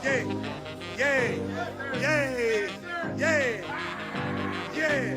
Yeah, yeah, yeah, yeah, yeah.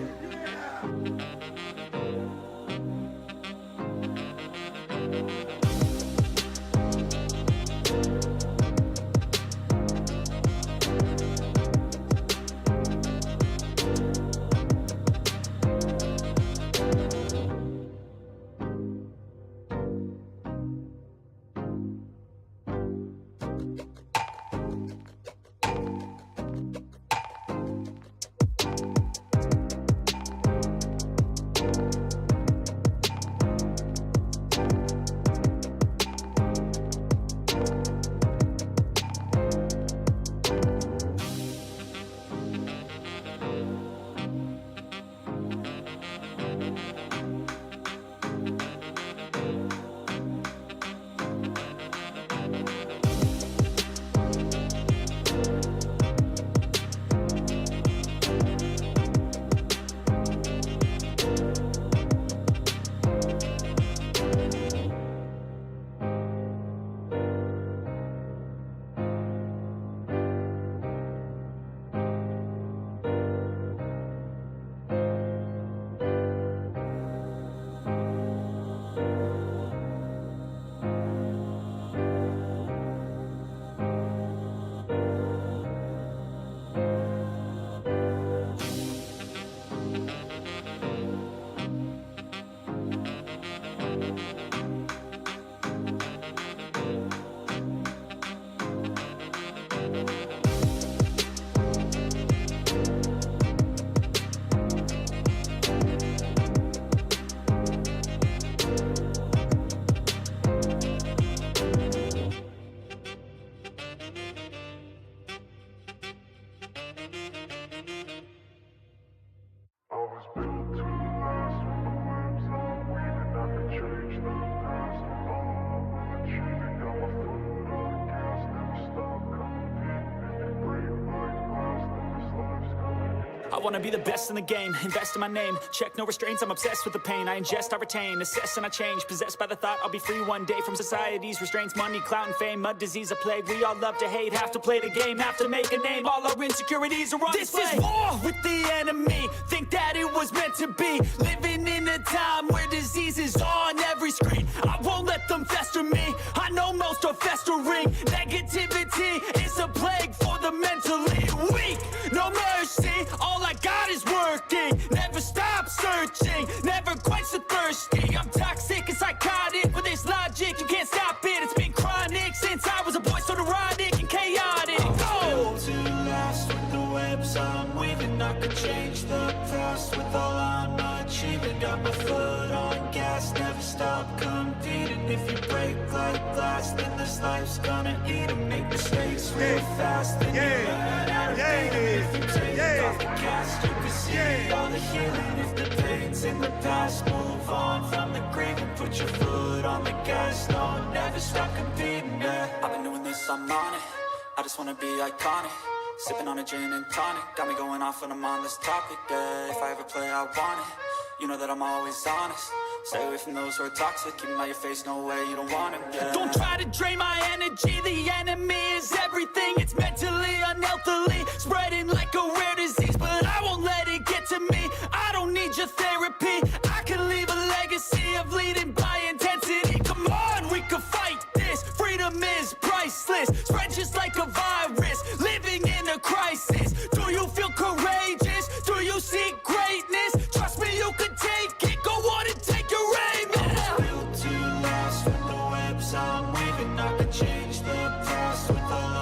I was built to last with the webs I'm weaving. I could change the past with all I'm achieving. Got my foot on gas, never stop competing. If you break my glass, then this life's gonna I wanna be the best in the game, invest in my name. Check no restraints, I'm obsessed with the pain. I ingest, I retain, assess and I change. Possessed by the thought I'll be free one day from society's restraints. Money, clout and fame, mud, disease, a plague. We all love to hate, have to play the game, have to make a name. All our insecurities are on display. This is war with the enemy, think that it was meant to be. Living in a time where disease is on every screen. I won't let them fester me, I know most are festering. Negativity is a plague for the mentally weak. No mercy, all I got is working. Never stop searching, never quench the thirsty. I'm toxic and psychotic, with this logic you can't stop it. It's been chronic since I was a boy, so neurotic and chaotic. Go! To last with the webs I'm weaving. I could change the past with all I'm achieving. Got my foot on gas, never stop competing. If you break like glass, then this life's gonna eat 'em. Make mistakes real fast, then you learn how to beat 'em. If you take off the cast, you can see all the healing. If the pain's in the past, move on from the grave and put your foot on the gas. No, never stop competing, yeah. I've been doing this, I'm on it. I just wanna be iconic. Sipping on a gin and tonic, got me going off when I'm on this topic, yeah. If I ever play, I want it. You know that I'm always honest. Stay away from those who are toxic. Keep 'em out your face, no way, you don't want 'em, yeah. Don't try to drain my energy. The enemy is everything. It's mentally, unhealthily, spreading like a rare disease. But I won't let it get to me. I don't need your therapy. I can leave a legacy of leading by intensity. Come on, we can fight this. Freedom is priceless. Spread just like a virus. Living in a crisis. Do you feel courageous? Do you seek greatness? Trust me, you can take it. Go on and take your aim. I'm built to last with the webs I'm weaving. I could change the past with all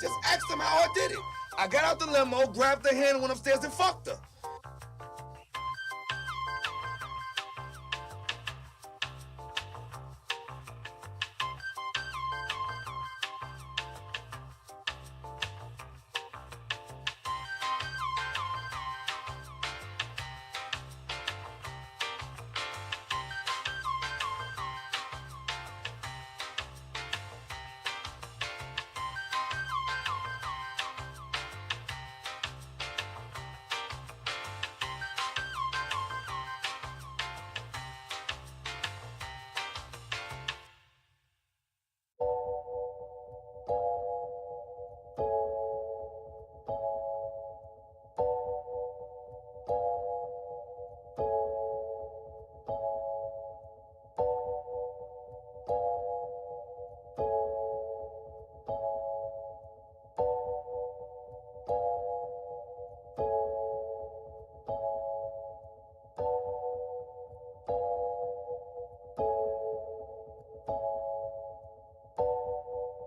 Just ask them how I did it. I got out the limo, grabbed her hand, went upstairs and fucked her.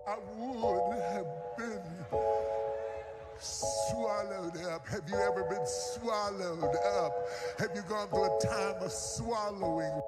I would have been swallowed up. Have you ever been swallowed up? Have you gone through a time of swallowing?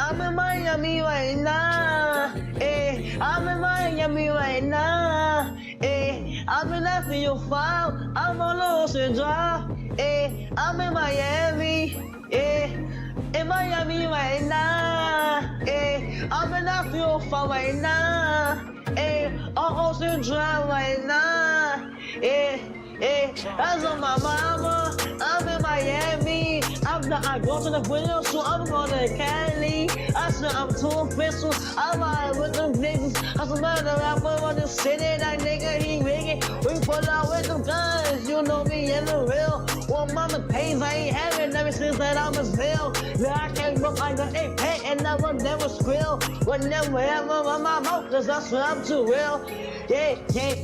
I'm in Miami right now. I'm in Miami right now. I'm in that for your file. I'm on Ocean Drive. I'm in Miami. In Miami right now. I'm in that for your file right now. On Ocean Drive right now. That's on my mama. I'm in Miami. I go to the window, so I'm going to Cali. I said I'm too official. I'm out with them niggas. I said, man, the rapper on the city, that nigga, he rigging. We pull out with them guns. You know me in the real. Well, mama pays, I ain't having them. ever since that I was ill. Now I can't look like an AP and never squill. But never ever on my mouth, cause I swear I'm too real. Yeah,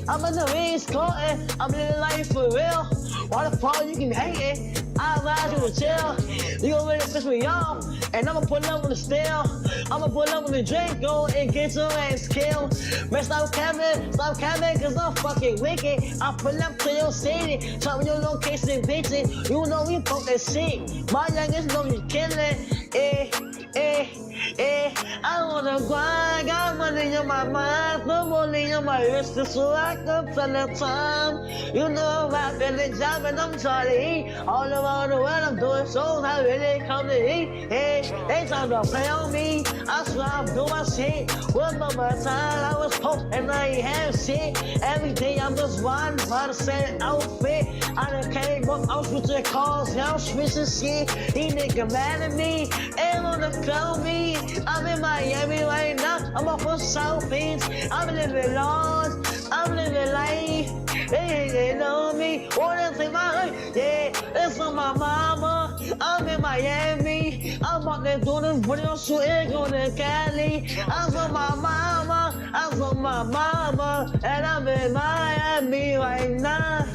I'm in the East Coast, I'm living life for real. Why the fuck you can hate it? I advise you to chill. You gon' really piss me off, and I'ma put up on the steel. I'ma put up on the drink, go and get your ass killed. Man, stop capping, cause I'm fucking wicked. I pull up to your city, tell me your location, bitches. You know we fuck that shit. My youngest know you killin', I wanna grind, got money on my mind, no money on my wrist, so I can tell the time. You know I'm rapping the job and I'm trying to eat. All around the world I'm doing shows, I really come to eat. Hey, they trying to play on me, I swear I'm doing shit. One of my time I was poor and I ain't have shit. Every day I'm just riding by the same outfit. I done came up, I'm switching cars, yeah, I'm switching shit. These niggas mad at me, they wanna clone me. I'm in Miami right now, I'm off of South Beach. I'm living large, I'm living life. They know me, wanna take my life. Yeah, it's on my mama. I'm in Miami, I'm out there doing video shooting, going to Cali. I'm on my mama, and I'm in Miami right now.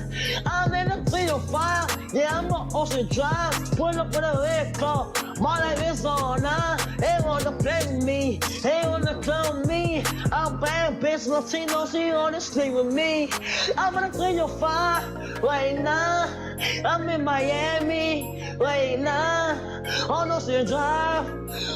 I'm in the 305, yeah, I'm on Ocean Drive. Pull up with a red car, my life is on now. They wanna play with me, they wanna clone me. I'm bad bitch, Latino, she wanna sleep with me. I'm in the 305 right now. I'm in Miami right now. On Ocean Drive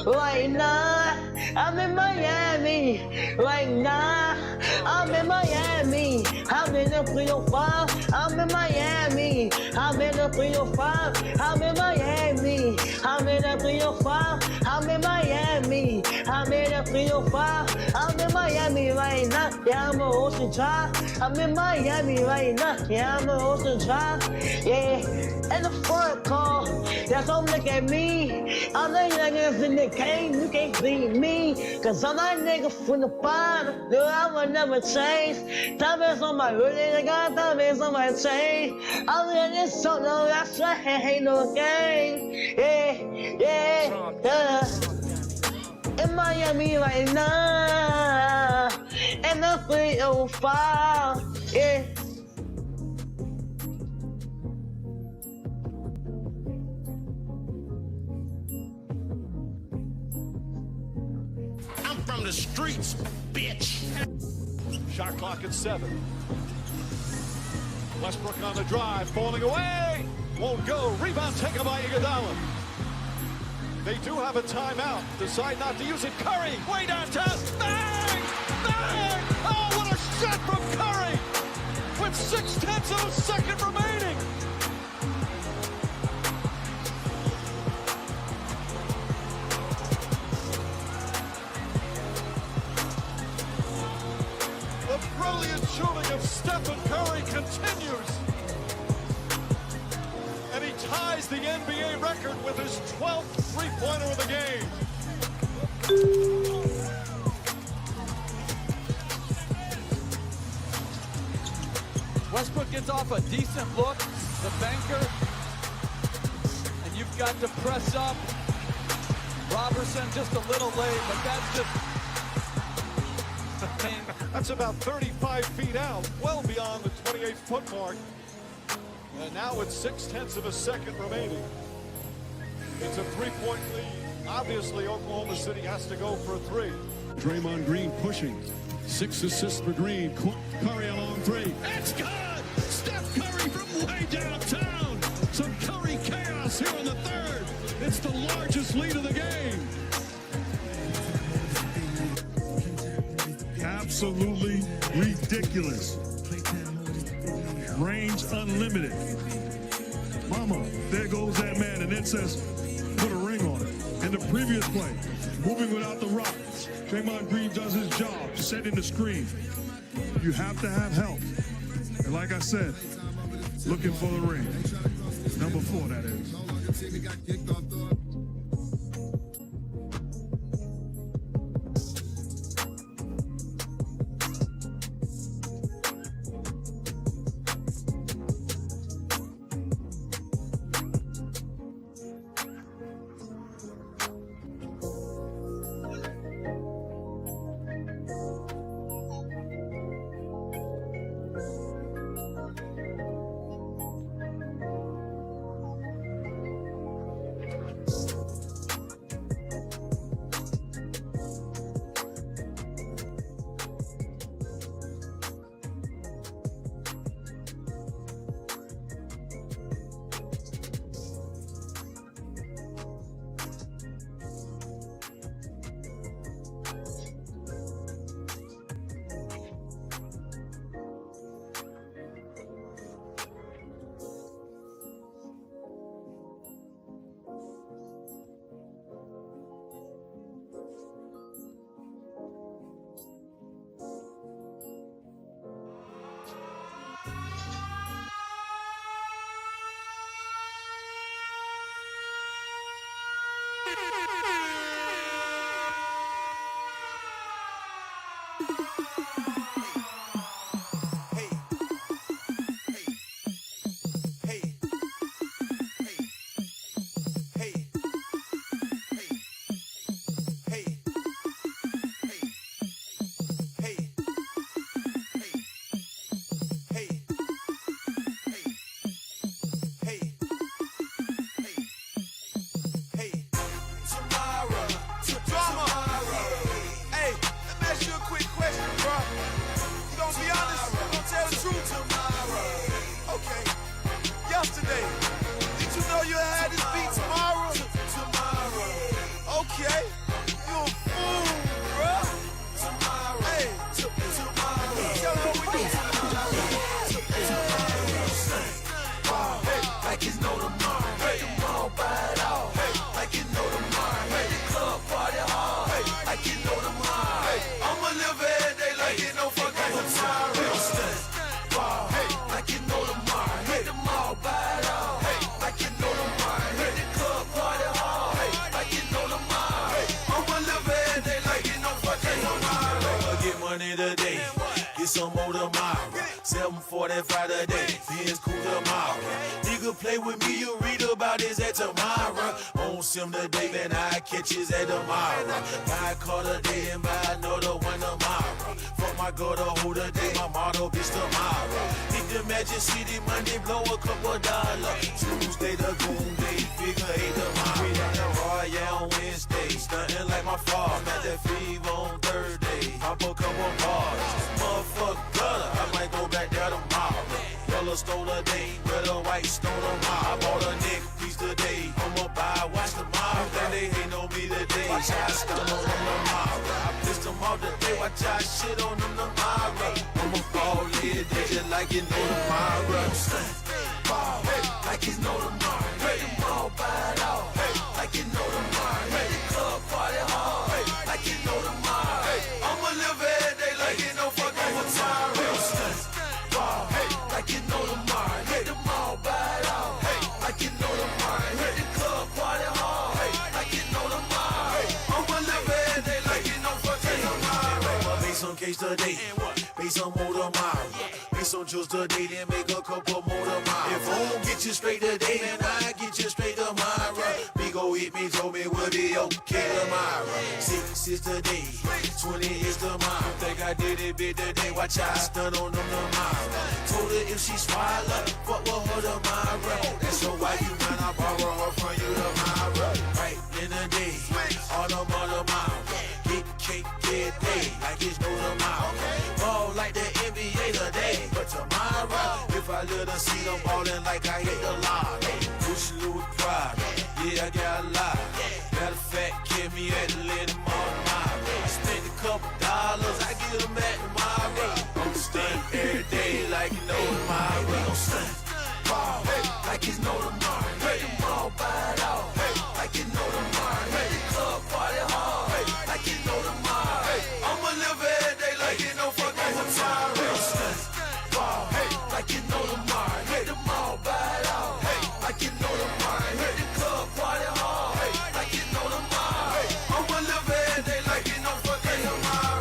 right now. I'm in Miami right now. I'm in Miami. I'm in the 305. I'm in Miami. I'm in the 305. I'm in Miami. I'm in the 305. I'm in Miami. I'm in the 305. I'm in Miami right now. Yeah, I'm on Ocean Drive. I'm in Miami right now. Yeah, I'm on Ocean Drive. Yeah, in the front car. That's all look at me. I'm the youngest in the game. You can't beat me. Cause I'm that nigga from the bottom. No, I will never change. Diamonds on my hoodie. I got diamonds on my chain. I'm in this song. No, that's right. Ain't no game. Yeah. In Miami right now. And the 305. Yeah. From the streets, bitch. Shot clock at 7. Westbrook on the drive, falling away. Won't go. Rebound taken by Iguodala. They do have a timeout. Decide not to use it. Curry, way downtown. Bang! Bang! Oh, what a shot from Curry! With 0.6 of a second remaining. The brilliant shooting of Stephen Curry continues. And he ties the NBA record with his 12th three-pointer of the game. Westbrook gets off a decent look, the banker, and you've got to press up. Robertson just a little late, but that's just... That's about 35 feet out, well beyond the 28-foot mark. And now with 0.6 of a second remaining. It's a three-point lead. Obviously, Oklahoma City has to go for a three. Draymond Green pushing. 6 assists for Green. Curry a long three. It's good! Steph Curry from way downtown. Some Curry chaos here in the third. It's the largest lead of the game. Absolutely ridiculous. Range unlimited. Mama, there goes that man, and then says, put a ring on it. In the previous play, moving without the rock. Draymond Green does his job, setting the screen. You have to have help. And like I said, looking for the ring. Number 4, that is. Some more tomorrow, 7:45 today, Benz cool tomorrow. Nigga play with me, you read about his at tomorrow. On sim today, man, I catch his at tomorrow. Buy a car today and buy another one tomorrow. Fuck my girl the whole day, my motto is tomorrow. Hit the Magic City Monday, blow a couple dollars. Tuesday the goon day, figure 8 tomorrow. Yeah, on Wednesday, stunting like my father. At that fever on Thursday, pop a couple bars. Motherfucker gutter, I might go back there tomorrow. Yellowstone today, red or white stone tomorrow. I bought a neck piece today, I'ma buy a watch tomorrow. Then they hate on me today, watch how I stun on them tomorrow. I pissed them off today, watch how I shit on them tomorrow. I'ma fall in, they just like you know tomorrow. Ball, like you know tomorrow. Break them all, buy it all. Like you know tomorrow. Hit the club, party hard. Like you know tomorrow. I'ma live every day like you know fucking tomorrow. Ball, like you know tomorrow. Hit them all, buy it all. Like you know tomorrow. Hit the club, party hard. Like you know tomorrow. I'ma live every day like you know fucking tomorrow. Make some case today. Make some more tomorrow. Make some juice today, then make a couple more tomorrow. If I don't get you straight today, then I get you straight tomorrow. Go hit me, told me we'll be okay tomorrow. 6 is today, 20 is tomorrow. Think I did it big today, watch I stun on them tomorrow. Told her if she swallow, fuck with her tomorrow. That's so why you mind I borrow her from you tomorrow. Right in the day, all them on tomorrow. Get cake, get day, like it's no tomorrow. Ball like the NBA today, but tomorrow, if I let her see them ballin' like I hit the line. Push a little pride. Yeah, I got a lot. Matter of fact, give me at the let them all tomorrow. I spent a couple dollars, I get them at tomorrow. I'm stunned every day like you know tomorrow. We gon' stunt, ball, like it's no tomorrow. Break them all, buy it all, like you know tomorrow. Hit the club, party hard, like you know tomorrow. I'ma live every day like you know fucking tomorrow. We gon' stunt, ball, like you know tomorrow. Hit them all, buy it all, like you know tomorrow. Hit the club, party hard, like you know tomorrow. I'ma live every day like you know fucking tomorrow.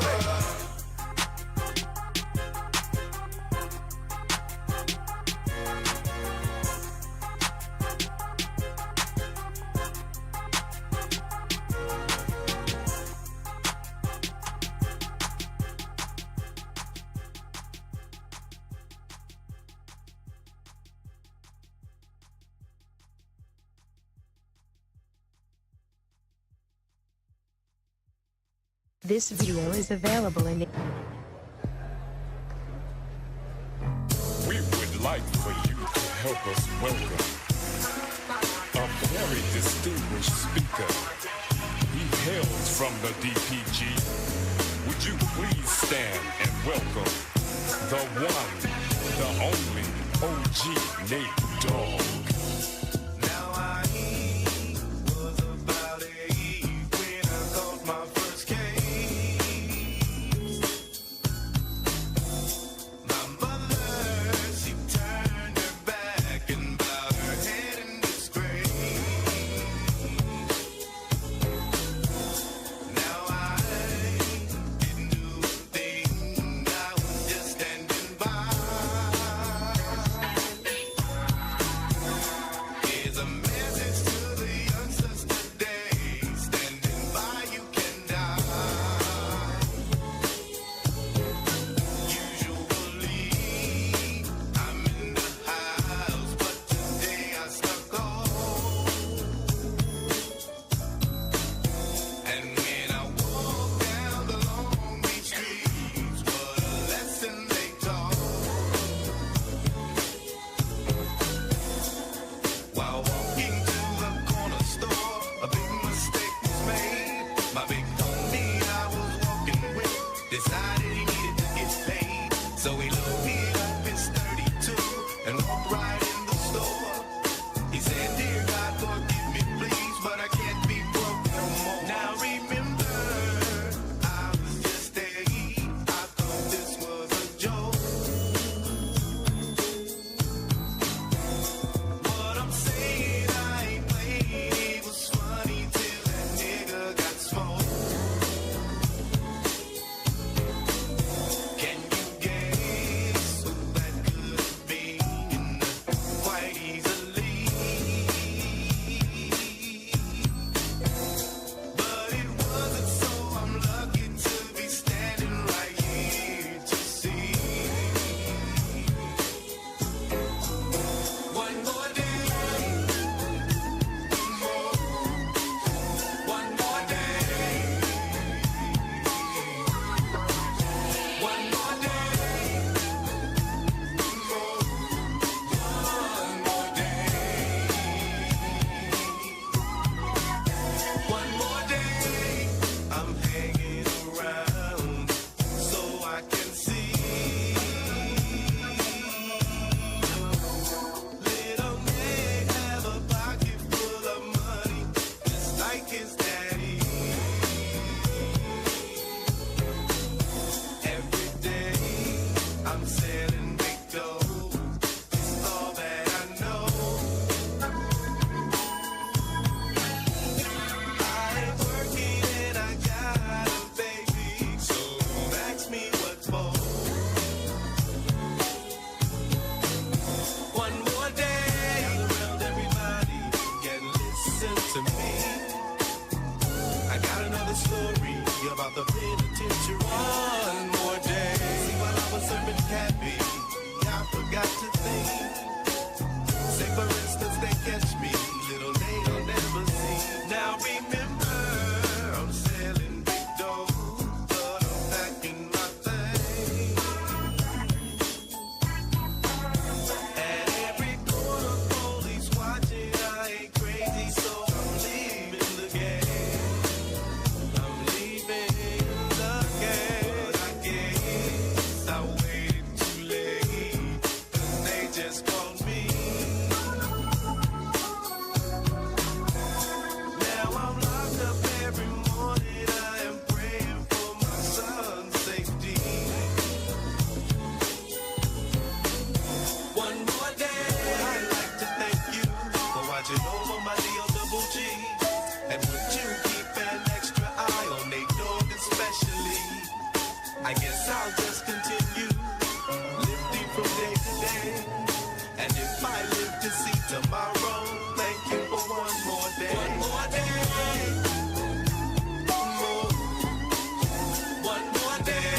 This video is available in. We would like for you to help us welcome a very distinguished speaker. He hails from the DPG. Would you please stand and welcome the one, the only OG Nate Dogg. listen to me. I got another story about the penitentiary. One more day. See, while I was serving cat meat, I forgot to think. Say, for instance, they catch me, little they don't never see. Now remember, I'm selling big dough, but I'm packing my thing. At every corner, police watching. I ain't crazy, so I'm leaving the game. I'm leaving the game. But I guess I waited too late, 'cause they just called me. Now I'm locked up every morning. I am praying for my son's safety. One more day. I'd like to thank you for watching over my D.O.G. And would you keep an extra eye on Nate Dogg especially? I guess I'll just continue lifting from day to day. And if I live to see tomorrow, thank you for one more day. One more day. One more day. One more day.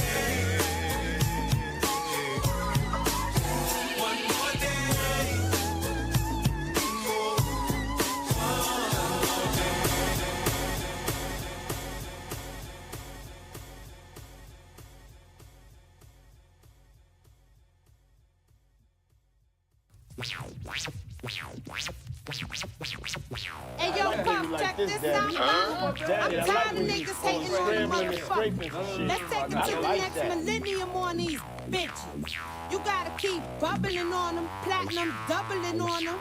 Hey yo, Pop, check this out. I'm tired of niggas hating on the motherfuckers. Let's take it to the next millennium on these bitches. You gotta keep bubbling on them, platinum doubling on them.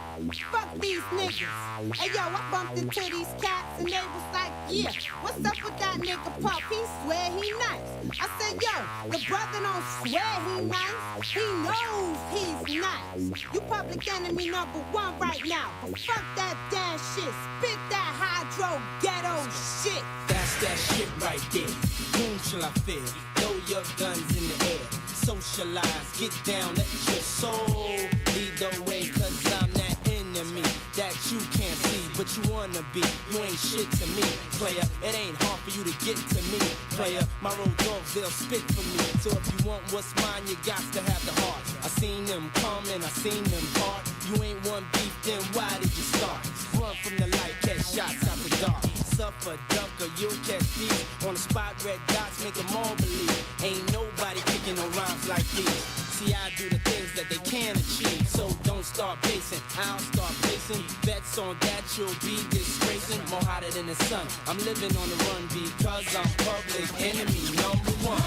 Fuck these niggas. Hey yo, I bumped into these cats and they was like, yeah, what's up with that nigga Pop? He swear he nice. I said, yo, the brother don't swear he nice. He knows he's nice. You public enemy number one right now. Fuck that damn shit. Spit that hydro ghetto shit. That's that shit right there. Whom shall I fear? Throw your guns in the air. Socialize, get down, let your soul lead the way. 'Cause I'm that enemy that you can't see, but you wanna be. You ain't shit to me, player. It ain't hard for you to get to me, player. My road dogs, they'll spit for me. So if you want what's mine, you got to have the heart. I seen them come and I seen them part. You ain't one beef, then why did you start? Run from the light, catch shots out the dark. Suffer, duck, or you'll catch these. On the spot, red dots make them all believe. Ain't nobody kicking no rhymes like these. See, I do the things that they can achieve. So don't start pacing, I'll start pacing. Bets on that you'll be disgracing. More hotter than the sun, I'm living on the run because I'm public enemy number one.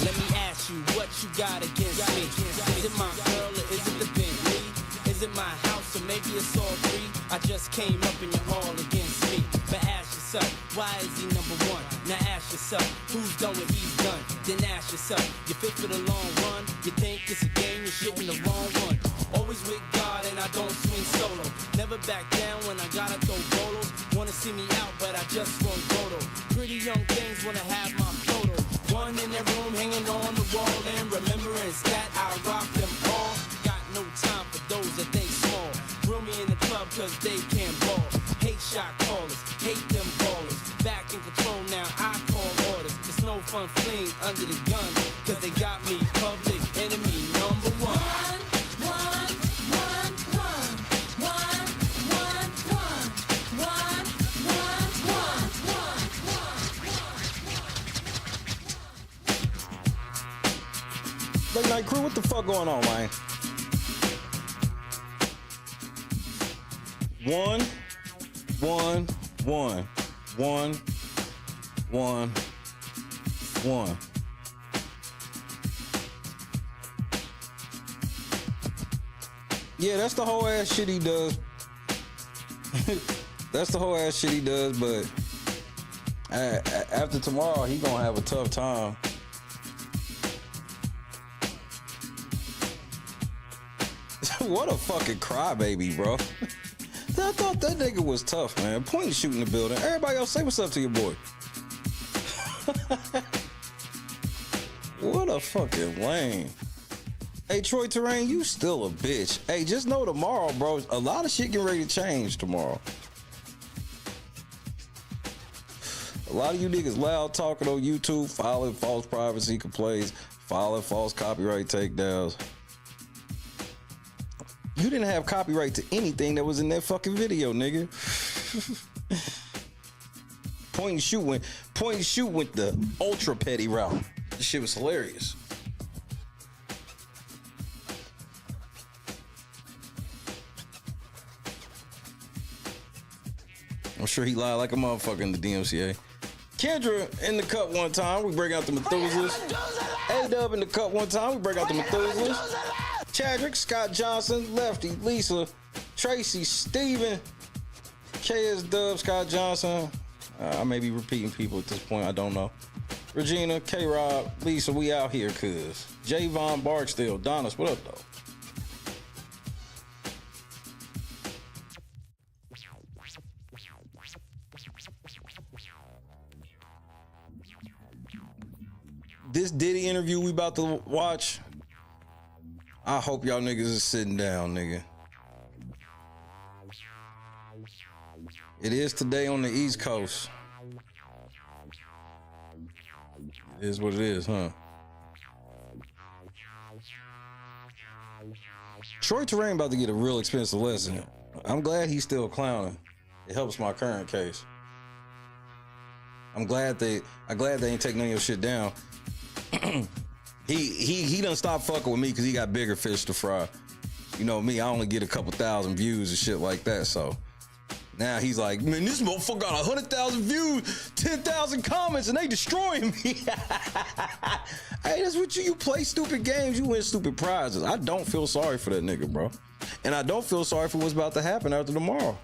Let me ask you what you got against me. Is it my girl or is it the Bentley? Is it my house or maybe it's all three? I just came up in your hall against me. But ask yourself, why is he number one? Now ask yourself, who's done what he's done? Then ask yourself, you fit for the long run? You think it's a game, you're shitting the wrong one. Always with God and I don't swing solo. Never back down when I gotta throw bolos. Wanna see me out but I just won't photo. Pretty young things wanna have my photo. One in their room hanging on the wall. And remembrance that I rock them all. Got no time for those that think small. Grill me in the club cause they can't ball. Hate shot callers, hate them ballers. Back in control now, I call orders. It's no fun fleeing under the gun. Cause they got me public enemy number one. Late Night Crew, what the fuck going on, man? One. Yeah, that's the whole ass shit he does. That's the whole ass shit he does, but after tomorrow, he gonna have a tough time. What a fucking crybaby, bro. I thought that nigga was tough, man. Point and shoot in the building. Everybody else say what's up to your boy. What a fucking lame. Hey, Troy Terrain, you still a bitch. Hey, just know tomorrow, bro, a lot of shit getting ready to change tomorrow. A lot of you niggas loud talking on YouTube, filing false privacy complaints, filing false copyright takedowns. You didn't have copyright to anything that was in that fucking video, nigga. Point and shoot went the ultra petty route. This shit was hilarious. I'm sure he lied like a motherfucker in the DMCA. Kendra in the cut one time, we bring out the Methuselahs. A-Dub in the cut one time, we bring out the Methuselahs. Chadrick, Scott Johnson, Lefty, Lisa, Tracy, Steven, KS Dub, Scott Johnson. I may be repeating people at this point, I don't know. Regina, K-Rob, Lisa, we out here, cuz. Javon Barksdale, Donis, what up, though? This Diddy interview we about to watch, I hope y'all niggas is sitting down, nigga. It is today on the East Coast. It is what it is, huh? Troy Terrain about to get a real expensive lesson. I'm glad he's still clowning. It helps my current case. I'm glad they ain't taking none of your shit down. he done stopped fucking with me because he got bigger fish to fry. You know me, I only get a couple thousand views and shit like that. So now he's like, man, this motherfucker got 100,000 views, 10,000 comments, and they destroying me. Hey, that's what you play stupid games, you win stupid prizes. I don't feel sorry for that nigga, bro. And I don't feel sorry for what's about to happen after tomorrow.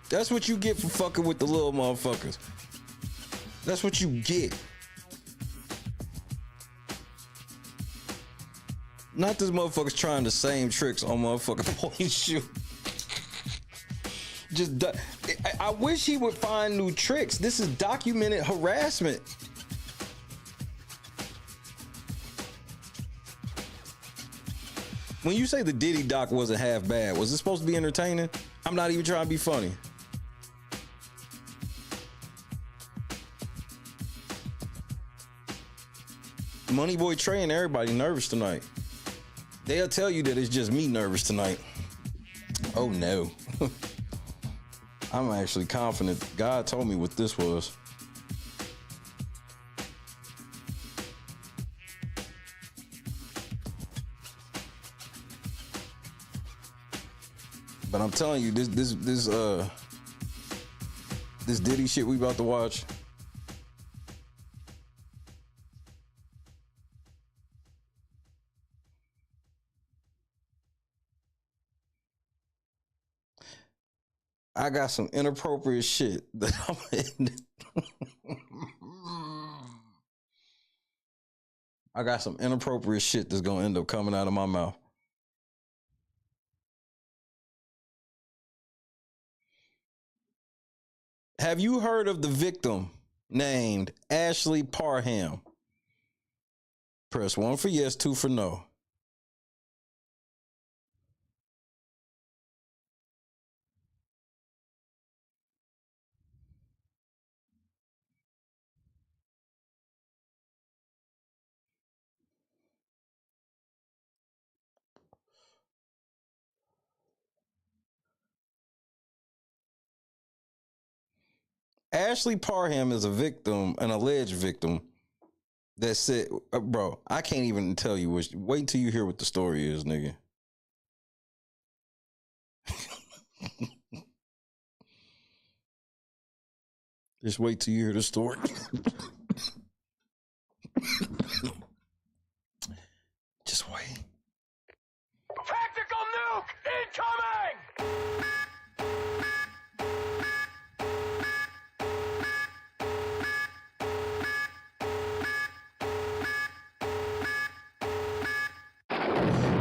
That's what you get for fucking with the little motherfuckers. That's what you get. Not this motherfuckers trying the same tricks on motherfucking point shoot. I wish he would find new tricks. This is documented harassment. When you say the Diddy doc wasn't half bad, was it supposed to be entertaining? I'm not even trying to be funny. Moneyboy Trey and everybody nervous tonight. They'll tell you that it's just me nervous tonight. Oh no. I'm actually confident. God told me what this was. But I'm telling you, this Diddy shit we about to watch. I got some inappropriate shit that I'm in. I got some inappropriate shit that's gonna end up coming out of my mouth. Have you heard of the victim named Ashley Parham? Press 1 for yes, 2 for no. Ashley Parham is a victim, an alleged victim that said, bro, I can't even tell you which. Wait until you hear what the story is, nigga. Just wait till you hear the story. Just wait. Tactical nuke incoming!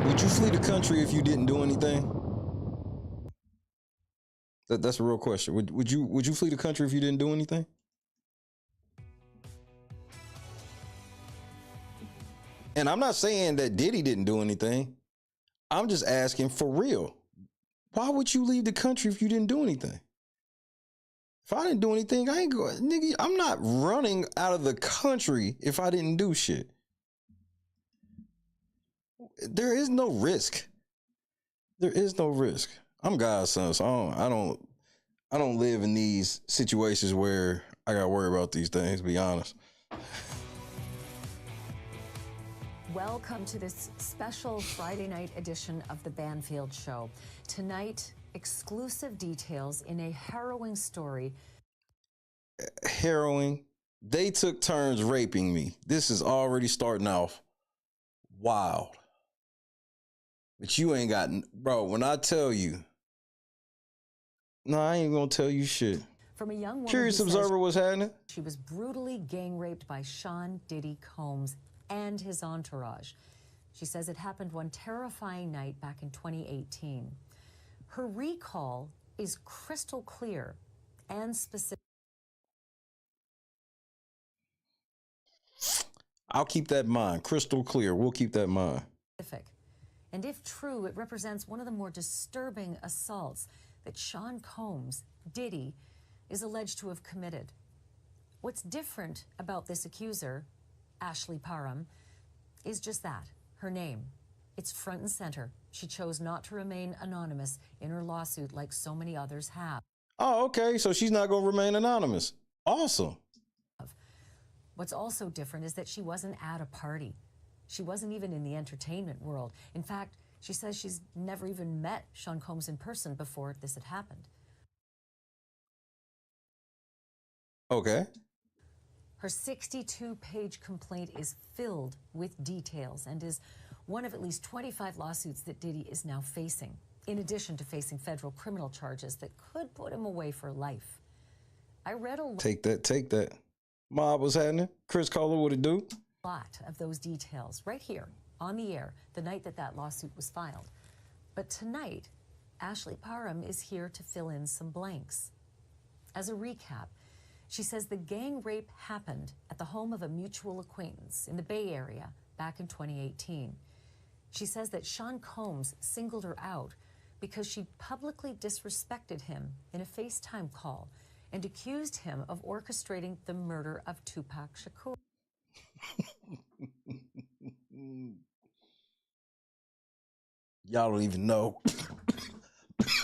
Would you flee the country if you didn't do anything? That's a real question. Would you flee the country if you didn't do anything? And I'm not saying that Diddy didn't do anything. I'm just asking for real. Why would you leave the country if you didn't do anything? If I didn't do anything, I ain't going, nigga, I'm not running out of the country if I didn't do shit. There is no risk. There is no risk. I'm God's son, so I don't live in these situations where I gotta worry about these things, to be honest. Welcome to this special Friday night edition of the Banfield Show. Tonight, exclusive details in a harrowing story. Harrowing. They took turns raping me. This is already starting off wild. But you ain't got, bro, when I tell you, no, I ain't gonna tell you shit. From a young woman Curious observer was happening. She was brutally gang raped by Sean Diddy Combs and his entourage. She says it happened one terrifying night back in 2018. Her recall is crystal clear and specific. I'll keep that in mind. Crystal clear. We'll keep that in mind. And if true, it represents one of the more disturbing assaults that Sean Combs, Diddy, is alleged to have committed. What's different about this accuser, Ashley Parham, is just that, her name. It's front and center. She chose not to remain anonymous in her lawsuit like so many others have. Oh, okay. So she's not going to remain anonymous. Awesome. What's also different is that she wasn't at a party. She wasn't even in the entertainment world. In fact, she says she's never even met Sean Combs in person before this had happened. Okay. Her 62-page complaint is filled with details and is one of at least 25 lawsuits that Diddy is now facing, in addition to facing federal criminal charges that could put him away for life. I read a Take that. Mob was happening. Chris Kohler, what it do? lot of those details right here on the air the night that lawsuit was filed. But tonight, Ashley Parham is here to fill in some blanks. As a recap, she says the gang rape happened at the home of a mutual acquaintance in the Bay Area back in 2018. She says that Sean Combs singled her out because she publicly disrespected him in a FaceTime call and accused him of orchestrating the murder of Tupac Shakur. Y'all don't even know.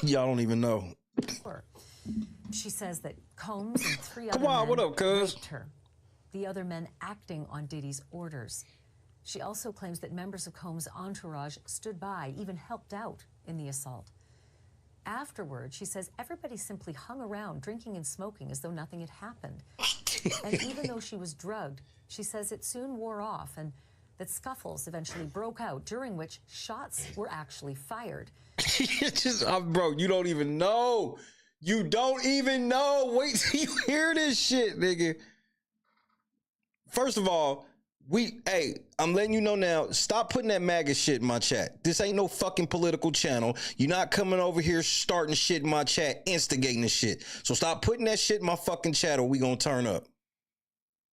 Y'all don't even know. She says that Combs and three other Come on, men what up, cuz? raped her, the other men acting on Diddy's orders. She also claims that members of Combs' entourage stood by, even helped out in the assault. Afterward, she says everybody simply hung around drinking and smoking as though nothing had happened. And even though she was drugged, she says it soon wore off and that scuffles eventually broke out, during which shots were actually fired. Bro, you don't even know. You don't even know. Wait till you hear this shit, nigga. First of all, I'm letting you know now, stop putting that MAGA shit in my chat. This ain't no fucking political channel. You're not coming over here starting shit in my chat, instigating the shit. So stop putting that shit in my fucking chat or we gonna turn up.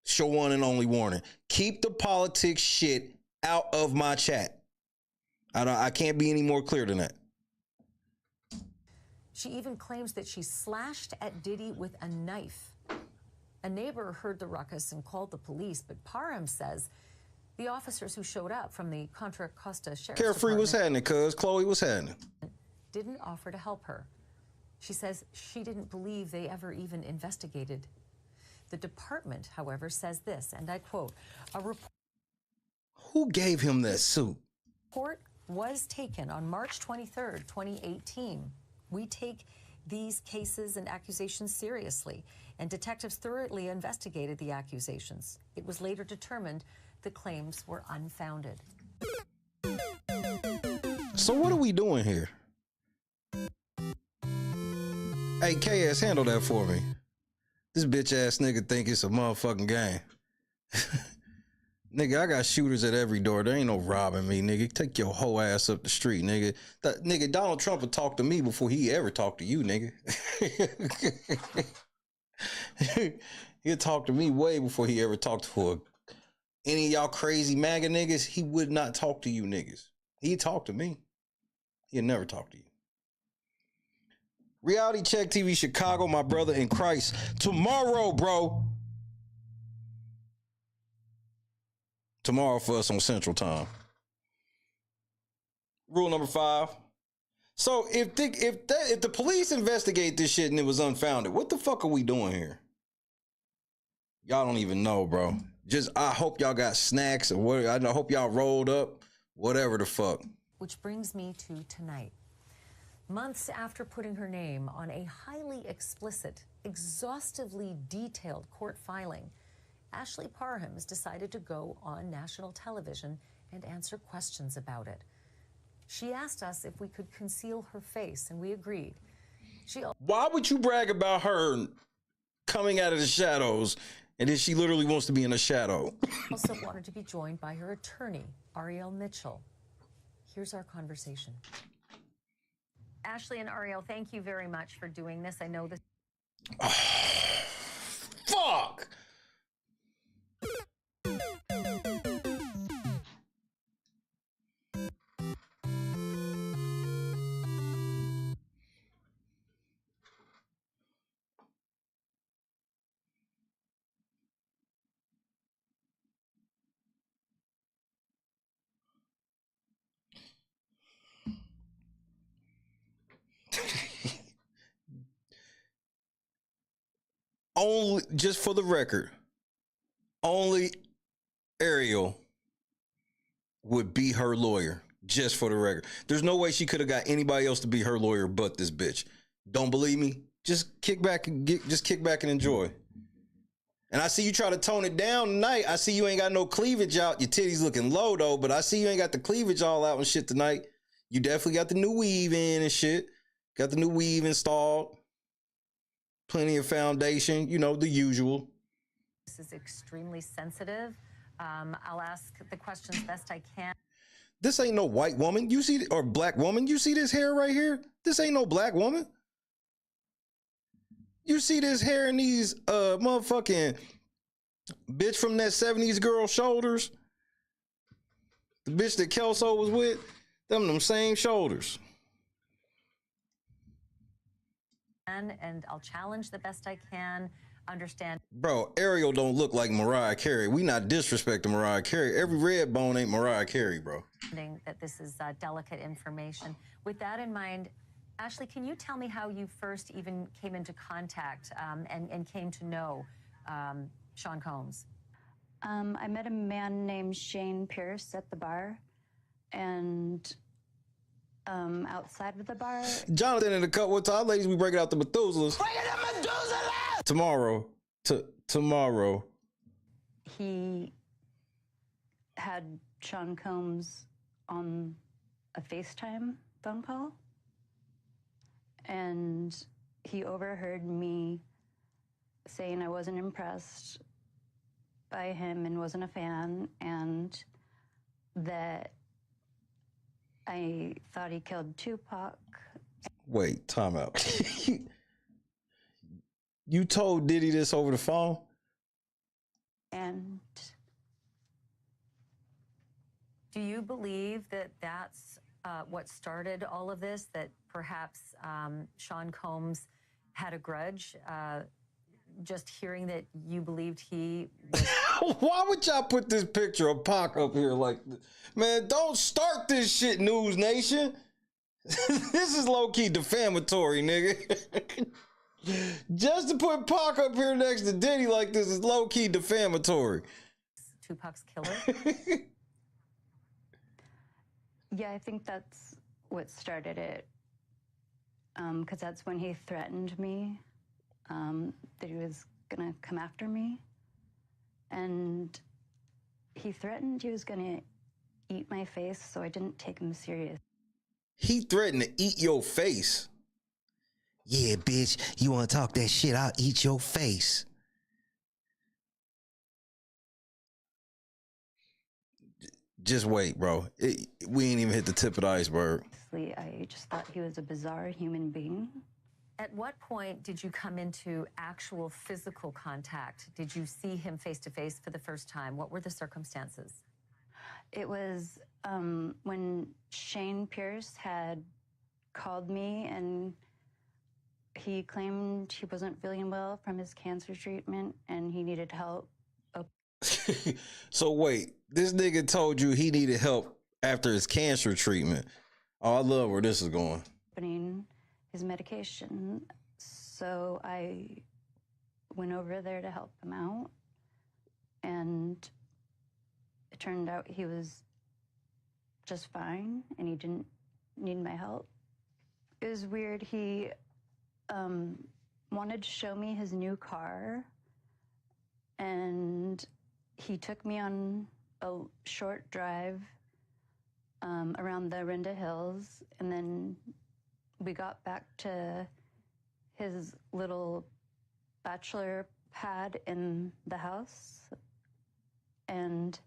Show one and only warning. Keep the politics shit out of my chat. I can't be any more clear than that. She even claims that she slashed at Diddy with a knife. A neighbor heard the ruckus and called the police, but Parham says the officers who showed up from the Contra Costa Sheriff's Carefree was happening, cuz. Chloe was happening. Didn't offer to help her. She says she didn't believe they ever even investigated. The department, however, says this, and I quote, a report. Who gave him that suit? Report was taken on March 23rd, 2018. We take these cases and accusations seriously, and detectives thoroughly investigated the accusations. It was later determined the claims were unfounded. So what are we doing here? Hey, KS, handle that for me. This bitch ass nigga think it's a motherfucking game. Nigga, I got shooters at every door. There ain't no robbing me, nigga. Take your whole ass up the street, nigga. Nigga, Donald Trump would talk to me before he ever talked to you, nigga. He'll talk to me way before he ever talked to any of y'all crazy MAGA niggas. He would not talk to you niggas. He'd talk to me. He'll never talk to you. Reality Check TV Chicago, my brother in Christ. Tomorrow, bro. Tomorrow for us on Central Time. Rule number 5. So if the police investigate this shit and it was unfounded, what the fuck are we doing here? Y'all don't even know, bro. I hope y'all got snacks or what. I hope y'all rolled up, whatever the fuck. Which brings me to tonight. Months after putting her name on a highly explicit, exhaustively detailed court filing, Ashley Parham has decided to go on national television and answer questions about it. She asked us if we could conceal her face, and we agreed. Why would you brag about her coming out of the shadows, and then she literally wants to be in the shadow? Also wanted to be joined by her attorney, Ariel Mitchell. Here's our conversation. Ashley and Ariel, thank you very much for doing this. I know this. Fuck! Only, just for the record, only Ariel would be her lawyer. Just for the record, there's no way she could have got anybody else to be her lawyer but this bitch. Don't believe me? Just kick back and enjoy. And I see you try to tone it down tonight. I see you ain't got no cleavage out. Your titties looking low though, but I see you ain't got the cleavage all out and shit tonight. You definitely got the new weave in and shit. Got the new weave installed. Plenty of foundation, you know, the usual. This is extremely sensitive. I'll ask the questions best I can. This ain't no white woman. You see, or black woman. You see this hair right here? This ain't no black woman. You see this hair in these motherfucking bitch from that 70s girl shoulders? The bitch that Kelso was with? Them same shoulders. And I'll challenge the best I can. Understand. Bro, Ariel don't look like Mariah Carey. We not disrespecting Mariah Carey. Every red bone ain't Mariah Carey, bro. That this is delicate information. With that in mind, Ashley, can you tell me how you first even came into contact and came to know Sean Combs? I met a man named Shane Pierce at the bar, and outside of the bar. Jonathan in the cut. What time, ladies? We break it out the Methuselahs. Tomorrow. Tomorrow. He had Sean Combs on a FaceTime phone call, and he overheard me saying I wasn't impressed by him and wasn't a fan, and that I thought he killed Tupac. Wait, time out. You told Diddy this over the phone? And do you believe that that's what started all of this, that perhaps Sean Combs had a grudge? Just hearing that you believed he was... Why would y'all put this picture of Pac up here like this? Man, don't start this shit, News Nation. This is low-key defamatory, nigga. Just to put Pac up here next to Diddy like this is low-key defamatory. Tupac's killer? yeah, I think that's what started it. Because that's when he threatened me, that he was gonna come after me. And he threatened he was gonna eat my face, so I didn't take him serious. He threatened to eat your face. Yeah, bitch, you want to talk that shit, I'll eat your face. Just wait, bro. We ain't even hit the tip of the iceberg. I just thought he was a bizarre human being. At what point did you come into actual physical contact? Did you see him face to face for the first time? What were the circumstances? It was when Shane Pierce had called me and he claimed he wasn't feeling well from his cancer treatment and he needed help. So wait, this nigga told you he needed help after his cancer treatment. Oh, I love where this is going. Opening his medication. So I went over there to help him out. And it turned out he was just fine and he didn't need my help. It was weird. He wanted to show me his new car and he took me on a short drive around the Renda Hills, and then we got back to his little bachelor pad in the house, and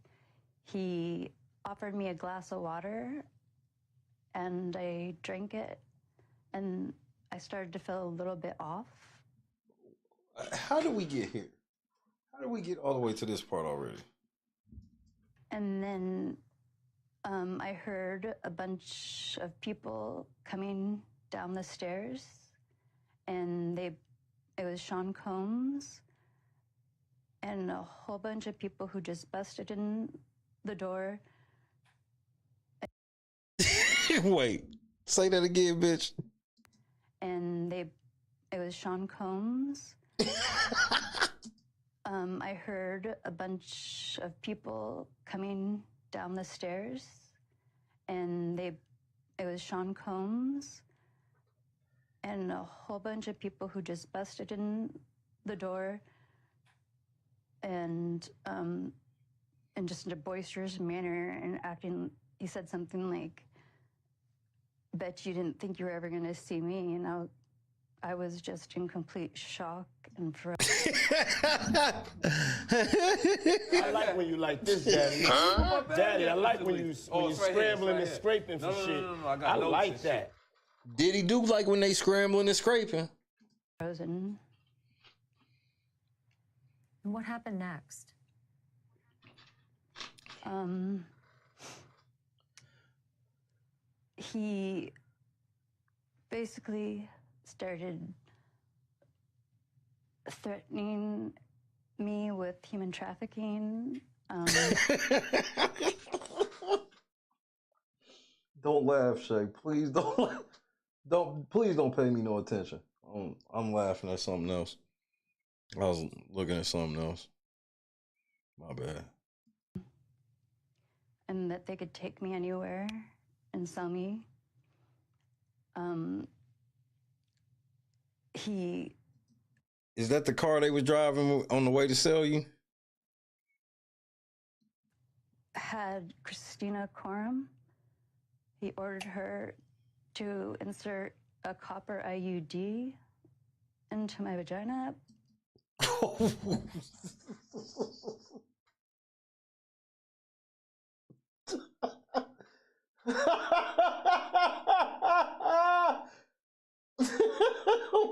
he offered me a glass of water, and I drank it, and I started to feel a little bit off. How did we get here? How did we get all the way to this part already? And then I heard a bunch of people coming down the stairs, and it was Sean Combs and a whole bunch of people who just busted in the door. Wait, say that again, bitch. And it was Sean Combs. I heard a bunch of people coming down the stairs, and it was Sean Combs and a whole bunch of people who just busted in the door and just in a boisterous manner and acting. He said something like, "Bet you didn't think you were ever going to see me," and I was just in complete shock and frozen. I like when you like this, Daddy. Huh? Daddy, I like when you scrambling and scraping for shit. No, I got I notes like and that. Did he do like when they scrambling and scraping? Frozen. And what happened next? He basically started threatening me with human trafficking. Don't laugh, Shay. Please don't. Please don't pay me no attention. I'm laughing at something else. I was looking at something else. My bad. And that they could take me anywhere and sell me. Is that the car they was driving on the way to sell you? Had Christina Coram. He ordered her to insert a copper IUD into my vagina.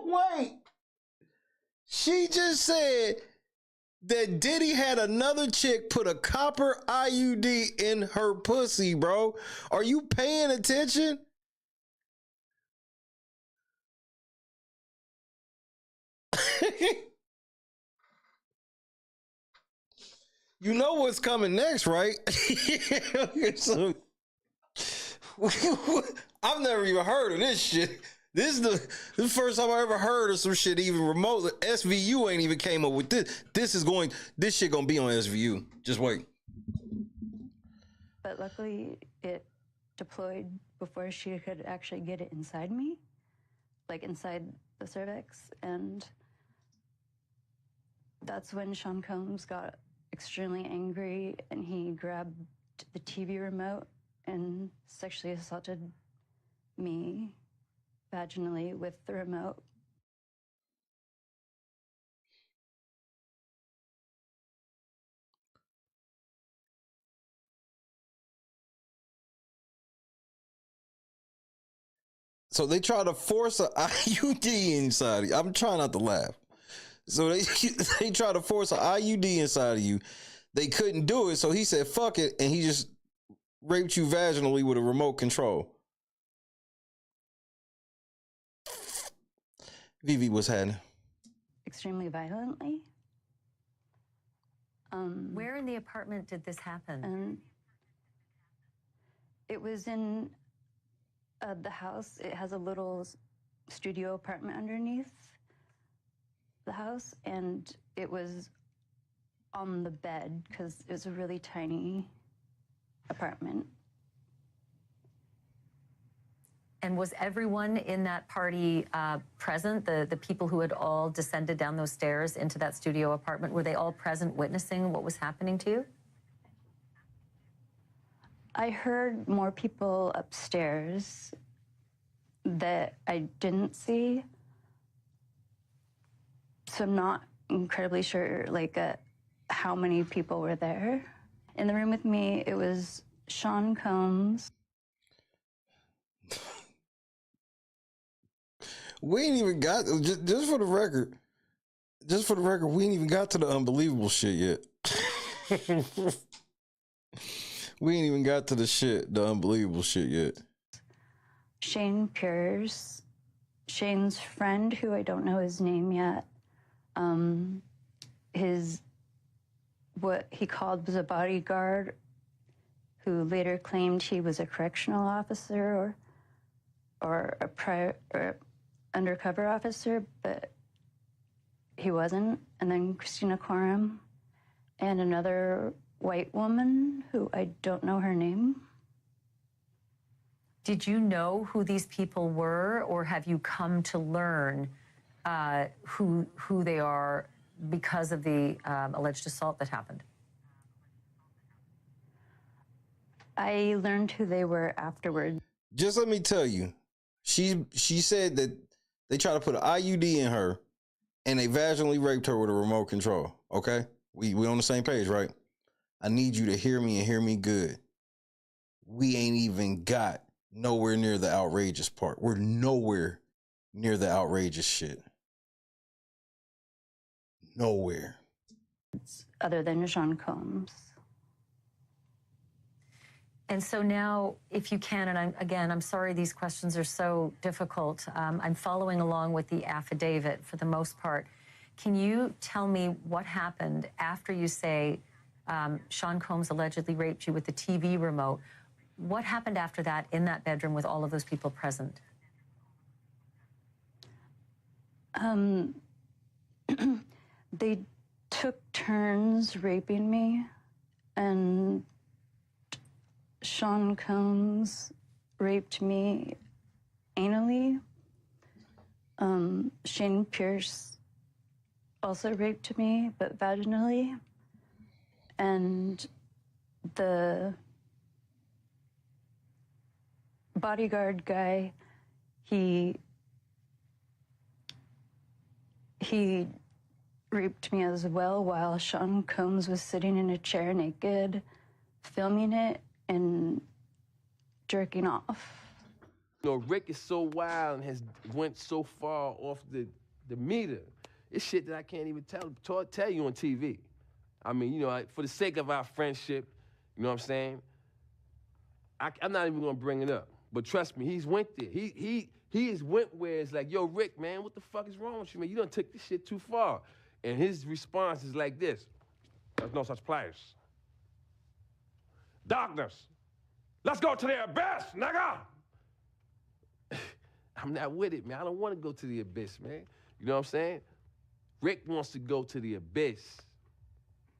Wait. She just said that Diddy had another chick put a copper IUD in her pussy, bro. Are you paying attention? You know what's coming next, right? So, I've never even heard of this shit. This is the first time I ever heard of some shit even remotely. SVU ain't even came up with this. This shit gonna be on SVU. Just wait. But luckily, it deployed before she could actually get it inside me, like inside the cervix. And that's when Sean Combs got extremely angry and he grabbed the TV remote and sexually assaulted me vaginally with the remote. So they try to force an IUD inside of you. I'm trying not to laugh. So they try to force an IUD inside of you. They couldn't do it, so he said, fuck it, and he just raped you vaginally with a remote control. Vivi, what's happening? Extremely violently. Where in the apartment did this happen? It was in the house. It has a little studio apartment underneath the house, and it was on the bed because it was a really tiny apartment. And was everyone in that party present? The people who had all descended down those stairs into that studio apartment, were they all present witnessing what was happening to you? I heard more people upstairs that I didn't see. So I'm not incredibly sure, like, how many people were there. In the room with me, it was Sean Combs. We ain't even got, just for the record, we ain't even got to the unbelievable shit yet. We ain't even got to the unbelievable shit yet. Shane Pierce, Shane's friend, who I don't know his name yet, what he called was a bodyguard, who later claimed he was a correctional officer or undercover officer, but he wasn't. And then Christina Coram and another white woman who I don't know her name. Did you know who these people were, or have you come to learn who they are because of the alleged assault that happened? I learned who they were afterwards. Just let me tell you, she said that they tried to put an IUD in her and they vaginally raped her with a remote control. Okay? We on the same page, right? I need you to hear me and hear me good. We ain't even got nowhere near the outrageous part. We're nowhere near the outrageous shit. Nowhere. Other than Sean Combs. And so now, if you can, and I'm sorry these questions are so difficult. I'm following along with the affidavit for the most part. Can you tell me what happened after you say Sean Combs allegedly raped you with the TV remote? What happened after that in that bedroom with all of those people present? They took turns raping me, and Sean Combs raped me anally. Shane Pierce also raped me, but vaginally. And the bodyguard guy, he raped me as well while Sean Combs was sitting in a chair naked, filming it and jerking off. You know, Rick is so wild and has went so far off the meter. It's shit that I can't even tell you on TV. I mean, you know, for the sake of our friendship, you know what I'm saying? I'm not even gonna bring it up. But trust me, he's went there. He has went where it's like, yo, Rick, man, what the fuck is wrong with you, man? You done took this shit too far. And his response is like this: there's no such place. Darkness. Let's go to the abyss, nigga! I'm not with it, man. I don't want to go to the abyss, man. You know what I'm saying? Rick wants to go to the abyss.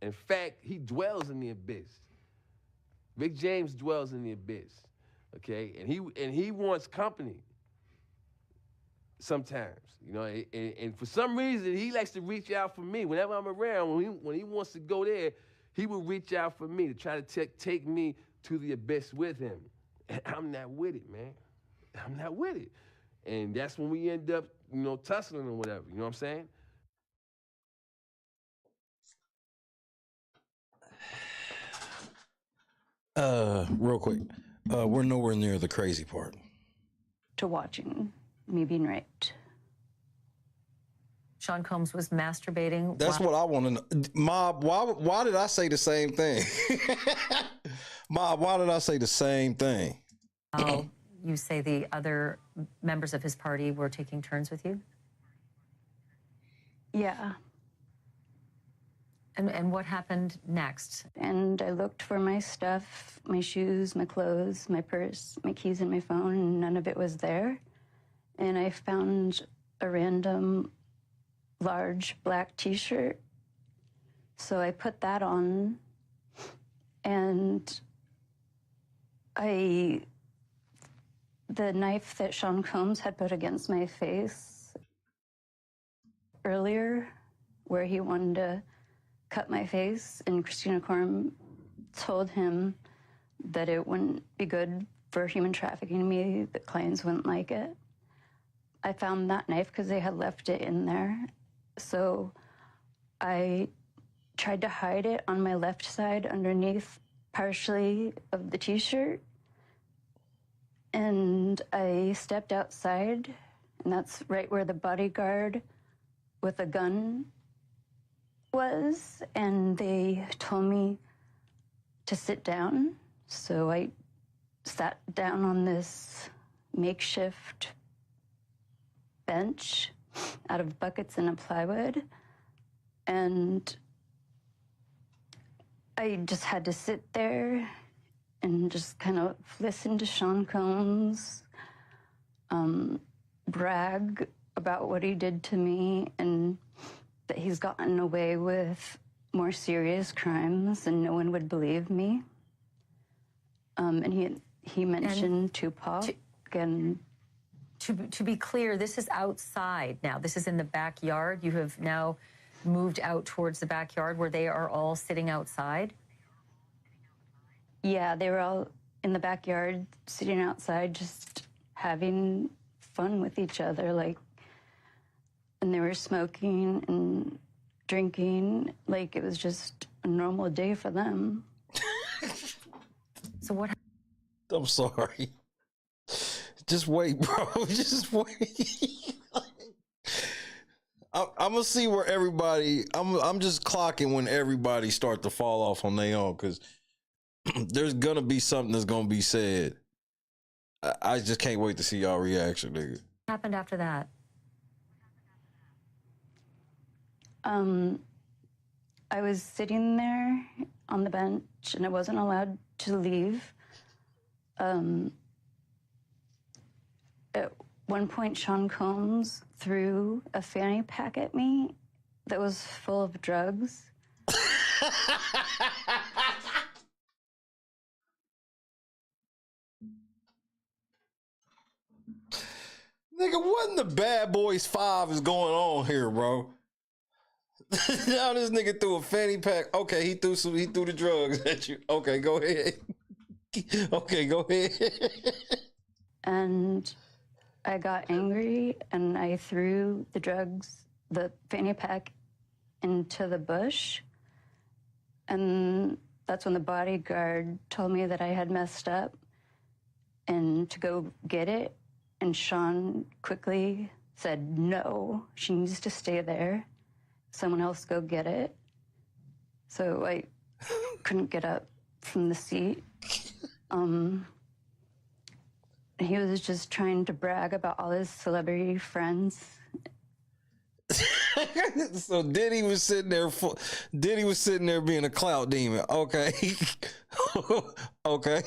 In fact, he dwells in the abyss. Rick James dwells in the abyss, okay? And he wants company sometimes, you know? And for some reason, he likes to reach out for me. Whenever I'm around, when he wants to go there, he will reach out for me to try to take me to the abyss with him. And I'm not with it, man. I'm not with it. And that's when we end up, you know, tussling or whatever, you know what I'm saying? Real quick. We're nowhere near the crazy part. to watching me being raped. Sean Combs was masturbating. That's what I want to know. Mob, why did I say the same thing? Mob, why did I say the same thing? Oh, you say the other members of his party were taking turns with you? Yeah. And what happened next? And I looked for my stuff, my shoes, my clothes, my purse, my keys, and my phone, and none of it was there. And I found a random large black t-shirt. So I put that on, and the knife that Sean Combs had put against my face earlier, where he wanted to cut my face, and Christina Coram told him that it wouldn't be good for human trafficking me, that clients wouldn't like it. I found that knife because they had left it in there. So I tried to hide it on my left side underneath partially of the t-shirt. And I stepped outside, and that's right where the bodyguard with a gun was, and they told me to sit down. So I sat down on this makeshift bench out of buckets and a plywood, and I just had to sit there and just kind of listen to Sean Combs brag about what he did to me, and that he's gotten away with more serious crimes and no one would believe me. And he mentioned Tupac and... To be clear, this is outside now. This is in the backyard. You have now moved out towards the backyard where they are all sitting outside? Yeah, they were all in the backyard, sitting outside, just having fun with each other, like, and they were smoking and drinking, like it was just a normal day for them. So what? I'm sorry. Just wait, bro. Just wait. I'm gonna see where everybody. I'm just clocking when everybody start to fall off on their own, because there's gonna be something that's gonna be said. I just can't wait to see y'all reaction, nigga. What happened after that? I was sitting there on the bench and I wasn't allowed to leave. At one point, Sean Combs threw a fanny pack at me that was full of drugs. Nigga, what in the Bad Boys 5 is going on here, bro? Now this nigga threw a fanny pack. Okay, he threw the drugs at you. Okay, go ahead. Okay, go ahead. And I got angry and I threw the fanny pack into the bush. And that's when the bodyguard told me that I had messed up and to go get it. And Sean quickly said, no, she needs to stay there. Someone else go get it. So I couldn't get up from the seat. He was just trying to brag about all his celebrity friends. So Diddy was sitting there being a clout demon. Okay. Okay.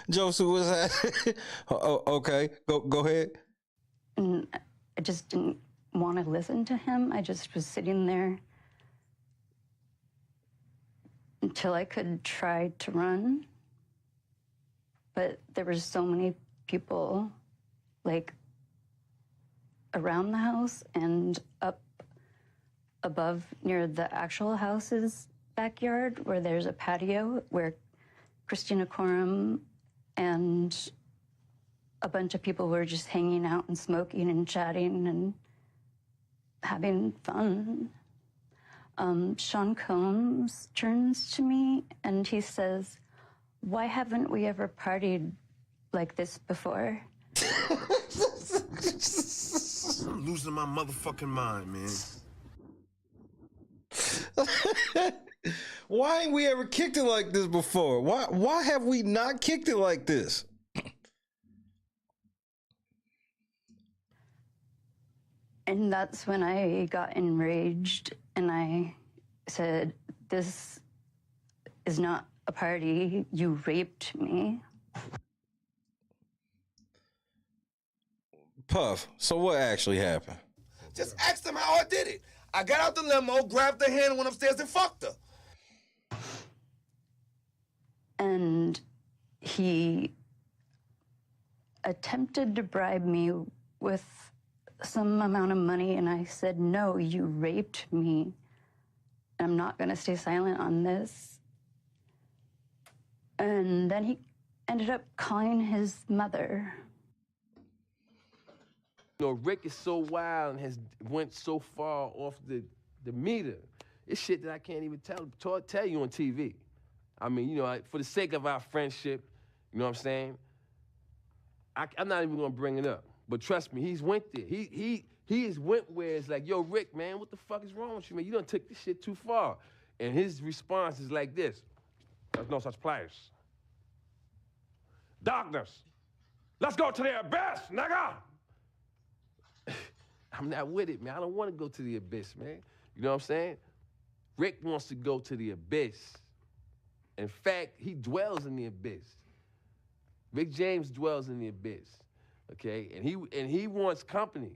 Joseph was that. Okay. Go ahead. And I just didn't want to listen to him. I just was sitting there until I could try to run. But there were so many people, like, around the house and up above near the actual house's backyard, where there's a patio where Christina Coram and a bunch of people were just hanging out and smoking and chatting and having fun. Sean Combs turns to me and he says, "Why haven't we ever partied like this before?" I'm losing my motherfucking mind, man. Why ain't we ever kicked it like this before? Why have we not kicked it like this? And that's when I got enraged and I said, this is not a party. You raped me. Puff, so what actually happened? Just ask them how I did it. I got out the limo, grabbed her hand, went upstairs and fucked her. And he attempted to bribe me with some amount of money, and I said, no, you raped me. I'm not going to stay silent on this. And then he ended up calling his mother. You know, Rick is so wild and has went so far off the meter. It's shit that I can't even tell you on TV. I mean, you know, for the sake of our friendship, you know what I'm saying? I'm not even gonna bring it up. But trust me, he's went there. He has went where it's like, yo, Rick, man, what the fuck is wrong with you, man? You done took this shit too far. And his response is like this: there's no such place. Darkness. Let's go to the abyss, nigga. I'm not with it, man. I don't want to go to the abyss, man. You know what I'm saying? Rick wants to go to the abyss. In fact, he dwells in the abyss. Rick James dwells in the abyss, okay? And he wants company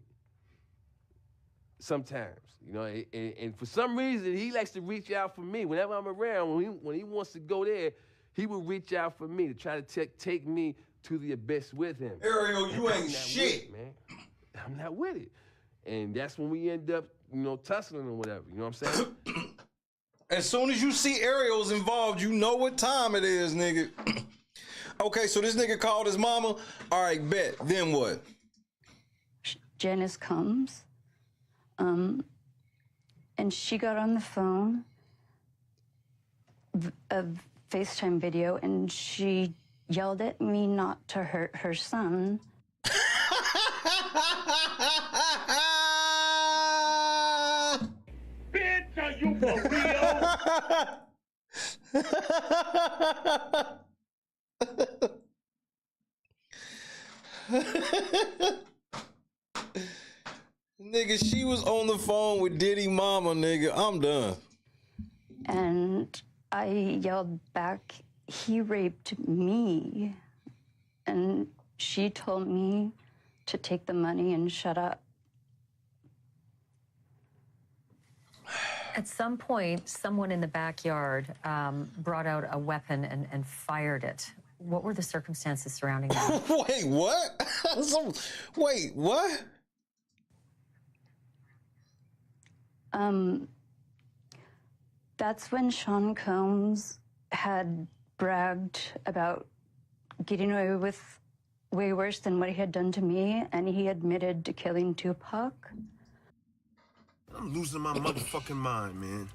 sometimes, you know? And for some reason, he likes to reach out for me. Whenever I'm around, when he wants to go there, he will reach out for me to try to take me to the abyss with him. Ariel, you ain't shit. It, man. I'm not with it. And that's when we end up, you know, tussling or whatever. You know what I'm saying? As soon as you see Ariel's involved, you know what time it is, nigga. Okay, so this nigga called his mama. All right, bet. Then what? Janice comes, and she got on the phone, a FaceTime video, and she yelled at me not to hurt her son. Bitch, are you for real? Nigga, she was on the phone with Diddy mama, nigga. I'm done. And I yelled back, he raped me. And she told me to take the money and shut up. At some point, someone in the backyard brought out a weapon and fired it. What were the circumstances surrounding that? Wait, what? Wait, what? That's when Sean Combs had bragged about getting away with way worse than what he had done to me, and he admitted to killing Tupac. I'm losing my motherfucking mind, man.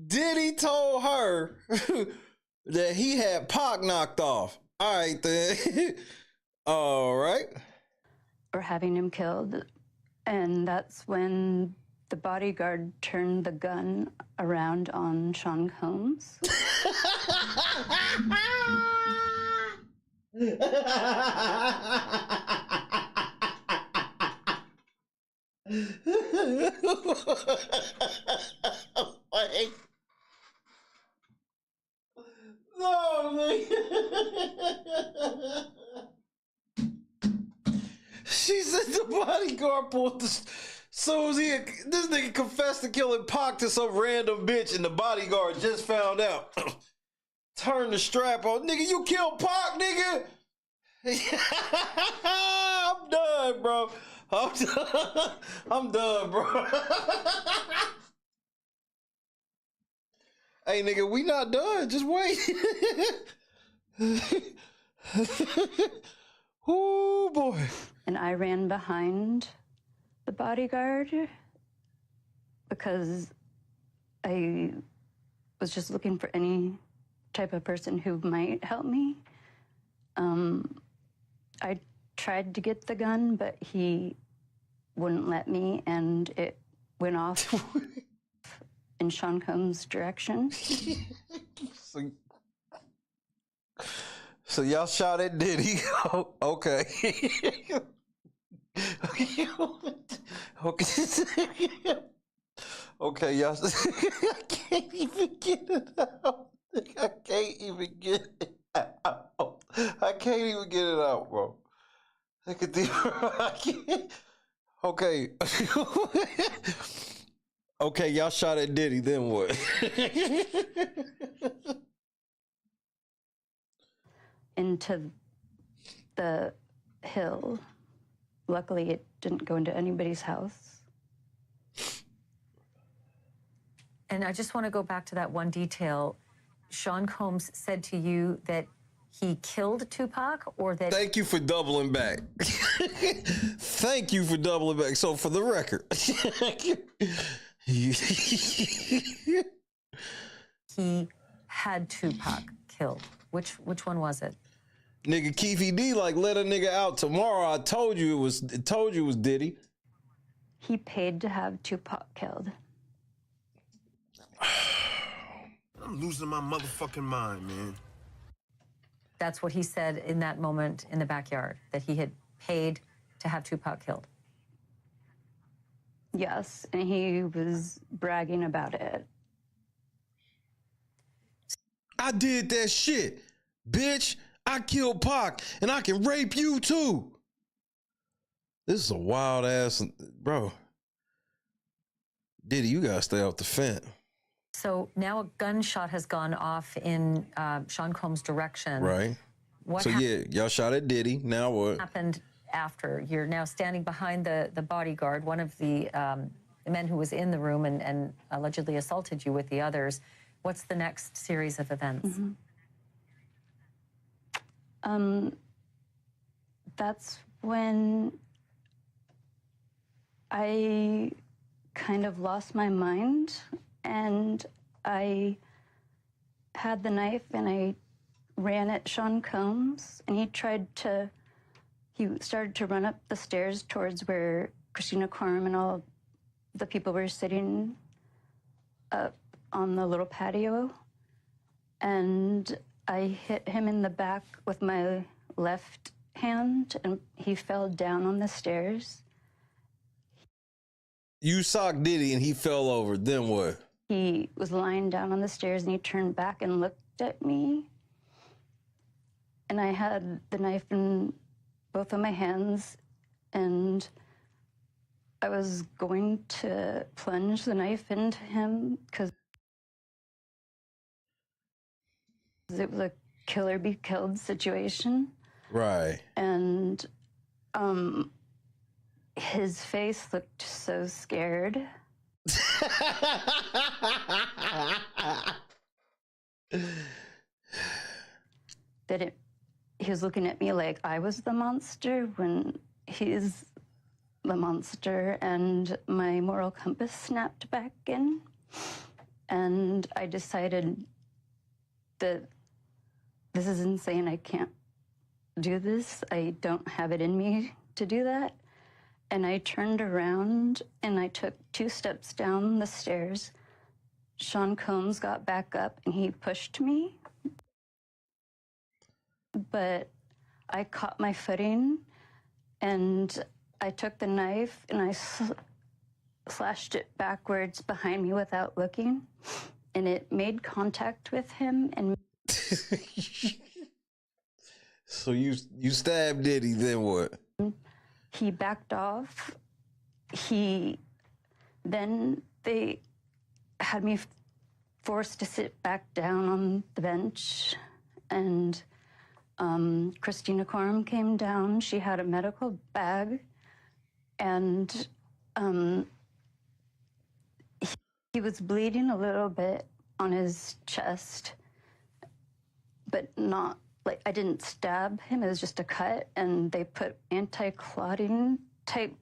Diddy told her that he had Pac knocked off. All right, then. All right. Or having him killed. And that's when the bodyguard turned the gun around on Sean Combs. Wait. No, man. She said the bodyguard pulled the. So this nigga confessed to killing Pac to some random bitch, and the bodyguard just found out. Turn the strap on, nigga. You killed Pac, nigga. I'm done, bro. I'm done, bro. Hey, nigga, we not done. Just wait. Oh boy. And I ran behind the bodyguard, because I was just looking for any type of person who might help me. I tried to get the gun, but he wouldn't let me, and it went off in Sean Combs' direction. So y'all shot at Diddy. Okay. Okay. Okay, y'all. I can't even get it out. I can't even get it out. I can't even get it out, bro. Look at this. I can't. Okay. Okay, y'all shot at Diddy, then what? Into the hill. Luckily, it didn't go into anybody's house. And I just want to go back to that one detail. Sean Combs said to you that he killed Tupac, or that... Thank you for doubling back. Thank you for doubling back. So for the record... he had Tupac killed. Which one was it? Nigga, Keefy D like let a nigga out tomorrow. I told you it was Diddy. He paid to have Tupac killed. I'm losing my motherfucking mind, man. That's what he said in that moment in the backyard, that he had paid to have Tupac killed. Yes, and he was bragging about it. I did that shit, bitch. I killed Pac, and I can rape you too. This is a wild ass, bro. Diddy, you gotta stay off the fence. So now a gunshot has gone off in Sean Combs' direction. Right. What so yeah, y'all shot at Diddy. Now what happened after? You're now standing behind the bodyguard, one of the men who was in the room and allegedly assaulted you with the others. What's the next series of events? Mm-hmm. That's when I kind of lost my mind, and I had the knife and I ran at Sean Combs, and he started to run up the stairs towards where Christina Quorum and all the people were sitting up on the little patio, and I hit him in the back with my left hand, and he fell down on the stairs. You socked Diddy and he fell over. Then what? He was lying down on the stairs and he turned back and looked at me. And I had the knife in both of my hands, and I was going to plunge the knife into him because it was a kill or be killed situation. Right. And his face looked so scared. That he was looking at me like I was the monster when he's the monster, and my moral compass snapped back in. And I decided that this is insane. I can't do this. I don't have it in me to do that. And I turned around and I took 2 steps down the stairs. Sean Combs got back up and he pushed me. But I caught my footing and I took the knife and I slashed it backwards behind me without looking. And it made contact with him and... So you stabbed Diddy, then what? He backed off. Then they had me forced to sit back down on the bench, and Christina Quorum came down. She had a medical bag, and he was bleeding a little bit on his chest, but not... Like, I didn't stab him, it was just a cut, and they put anti-clotting type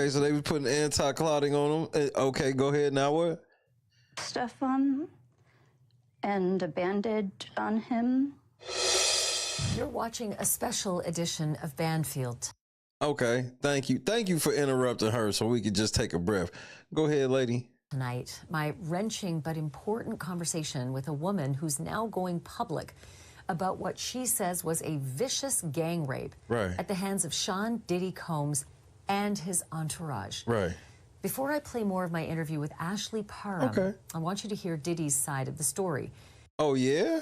Okay, so they was putting anti-clotting on them. Okay, go ahead. Now what? Stuff on and a bandage on him. You're watching a special edition of Banfield. Okay, thank you. Thank you for interrupting her so we could just take a breath. Go ahead, lady. Tonight, my wrenching but important conversation with a woman who's now going public about what she says was a vicious gang rape at the hands of Sean Diddy Combs and his entourage. Right. Before I play more of my interview with Ashley Parham, I want you to hear Diddy's side of the story. Oh, yeah?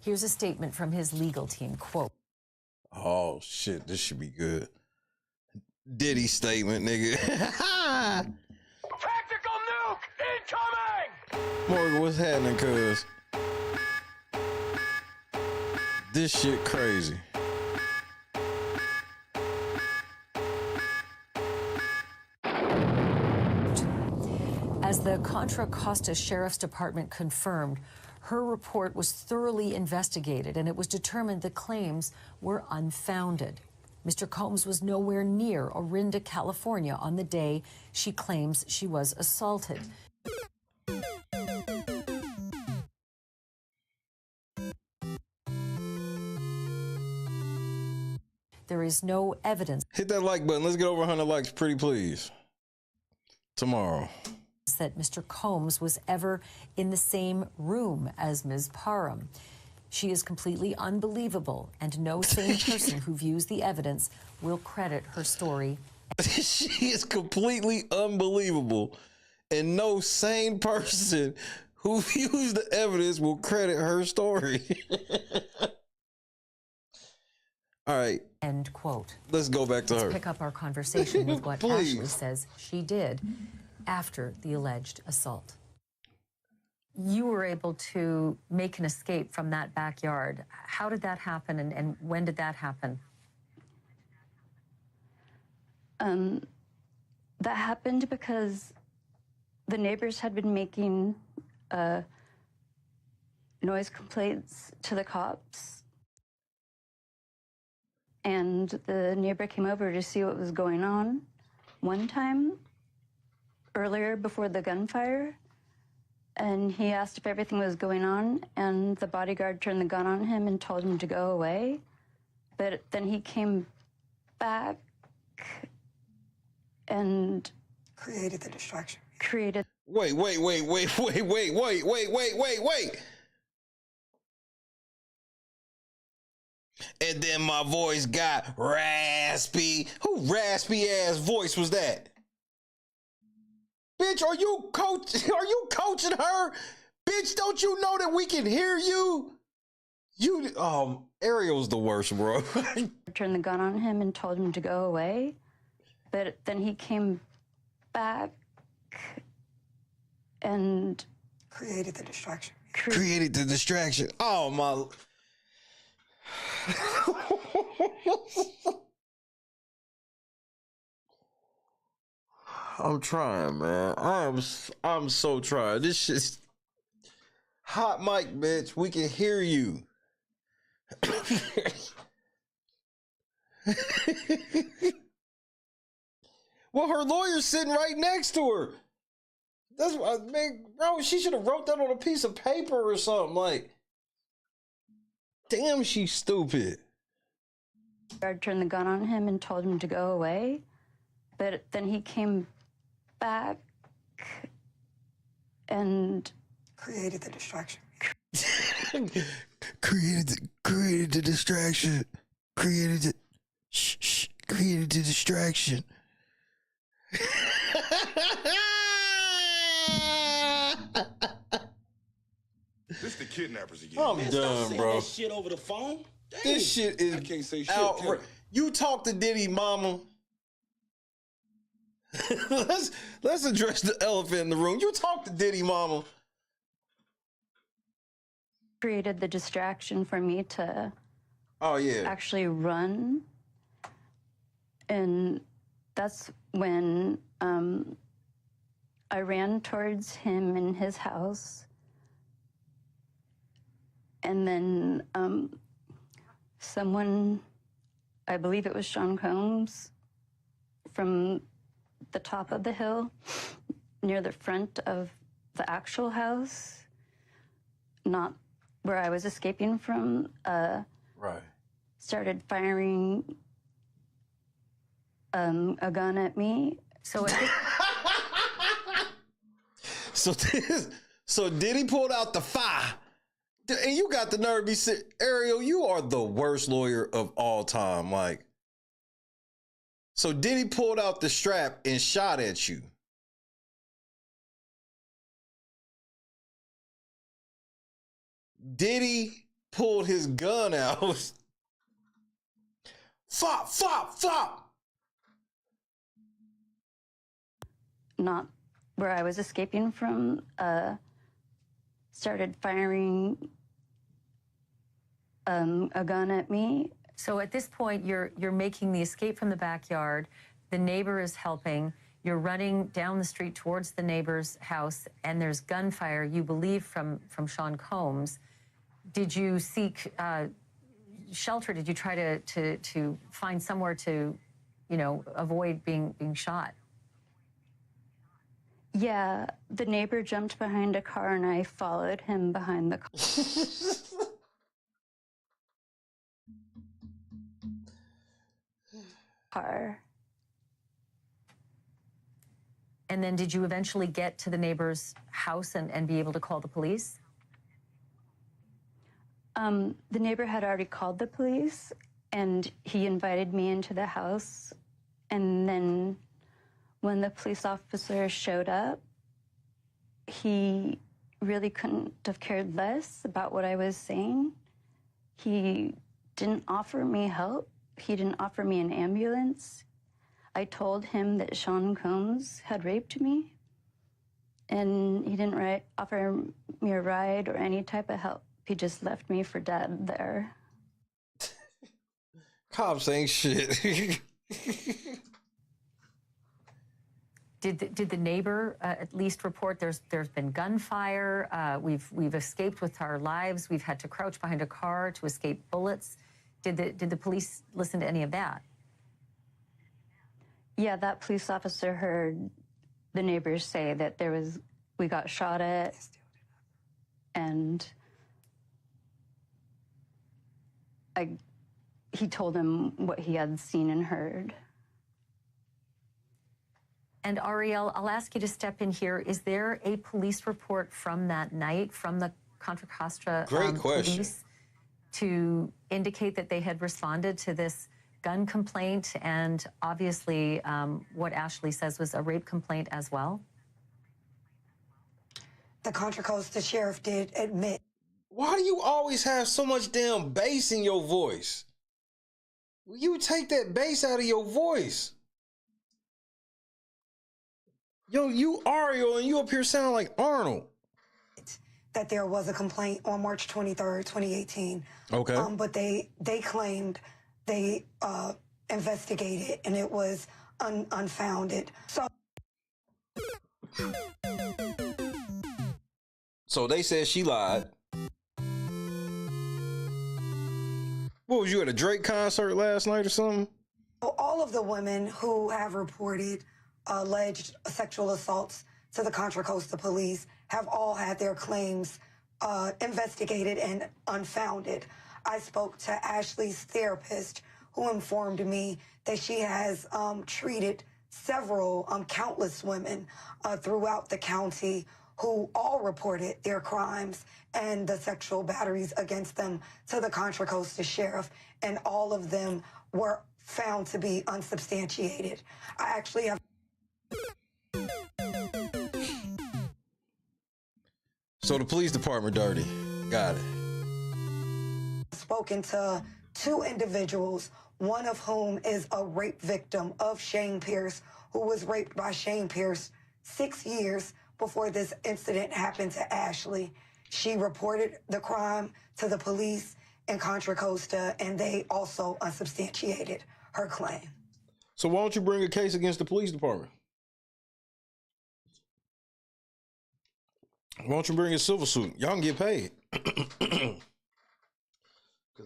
Here's a statement from his legal team, quote. Oh, shit, this should be good. Diddy statement, nigga. Tactical nuke incoming! Morgan, what's happening, cuz? This shit crazy. As the Contra Costa Sheriff's Department confirmed, her report was thoroughly investigated and it was determined the claims were unfounded. Mr. Combs was nowhere near Orinda, California on the day she claims she was assaulted. There is no evidence. Hit that like button. Let's get over 100 likes, pretty please. Tomorrow. That Mr. Combs was ever in the same room as Ms. Parham. She is completely unbelievable, and no sane person who views the evidence will credit her story. She is completely unbelievable, and no sane person who views the evidence will credit her story. All right. End quote. Let's go back to her. Let's pick up our conversation with what Ashley says she did after the alleged assault. You were able to make an escape from that backyard. How did that happen, and when did that happen? That happened because the neighbors had been making noise complaints to the cops. And the neighbor came over to see what was going on one time earlier before the gunfire. And he asked if everything was going on, and the bodyguard turned the gun on him and told him to go away. But then he came back and created the distraction. Wait. And then my voice got raspy. Who raspy ass voice was that? Bitch, are you coaching her? Bitch, don't you know that we can hear you? Ariel's the worst, bro. Turned the gun on him and told him to go away. But then he came back and created the distraction. Created the distraction. Oh, my. I'm trying, man. I'm so trying. This shit's hot mic, bitch. We can hear you. Well, her lawyer's sitting right next to her. That's what, man, bro. She should have wrote that on a piece of paper or something. Like, damn, she's stupid. Guard turned the gun on him and told him to go away. But then he came back and created the distraction. Created the distraction. Created the distraction. This the kidnappers again. I'm done, bro. That shit over the phone. Dang. This shit is I can't say shit. outright. You talk to Diddy, mama. let's address the elephant in the room. You talk to Diddy, mama. created the distraction for me to actually run. And that's when I ran towards him in his house. And then someone, I believe it was Sean Combs, from the top of the hill near the front of the actual house, not where I was escaping from. Right. Started firing a gun at me. So so Diddy pulled out the fire. And you got the nerve to be Ariel, you are the worst lawyer of all time. Like, so Diddy pulled out the strap and shot at you. Diddy pulled his gun out. Fop, fop, fop. Not where I was escaping from. Started firing a gun at me. So at this point, you're making the escape from the backyard. The neighbor is helping. You're running down the street towards the neighbor's house, and there's gunfire, you believe, from Sean Combs. Did you seek shelter? Did you try to find somewhere to, avoid being shot? Yeah, the neighbor jumped behind a car and I followed him behind the car. And then did you eventually get to the neighbor's house and be able to call the police? The neighbor had already called the police and he invited me into the house. And then when the police officer showed up, he really couldn't have cared less about what I was saying. He didn't offer me help. He didn't offer me an ambulance. I told him that Sean Combs had raped me, and he didn't offer me a ride or any type of help. He just left me for dead there. Cops ain't shit. Did the neighbor at least report there's been gunfire? We've escaped with our lives. We've had to crouch behind a car to escape bullets. Did the police listen to any of that? Yeah, that police officer heard the neighbors say that we got shot at, and he told him what he had seen and heard. And Ariel, I'll ask you to step in here. Is there a police report from that night, from the Contra Costa police, to indicate that they had responded to this gun complaint and obviously what Ashley says was a rape complaint as well? The Contra Costa sheriff did admit. Why do you always have so much damn bass in your voice? Will you take that bass out of your voice? Yo, you Ariel, and you up here sound like Arnold. That there was a complaint on March 23rd, 2018. Okay. But they claimed they investigated and it was unfounded. So they said she lied. What was you at a Drake concert last night or something? All of the women who have reported alleged sexual assaults to the Contra Costa police have all had their claims investigated and unfounded. I spoke to Ashley's therapist, who informed me that she has treated several, countless women throughout the county who all reported their crimes and the sexual batteries against them to the Contra Costa sheriff, and all of them were found to be unsubstantiated. I actually have... So the police department dirty. Got it. Spoken to two individuals, one of whom is a rape victim of Shane Pierce, who was raped by Shane Pierce 6 years before this incident happened to Ashley. She reported the crime to the police in Contra Costa, and they also unsubstantiated her claim. So why don't you bring a case against the police department? Why don't you bring a civil suit? Y'all can get paid. Because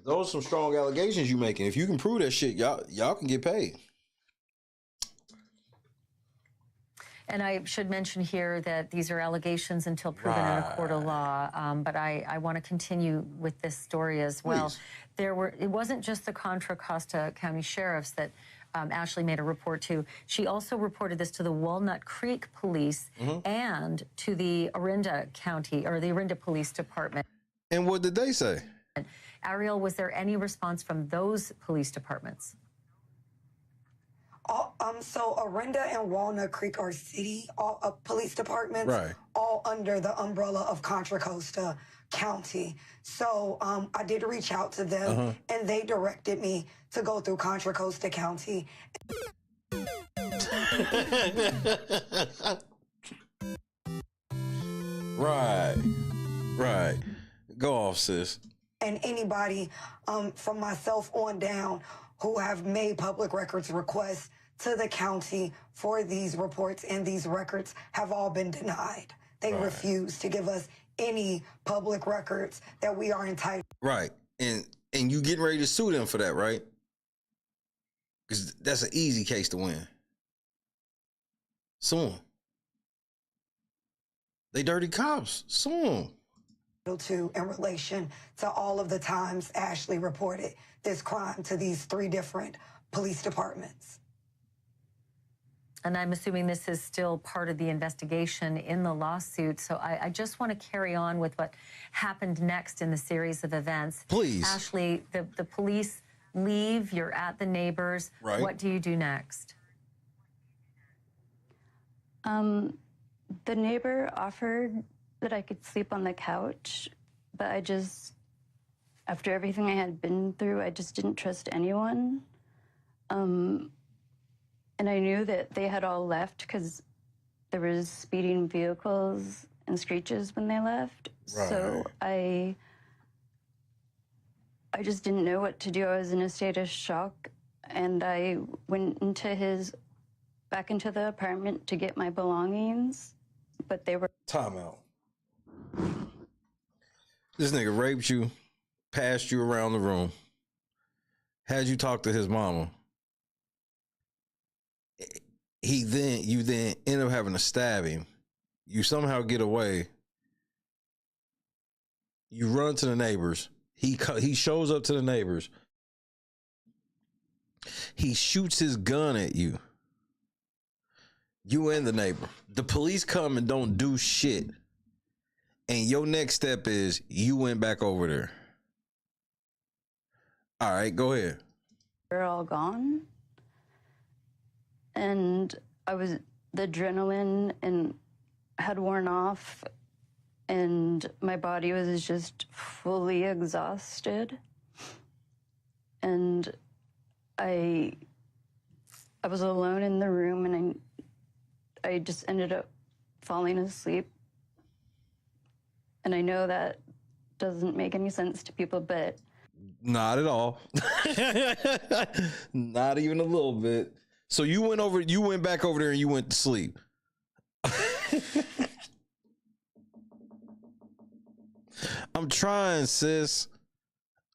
those are some strong allegations you making. If you can prove that shit, y'all can get paid. And I should mention here that these are allegations until proven in a court of law. But I want to continue with this story as well. Please. It wasn't just the Contra Costa County sheriffs that Ashley made a report to. She also reported this to the Walnut Creek Police and to the Orinda County, or the Orinda Police Department. And what did they say? Ariel, was there any response from those police departments? So Orinda and Walnut Creek are city police departments, all under the umbrella of Contra Costa County. So I did reach out to them, and they directed me to go through Contra Costa County. Right. Go off, sis. And anybody from myself on down who have made public records requests to the county for these reports and these records have all been denied. They refuse to give us any public records that we are entitled. Right. And you getting ready to sue them for that, right? Because that's an easy case to win. Sue them. They dirty cops. Sue them. To in relation to all of the times Ashley reported this crime to these 3 different police departments. And I'm assuming this is still part of the investigation in the lawsuit. So I just want to carry on with what happened next in the series of events. Please. Ashley, the police leave, you're at the neighbors. Right. What do you do next? The neighbor offered that I could sleep on the couch, but I just, after everything I had been through, I just didn't trust anyone. And I knew that they had all left because there was speeding vehicles and screeches when they left. Right. So I just didn't know what to do. I was in a state of shock, and I went back into the apartment to get my belongings, but they were... Time out. This nigga raped you, passed you around the room, had you talk to his mama. You then end up having to stab him. You somehow get away. You run to the neighbors. He shows up to the neighbors. He shoots his gun at you. You and the neighbor. The police come and don't do shit. And your next step is you went back over there. All right, go ahead. They're all gone. And the adrenaline had worn off, and my body was just fully exhausted. And I was alone in the room, and I just ended up falling asleep. And I know that doesn't make any sense to people, but... Not at all. Not even a little bit. So you went back over there and you went to sleep. I'm trying, sis.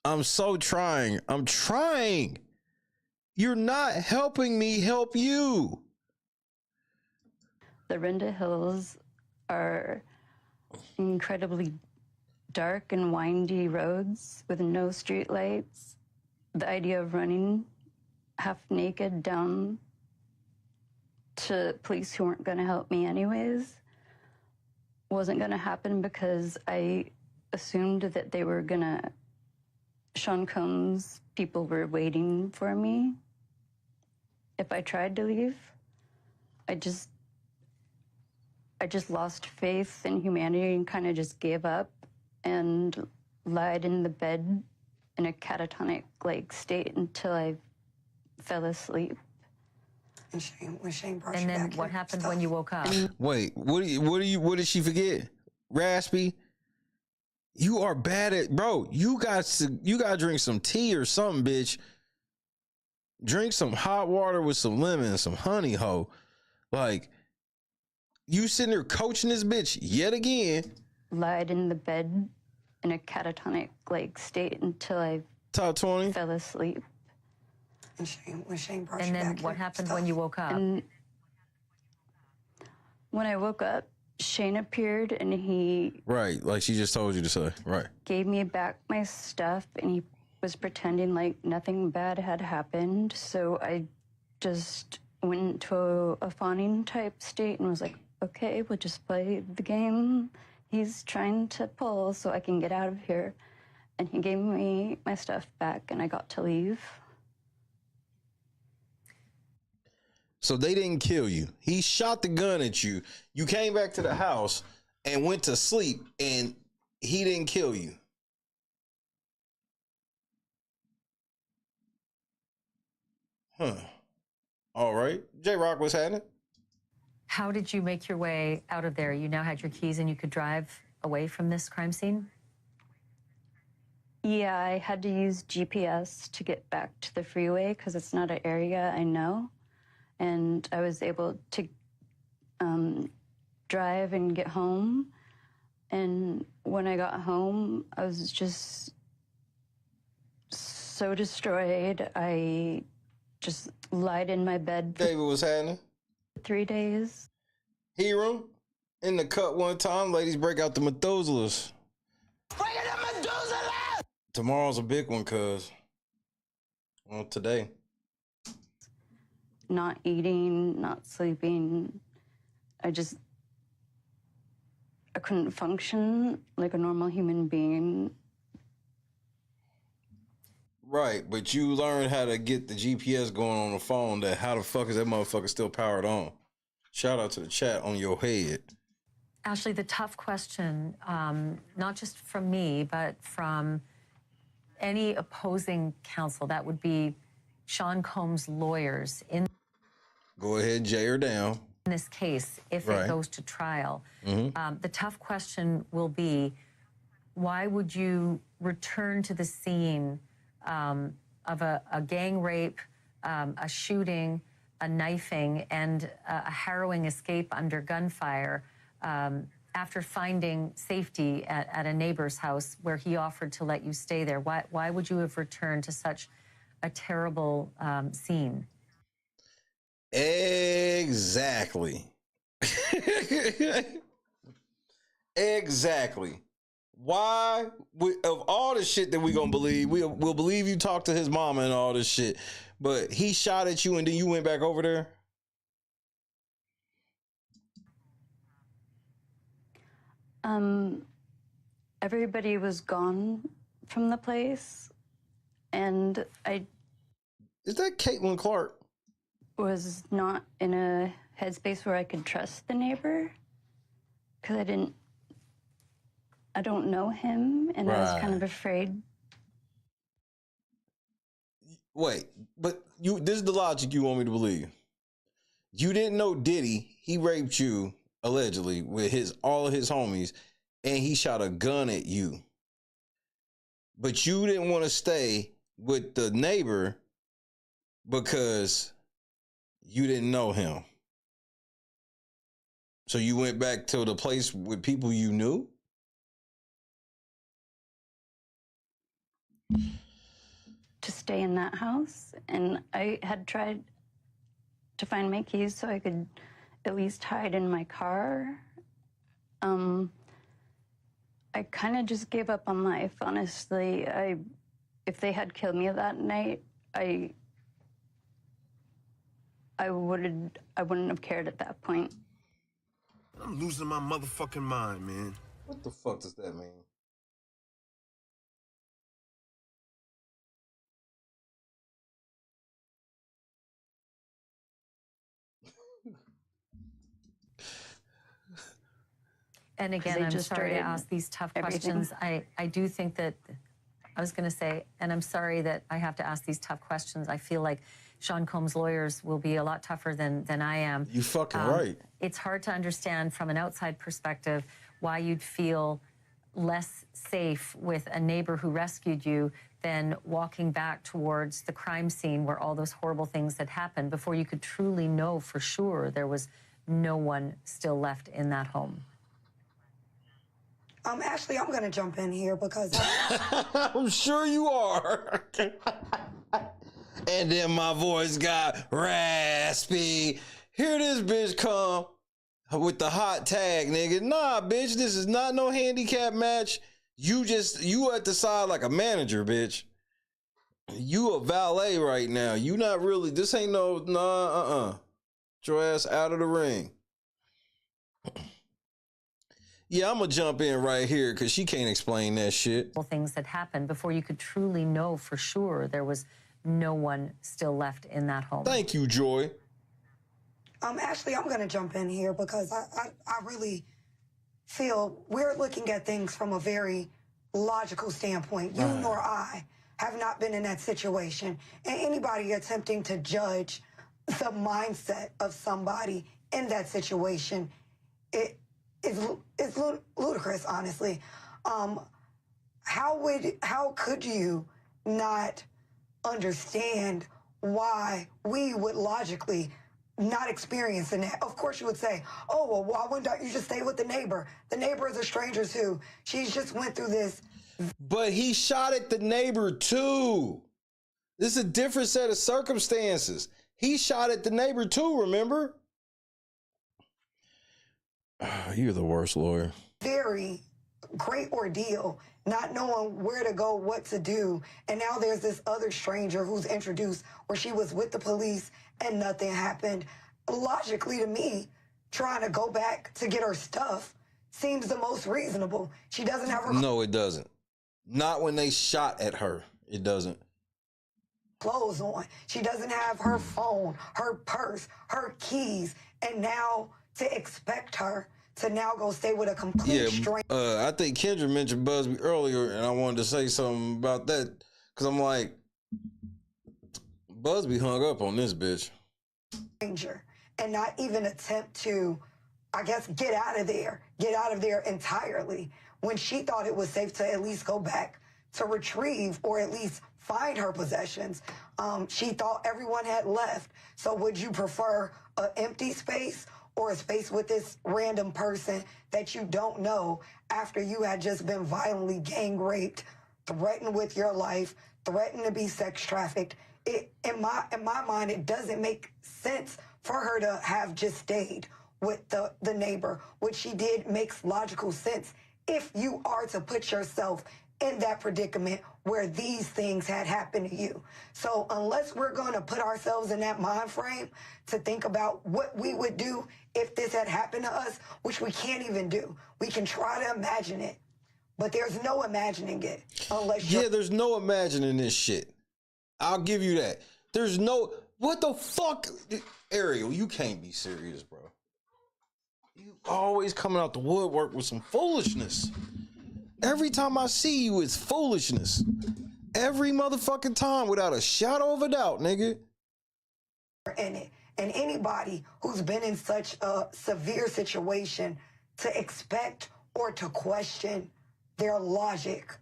I'm so trying. I'm trying. You're not helping me help you. The Orinda Hills are incredibly dark and windy roads with no street lights. The idea of running half naked down to police who weren't going to help me anyways wasn't going to happen, because I assumed that they were going to... Sean Combs people were waiting for me. If I tried to leave, I just lost faith in humanity and kind of just gave up and lied in the bed in a catatonic state until I fell asleep. And Shane brought And you then back what here. happened when you woke up? Wait, what did she forget? Raspy? You are bad at, bro. You got to drink some tea or something, bitch. Drink some hot water with some lemon and some honey, ho. Like, you sitting there coaching this bitch yet again. Lied in the bed in a catatonic state until I Top 20 fell asleep. And Shane brought And you then back what here. happened when you woke up? And when I woke up, Shane appeared and he Right, like she just told you to say. Right. gave me back my stuff and he was pretending like nothing bad had happened. So I just went into a fawning type state and was like, okay, we'll just play the game he's trying to pull so I can get out of here. And he gave me my stuff back and I got to leave. So they didn't kill you. He shot the gun at you. You came back to the house and went to sleep, and he didn't kill you. Huh. All right. J-Rock, what's happening? How did you make your way out of there? You now had your keys and you could drive away from this crime scene? Yeah, I had to use GPS to get back to the freeway because it's not an area I know. And I was able to drive and get home. And when I got home, I was just so destroyed. I just lied in my bed. David, what's happening? 3 days. Hero, in the cut one time, ladies break out the Methuselahs. Tomorrow's a big one, cuz. Well, today. Not eating, not sleeping. I couldn't function like a normal human being. Right, but you learned how to get the GPS going on the phone. That how the fuck is that motherfucker still powered on? Shout out to the chat on your head. Ashley, the tough question, not just from me, but from any opposing counsel, that would be Sean Combs' lawyers in Go ahead, Jay her down. this case, if Right. it goes to trial. Mhm. The tough question will be, why would you return to the scene of a gang rape, a shooting, a knifing, and a harrowing escape under gunfire after finding safety at a neighbor's house where he offered to let you stay there? Why would you have returned to such a terrible scene? Exactly. Exactly. Why, of all the shit that we gonna believe, we'll believe you talked to his mama and all this shit, but he shot at you and then you went back over there? Everybody was gone from the place, and I... Is that Caitlin Clark? Was not in a headspace where I could trust the neighbor, because I don't know him, and I was kind of afraid. Wait, but this is the logic you want me to believe. You didn't know Diddy, he raped you, allegedly, with all of his homies, and he shot a gun at you. But you didn't want to stay with the neighbor because you didn't know him. So you went back to the place with people you knew? To stay in that house, and I had tried to find my keys so I could at least hide in my car. I kind of just gave up on life, honestly. If they had killed me that night, I wouldn't have cared at that point. I'm losing my motherfucking mind, man. What the fuck does that mean? And again, I'm sorry to ask these tough questions. I do think that, I was going to say, and I'm sorry that I have to ask these tough questions. I feel like Sean Combs' lawyers will be a lot tougher than I am. You fucking right. It's hard to understand from an outside perspective why you'd feel less safe with a neighbor who rescued you than walking back towards the crime scene where all those horrible things had happened before you could truly know for sure there was no one still left in that home. Ashley, I'm going to jump in here because... I'm sure you are. And then my voice got raspy. Here this bitch come. with the hot tag, nigga. Nah, bitch, this is not no handicap match. You at the side like a manager, bitch. You a valet right now. You not really, this ain't no, Get your ass out of the ring. Yeah, I'm gonna jump in right here because she can't explain that shit. Things that happened before you could truly know for sure there was no one still left in that home. Thank you, Joy. Ashley, I'm gonna jump in here because I really feel we're looking at things from a very logical standpoint. You nor I have not been in that situation. And anybody attempting to judge the mindset of somebody in that situation, it's ludicrous, honestly. How could you not understand why we would logically not experiencing that? Of course you would say, oh, well, why wouldn't you just stay with the neighbor? The neighbor is a stranger too. She's just went through this. But he shot at the neighbor too. This is a different set of circumstances. He shot at the neighbor too, remember? You're the worst lawyer. Very great ordeal, not knowing where to go, what to do. And now there's this other stranger who's introduced where she was with the police and nothing happened. Logically, to me, trying to go back to get her stuff seems the most reasonable. She doesn't have her... No, it doesn't. Not when they shot at her. It doesn't. Clothes on. She doesn't have her phone, her purse, her keys. And now to expect her to now go stay with a complete stranger. I think Kendra mentioned Busby earlier, and I wanted to say something about that because I'm like, Busby hung up on this bitch. And not even attempt to, I guess, get out of there entirely when she thought it was safe to at least go back to retrieve or at least find her possessions. She thought everyone had left. So would you prefer an empty space or a space with this random person that you don't know after you had just been violently gang raped, threatened with your life, threatened to be sex trafficked? In my mind, it doesn't make sense for her to have just stayed with the neighbor. What she did makes logical sense if you are to put yourself in that predicament where these things had happened to you. So unless we're going to put ourselves in that mind frame to think about what we would do if this had happened to us, which we can't even do. We can try to imagine it, but there's no imagining it unless you're... Yeah, there's no imagining this shit. I'll give you that. There's no... What the fuck? Ariel, you can't be serious, bro. You always coming out the woodwork with some foolishness. Every time I see you, it's foolishness. Every motherfucking time, without a shadow of a doubt, nigga. In it. And anybody who's been in such a severe situation to expect or to question their logic,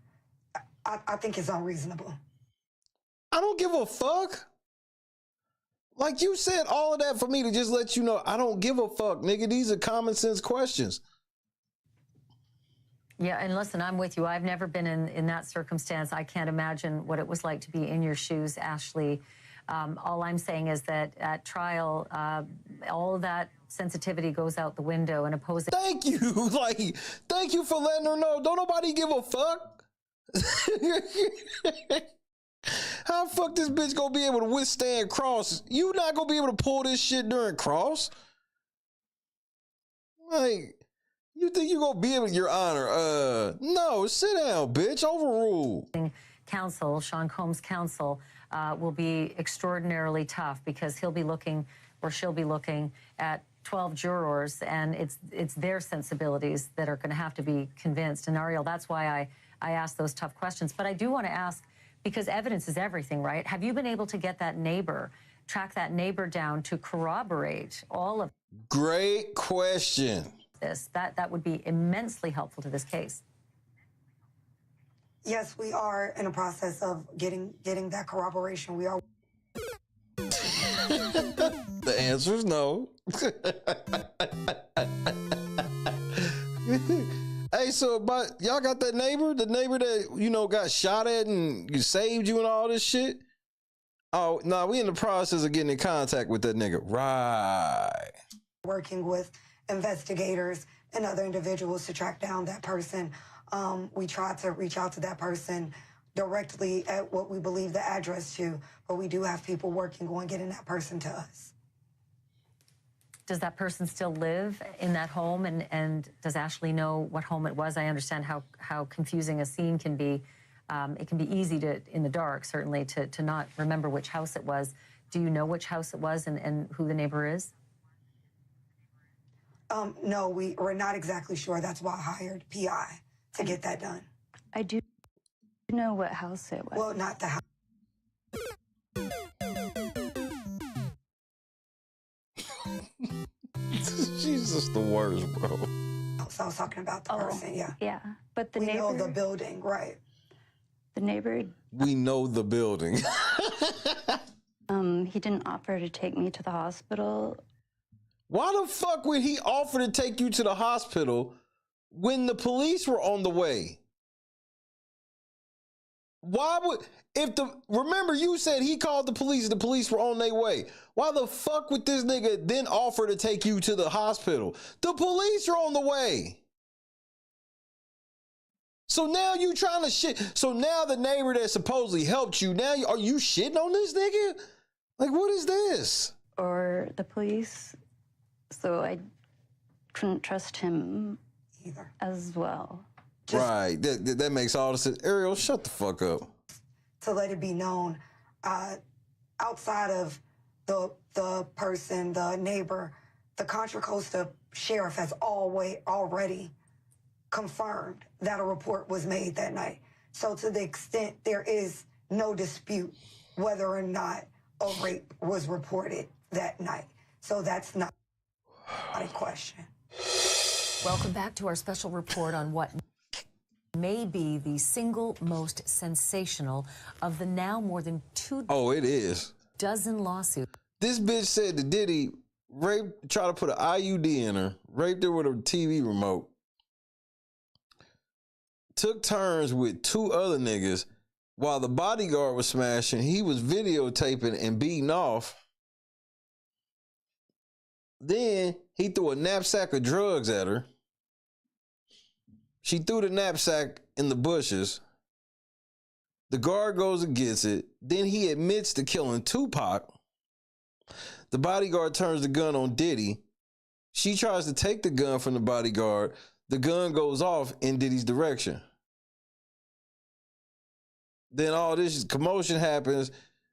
I think is unreasonable. I don't give a fuck. Like you said all of that for me to just let you know, I don't give a fuck, nigga. These are common sense questions. Yeah, and listen, I'm with you. I've never been in that circumstance. I can't imagine what it was like to be in your shoes, Ashley. All I'm saying is that at trial, all of that sensitivity goes out the window and opposing... Thank you. Like, thank you for letting her know. Don't nobody give a fuck. How the fuck this bitch gonna be able to withstand cross? You not gonna be able to pull this shit during cross? Like... You think you're going to be able to, Your Honor? No, sit down, bitch. Overruled. Counsel, Sean Combs' counsel, will be extraordinarily tough because he'll be looking, or she'll be looking at 12 jurors, and it's their sensibilities that are going to have to be convinced. And Ariel, that's why I asked those tough questions. But I do want to ask, because evidence is everything, right? Have you been able to get that neighbor, track that neighbor down to corroborate all of... Great question. This that would be immensely helpful to this case. Yes, we are in a process of getting that corroboration. We are. The answer is no. Hey, so y'all got that neighbor, the neighbor that got shot at and saved you and all this shit? Oh no, we in the process of getting in contact with that nigga. Right. Working with investigators and other individuals to track down that person. We tried to reach out to that person directly at what we believe the address to, but we do have people working on getting that person to us. Does that person still live in that home? And does Ashley know what home it was? I understand how confusing a scene can be. It can be easy to, in the dark, certainly, to not remember which house it was. Do you know which house it was and who the neighbor is? No, we're not exactly sure. That's why I hired PI to get that done. I do know what house it was. Well, not the house. She's just the worst, bro. So I was talking about the person, yeah. Yeah, but the we neighbor... know the building, right. The neighbor... We know the building. He didn't offer to take me to the hospital. Why the fuck would he offer to take you to the hospital when the police were on the way? Why would, remember you said he called the police were on their way. Why the fuck would this nigga then offer to take you to the hospital? The police are on the way. So now you trying to shit. So now the neighbor that supposedly helped you, now are you shitting on this nigga? Like, what is this? Or the police. So I couldn't trust him either as well. Right, that makes all the sense. Ariel, shut the fuck up. To let it be known, outside of the person, the neighbor, the Contra Costa sheriff has already confirmed that a report was made that night. So to the extent there is no dispute whether or not a rape was reported that night. So that's not a question. Welcome back to our special report on what may be the single most sensational of the now more than 2 it is. dozen lawsuits. This bitch said that Diddy tried to put an IUD in her, raped her with a TV remote, took turns with 2 other niggas while the bodyguard was smashing. He was videotaping and beating off. Then he threw a knapsack of drugs at her. She threw the knapsack in the bushes. The guard goes and gets it. Then he admits to killing Tupac. The bodyguard turns the gun on Diddy. She tries to take the gun from the bodyguard. The gun goes off in Diddy's direction. Then all this commotion happens.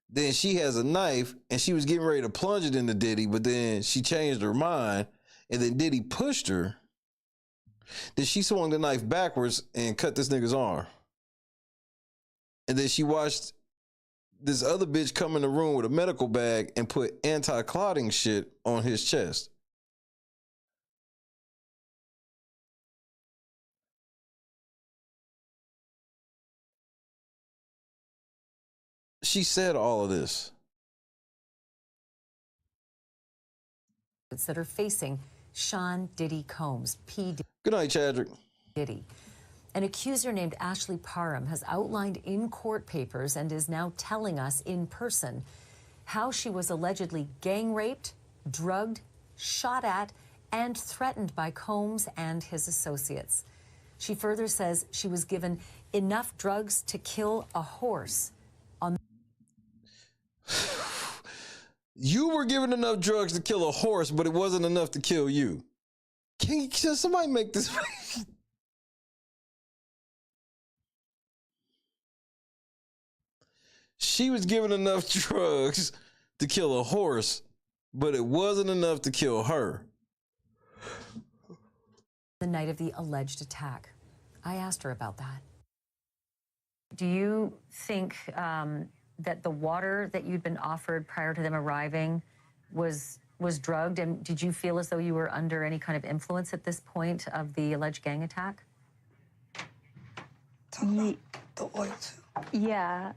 Then she has a knife and she was getting ready to plunge it into Diddy, but then she changed her mind and then Diddy pushed her. Then she swung the knife backwards and cut this nigga's arm. And then she watched this other bitch come in the room with a medical bag and put anti-clotting shit on his chest. She said all of this. That are facing Sean Diddy Combs, P. Good night, Chadrick. Diddy. An accuser named Ashley Parham has outlined in court papers and is now telling us in person how she was allegedly gang raped, drugged, shot at, and threatened by Combs and his associates. She further says she was given enough drugs to kill a horse. You were given enough drugs to kill a horse, but it wasn't enough to kill you. Can somebody make this? She was given enough drugs to kill a horse, but it wasn't enough to kill her. The night of the alleged attack. I asked her about that. Do you think that the water that you'd been offered prior to them arriving was drugged? And did you feel as though you were under any kind of influence at this point of the alleged gang attack? Talk about the oil too. Yeah.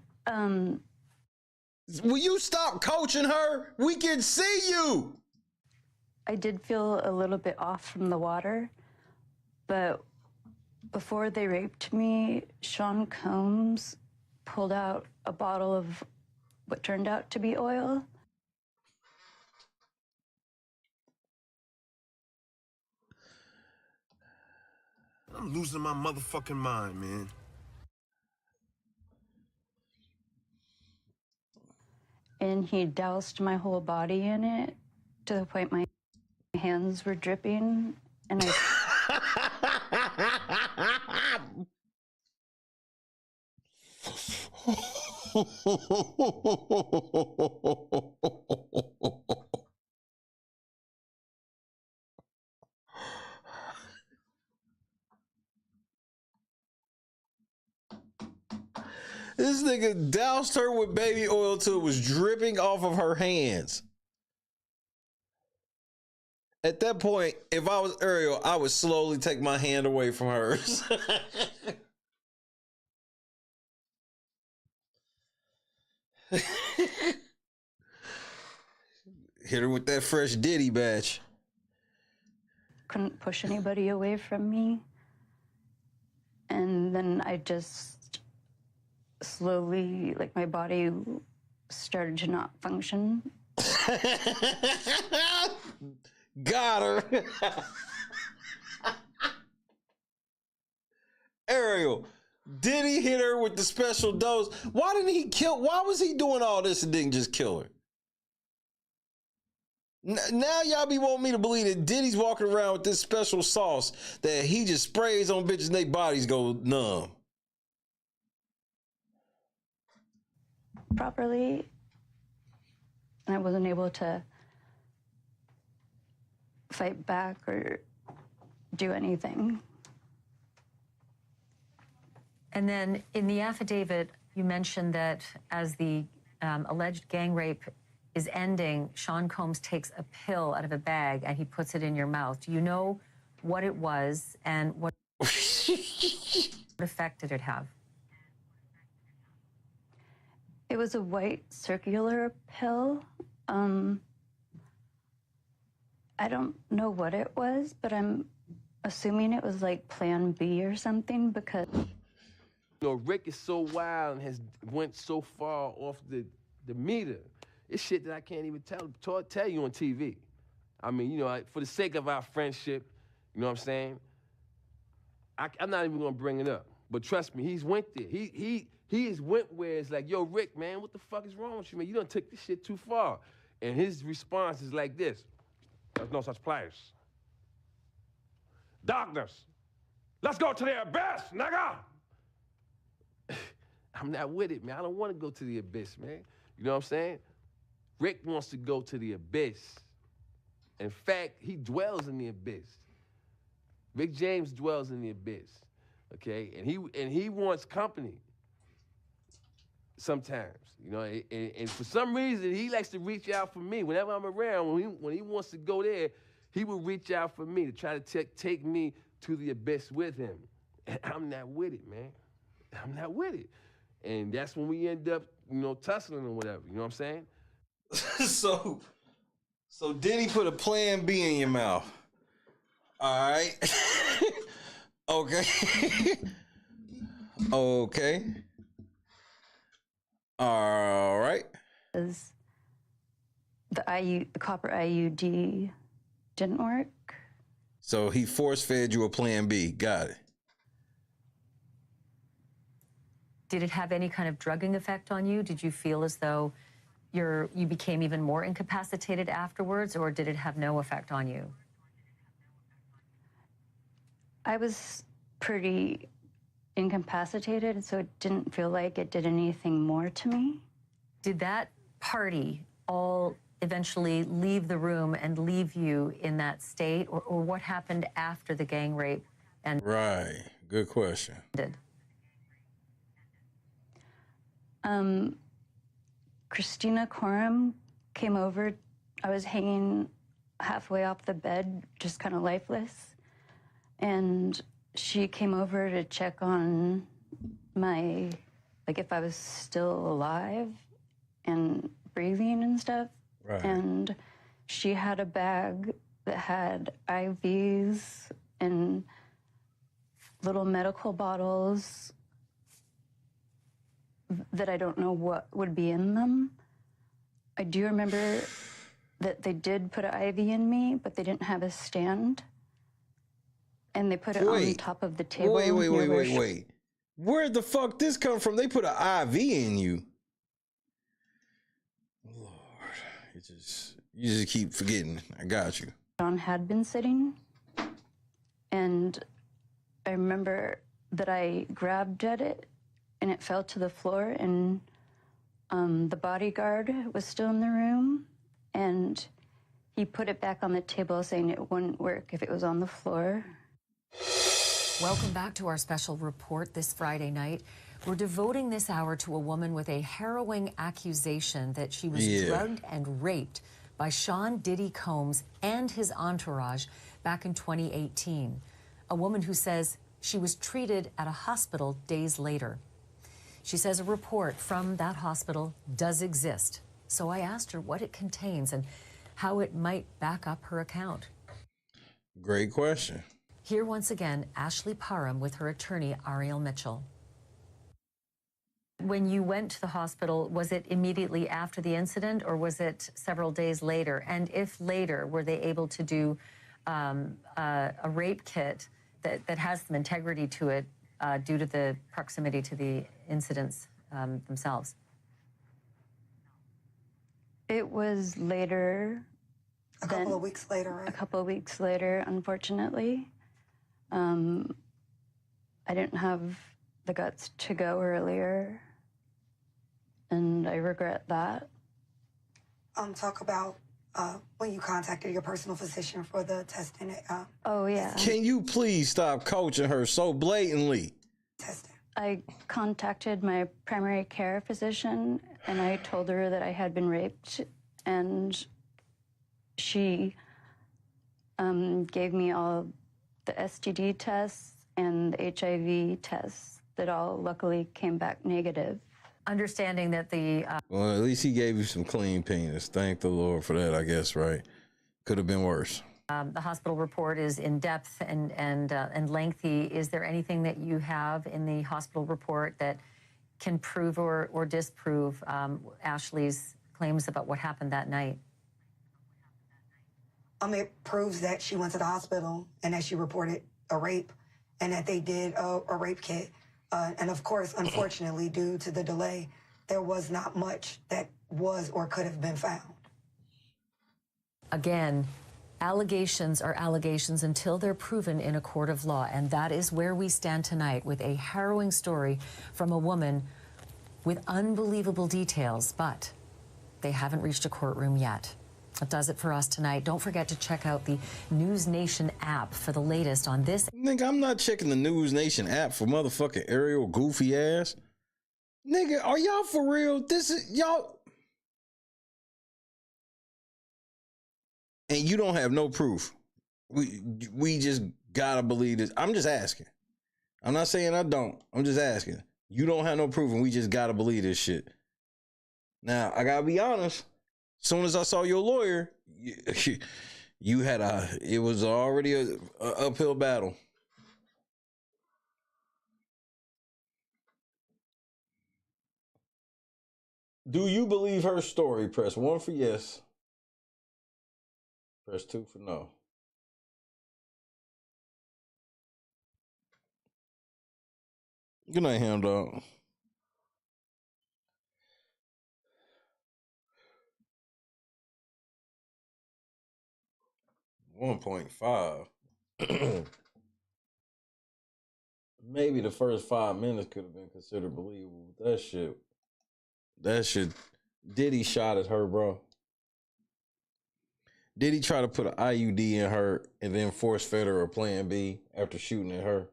Will you stop coaching her? We can see you. I did feel a little bit off from the water, but before they raped me, Sean Combs pulled out a bottle of what turned out to be oil. I'm losing my motherfucking mind, man. And he doused my whole body in it to the point my hands were dripping, and I... This nigga doused her with baby oil till it was dripping off of her hands. At that point, if I was Ariel, I would slowly take my hand away from hers. Hit her with that fresh Diddy batch. Couldn't push anybody away from me. And then I just slowly, like, my body started to not function. Got her. Ariel, did he hit her with the special dose? Why was he doing all this and didn't just kill her? Now y'all be wanting me to believe that Diddy's walking around with this special sauce that he just sprays on bitches and their bodies go numb. Properly, and I wasn't able to fight back or do anything. And then in the affidavit, you mentioned that as the alleged gang rape is ending, Sean Combs takes a pill out of a bag and he puts it in your mouth. Do you know what it was and what effect did it have? It was a white circular pill. I don't know what it was, but I'm assuming it was like Plan B or something because... You know, Rick is so wild and has went so far off the meter. It's shit that I can't even tell you on TV. I mean, you know, for the sake of our friendship, you know what I'm saying? I'm not even gonna bring it up. But trust me, he's went there. He has went where it's like, yo, Rick, man, what the fuck is wrong with you, man? You done took this shit too far. And his response is like this: there's no such place. Darkness, let's go to the abyss, nigga! I'm not with it, man. I don't want to go to the abyss, man. You know what I'm saying? Rick wants to go to the abyss. In fact, he dwells in the abyss. Rick James dwells in the abyss, okay? And he wants company sometimes, you know? And for some reason, he likes to reach out for me. Whenever I'm around, when he wants to go there, he will reach out for me to try to take me to the abyss with him. And I'm not with it, man. I'm not with it. And that's when we end up, you know, tussling or whatever. You know what I'm saying? So Diddy put a Plan B in your mouth. All right. Okay. Okay. All right. The copper IUD didn't work. So he force-fed you a Plan B. Got it. Did it have any kind of drugging effect on you? Did you feel as though you became even more incapacitated afterwards, or did it have no effect on you? I was pretty incapacitated, so it didn't feel like it did anything more to me. Did that party all eventually leave the room and leave you in that state, or what happened after the gang rape? And right, good question. Christina Coram came over. I was hanging halfway off the bed, just kind of lifeless. And she came over to check on my, like, if I was still alive and breathing and stuff. Right. And she had a bag that had IVs and little medical bottles that I don't know what would be in them. I do remember that they did put an IV in me, but they didn't have a stand. And they put it on top of the table. Wait. Where the fuck this come from? They put an IV in you. Lord, you just keep forgetting. I got you. Sean had been sitting, and I remember that I grabbed at it, and it fell to the floor, and the bodyguard was still in the room, and he put it back on the table saying it wouldn't work if it was on the floor. Welcome back to our special report this Friday night. We're devoting this hour to a woman with a harrowing accusation that she was drugged and raped by Sean Diddy Combs and his entourage back in 2018. A woman who says she was treated at a hospital days later. She says a report from that hospital does exist. So I asked her what it contains and how it might back up her account. Great question. Here once again, Ashley Parham with her attorney, Ariel Mitchell. When you went to the hospital, was it immediately after the incident or was it several days later? And if later, were they able to do a rape kit that has some integrity to it due to the proximity to the incidents themselves? It was later. A couple of weeks later, right? A couple of weeks later, unfortunately. I didn't have the guts to go earlier, and I regret that. Talk about when you contacted your personal physician for the testing. Oh, yeah. Can you please stop coaching her so blatantly? I contacted my primary care physician, and I told her that I had been raped, and she gave me all the STD tests and the HIV tests that all luckily came back negative. Understanding that the... Well, at least he gave you some clean penis. Thank the Lord for that, I guess, right? Could have been worse. The hospital report is in depth and lengthy. Is there anything that you have in the hospital report that can prove or disprove Ashley's claims about what happened that night? It proves that she went to the hospital and that she reported a rape and that they did a rape kit. And of course, unfortunately, due to the delay, there was not much that was or could have been found. Again, allegations are allegations until they're proven in a court of law. And that is where we stand tonight with a harrowing story from a woman with unbelievable details, but they haven't reached a courtroom yet. That does it for us tonight. Don't forget to check out the News Nation app for the latest on this. Nigga, I'm not checking the News Nation app for motherfucking Ariel goofy ass. Nigga, are y'all for real? This is y'all. And you don't have no proof. We just gotta believe this. I'm just asking. I'm not saying I don't. I'm just asking. You don't have no proof and we just gotta believe this shit. Now, I gotta be honest. Soon as I saw your lawyer, you had it was already a uphill battle. Do you believe her story? Press 1 for yes. Press 2 for no. Good night, Hound Dog. $1.5. Maybe the first 5 minutes could have been considered believable. That shit. Diddy shot at her, bro. Diddy try to put an IUD in her and then force fed her a plan B after shooting at her.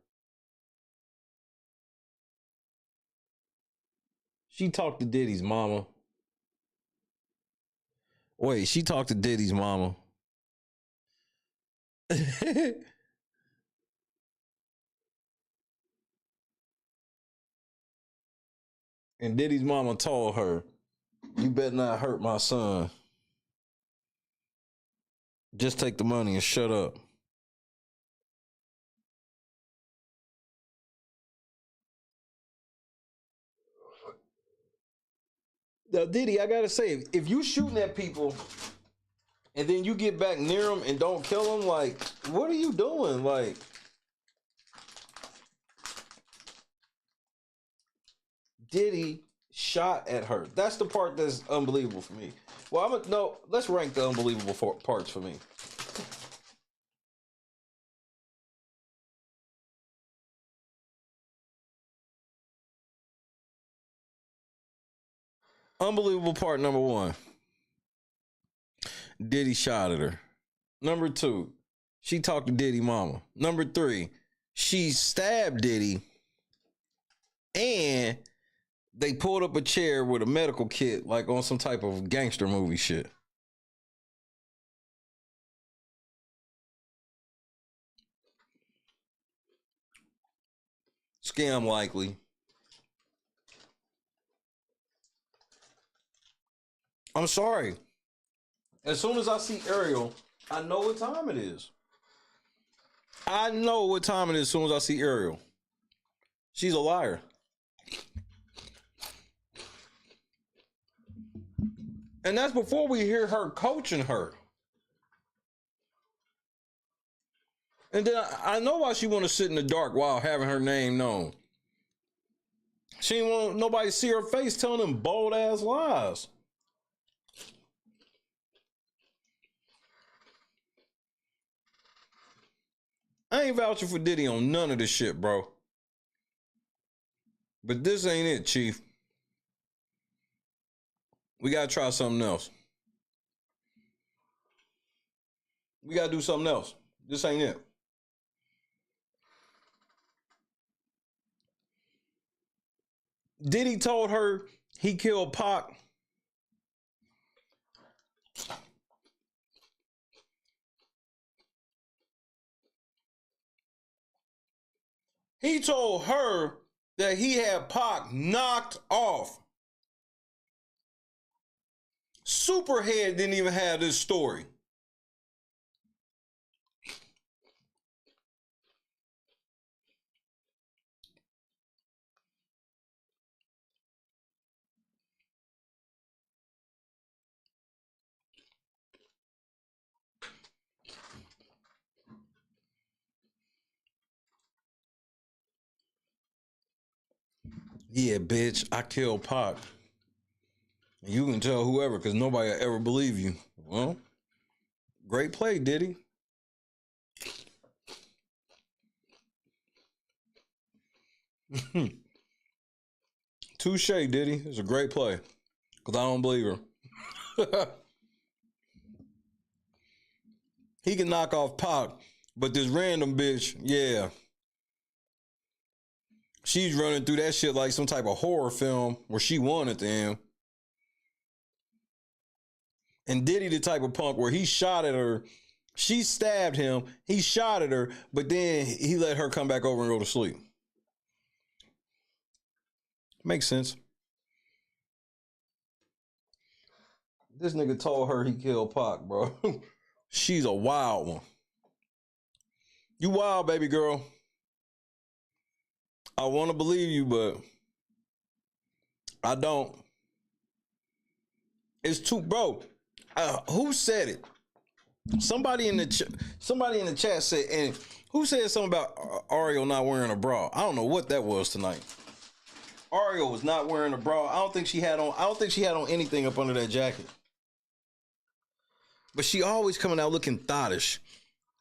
She talked to Diddy's mama. Wait, she talked to Diddy's mama. And Diddy's mama told her, "You better not hurt my son. Just take the money and shut up." Now, Diddy, I gotta say, if you shooting at people and then you get back near them and don't kill them, like, what are you doing? Like, Diddy shot at her. That's the part that's unbelievable for me. Well, let's rank the unbelievable parts for me. Unbelievable part number 1. Diddy shot at her. Number 2, she talked to Diddy mama. Number 3, she stabbed Diddy and they pulled up a chair with a medical kit like on some type of gangster movie shit. Scam likely. I'm sorry. As soon as I see Ariel, I know what time it is. I know what time it is as soon as I see Ariel. She's a liar. And that's before we hear her coaching her. And then I know why she want to sit in the dark while having her name known. She didn't want nobody to see her face telling them bold ass lies. I ain't vouching for Diddy on none of this shit, bro. But this ain't it, Chief. We gotta try something else. We gotta do something else. This ain't it. Diddy told her he killed Pac. He told her that he had Pac knocked off. Superhead didn't even have this story. Yeah, bitch, I killed Pac. You can tell whoever, because nobody will ever believe you. Well, great play, Diddy. Touche, Diddy. It's a great play. Because I don't believe her. He can knock off Pac, but this random bitch, yeah. She's running through that shit like some type of horror film where she won at the end. And Diddy the type of punk where he shot at her, she stabbed him, he shot at her, but then he let her come back over and go to sleep. Makes sense. This nigga told her he killed Pac, bro. She's a wild one. You wild, baby girl. I want to believe you, but I don't. It's too, bro. Who said it? Somebody in the chat said, and who said something about Ariel not wearing a bra? I don't know what that was tonight. Ariel was not wearing a bra. I don't think she had on anything up under that jacket. But she always coming out looking thottish.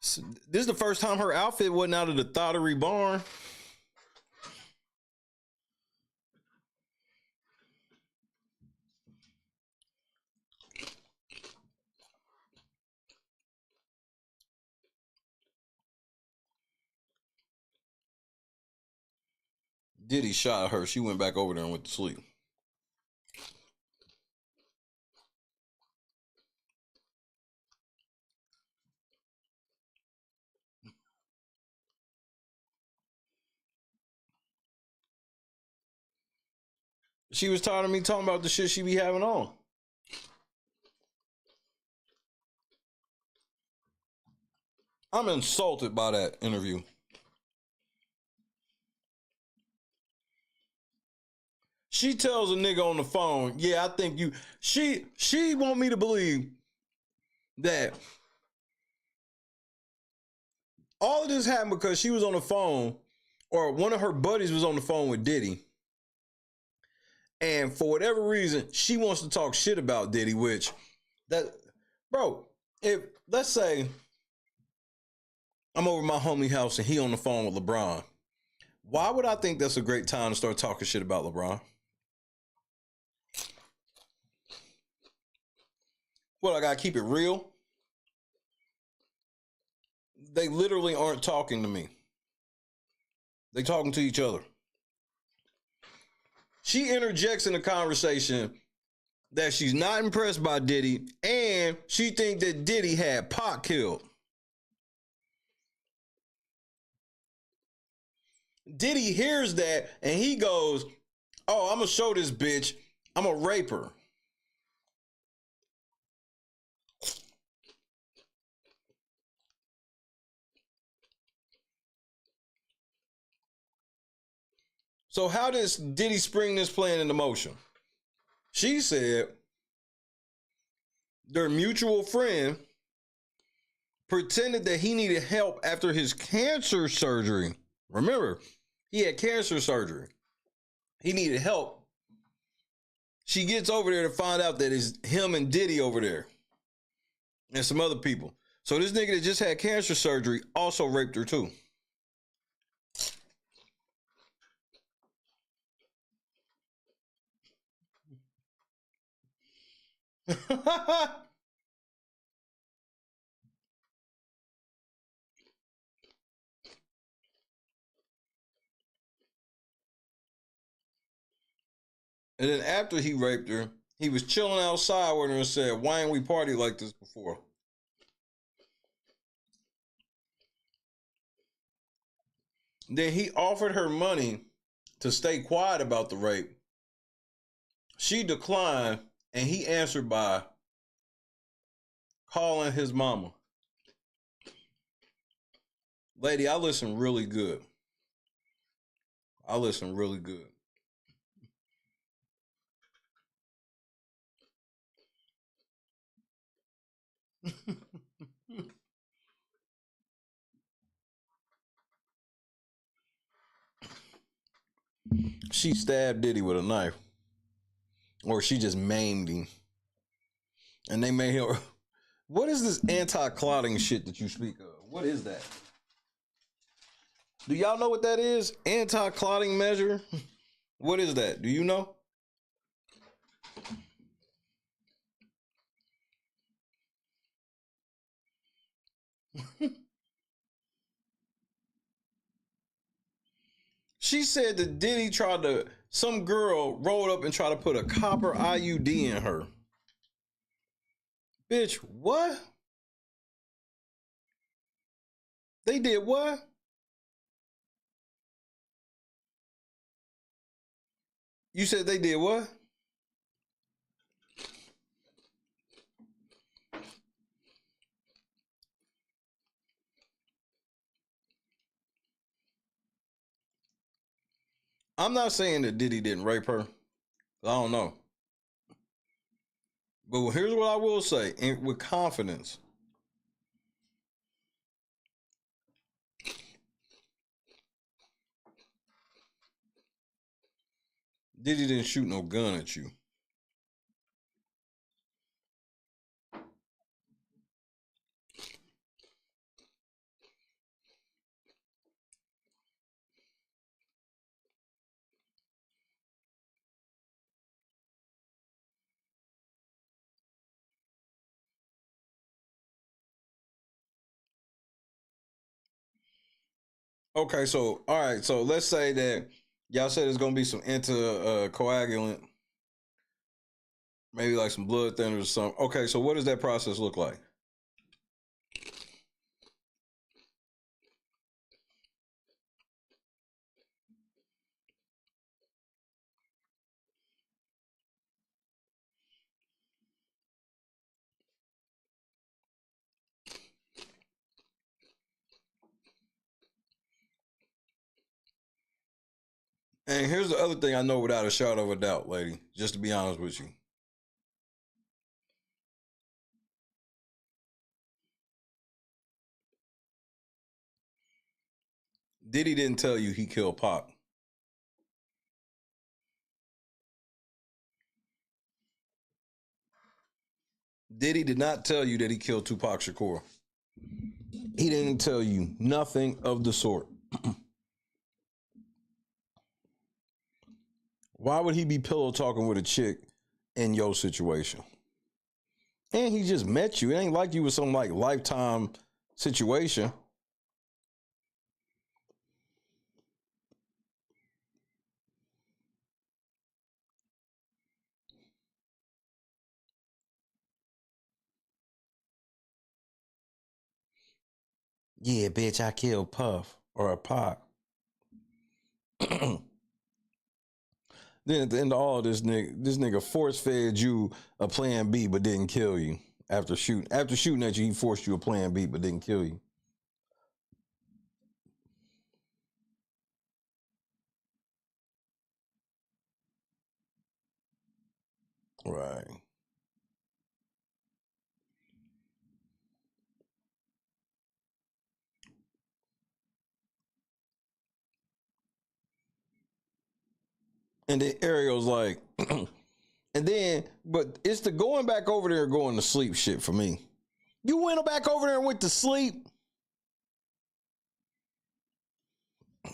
This is the first time her outfit wasn't out of the thottery barn. Diddy shot her. She went back over there and went to sleep. She was tired of me talking about the shit she be having on. I'm insulted by that interview. She tells a nigga on the phone, yeah, I think you, she want me to believe that all of this happened because she was on the phone, or one of her buddies was on the phone with Diddy. And for whatever reason, she wants to talk shit about Diddy, which bro, if let's say I'm over at my homie house and he on the phone with LeBron, why would I think that's a great time to start talking shit about LeBron? What, I gotta keep it real? They literally aren't talking to me. They talking to each other. She interjects in the conversation that she's not impressed by Diddy and she think that Diddy had Pac killed. Diddy hears that and he goes, oh, I'm gonna show this bitch I'm a raper. So how does Diddy spring this plan into motion? She said their mutual friend pretended that he needed help after his cancer surgery. Remember, he had cancer surgery. He needed help. She gets over there to find out that it's him and Diddy over there and some other people. So this nigga that just had cancer surgery also raped her too. And then after he raped her, he was chilling outside with her and said, why ain't we party like this before? Then he offered her money to stay quiet about the rape. She declined, and he answered by calling his mama. Lady, I listen really good. I listen really good. She stabbed Diddy with a knife. Or she just maimed him. And they made him... What is this anti-clotting shit that you speak of? What is that? Do y'all know what that is? Anti-clotting measure? What is that? Do you know? She said that Diddy some girl rolled up and tried to put a copper IUD in her. Bitch, what? They did what? You said they did what? I'm not saying that Diddy didn't rape her. I don't know. But here's what I will say, and with confidence. Diddy didn't shoot no gun at you. Okay, so all right, so let's say that y'all said there's gonna be some anticoagulant, maybe like some blood thinners or something. Okay, so what does that process look like? And here's the other thing I know without a shadow of a doubt, lady, just to be honest with you. Diddy didn't tell you he killed Pac. Diddy did not tell you that he killed Tupac Shakur. He didn't tell you nothing of the sort. Why would he be pillow talking with a chick in your situation? And he just met you. It ain't like you was some like lifetime situation. Yeah, bitch, I killed Puff or a Pac. Then at the end of all this nigga force fed you a plan B but didn't kill you. After shooting at you, he forced you a plan B but didn't kill you. Right. And then Ariel's like, but it's the going back over there and going to sleep shit for me. You went back over there and went to sleep? I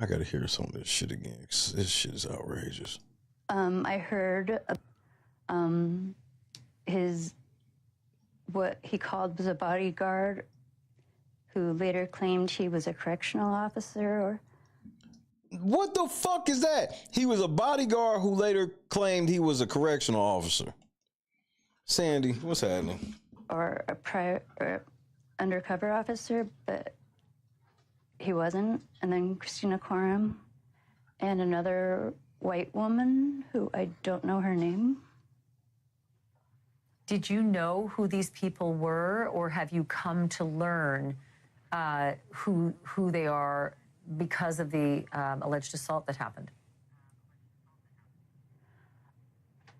gotta hear some of this shit again. This shit is outrageous. I heard what he called was a bodyguard who later claimed he was a correctional officer. What the fuck is that? He was a bodyguard who later claimed he was a correctional officer. Sandy, what's happening? Or undercover officer, but he wasn't. And then Christina Coram and another white woman who I don't know her name. Did you know who these people were, or have you come to learn who they are because of the alleged assault that happened?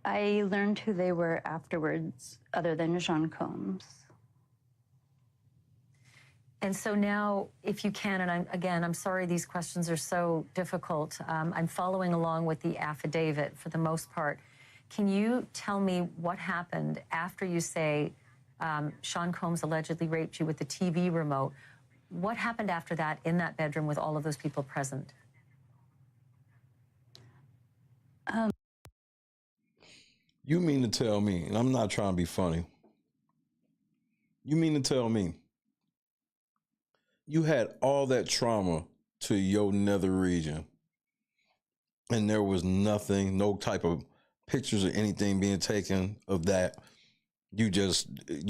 I learned who they were afterwards, other than Sean Combs. And so now, if you can, and I'm sorry these questions are so difficult. I'm following along with the affidavit for the most part. Can you tell me what happened after you say Sean Combs allegedly raped you with the TV remote? What happened after that in that bedroom with all of those people present? You mean to tell me, and I'm not trying to be funny, you mean to tell me you had all that trauma to your nether region and there was nothing, no type of pictures or anything being taken of that? You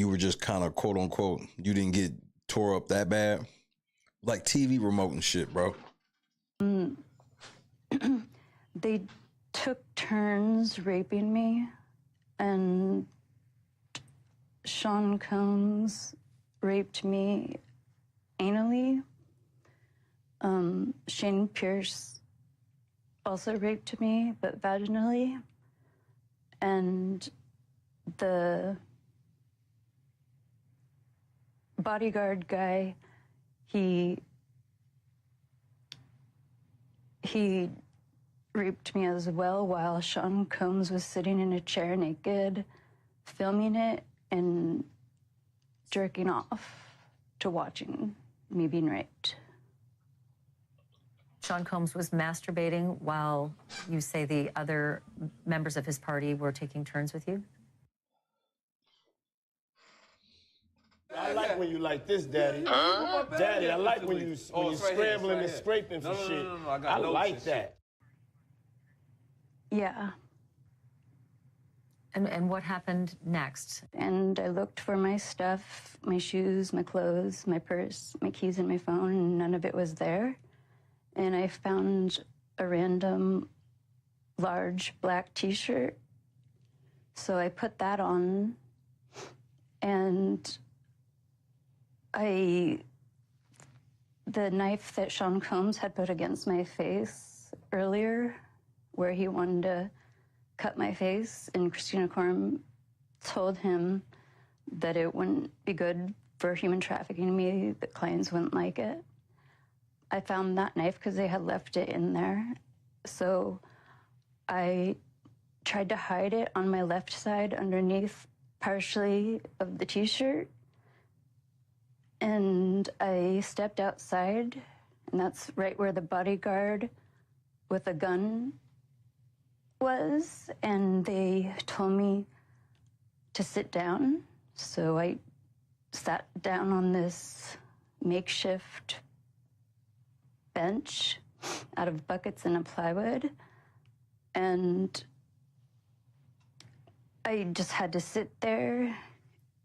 were just kind of quote unquote, you didn't get tore up that bad? Like TV remote and shit, bro. They took turns raping me, and Sean Combs raped me anally. Shane Pierce also raped me, but vaginally. And the bodyguard guy, he raped me as well while Sean Combs was sitting in a chair naked, filming it and jerking off to watching me being raped. Sean Combs was masturbating while you say the other members of his party were taking turns with you? I like when you like this, Daddy. Huh? Daddy, I like when you scrambling and scraping for shit. No, I like that. Yeah. And what happened next? And I looked for my stuff, my shoes, my clothes, my purse, my keys, and my phone, and none of it was there. And I found a random large black t-shirt. So I put that on, and the knife that Sean Combs had put against my face earlier, where he wanted to cut my face, and Christina Coram told him that it wouldn't be good for human trafficking to me, that clients wouldn't like it. I found that knife because they had left it in there. So I tried to hide it on my left side underneath partially of the t-shirt. And I stepped outside, and that's right where the bodyguard with a gun was, and they told me to sit down. So I sat down on this makeshift bench out of buckets and a plywood, and I just had to sit there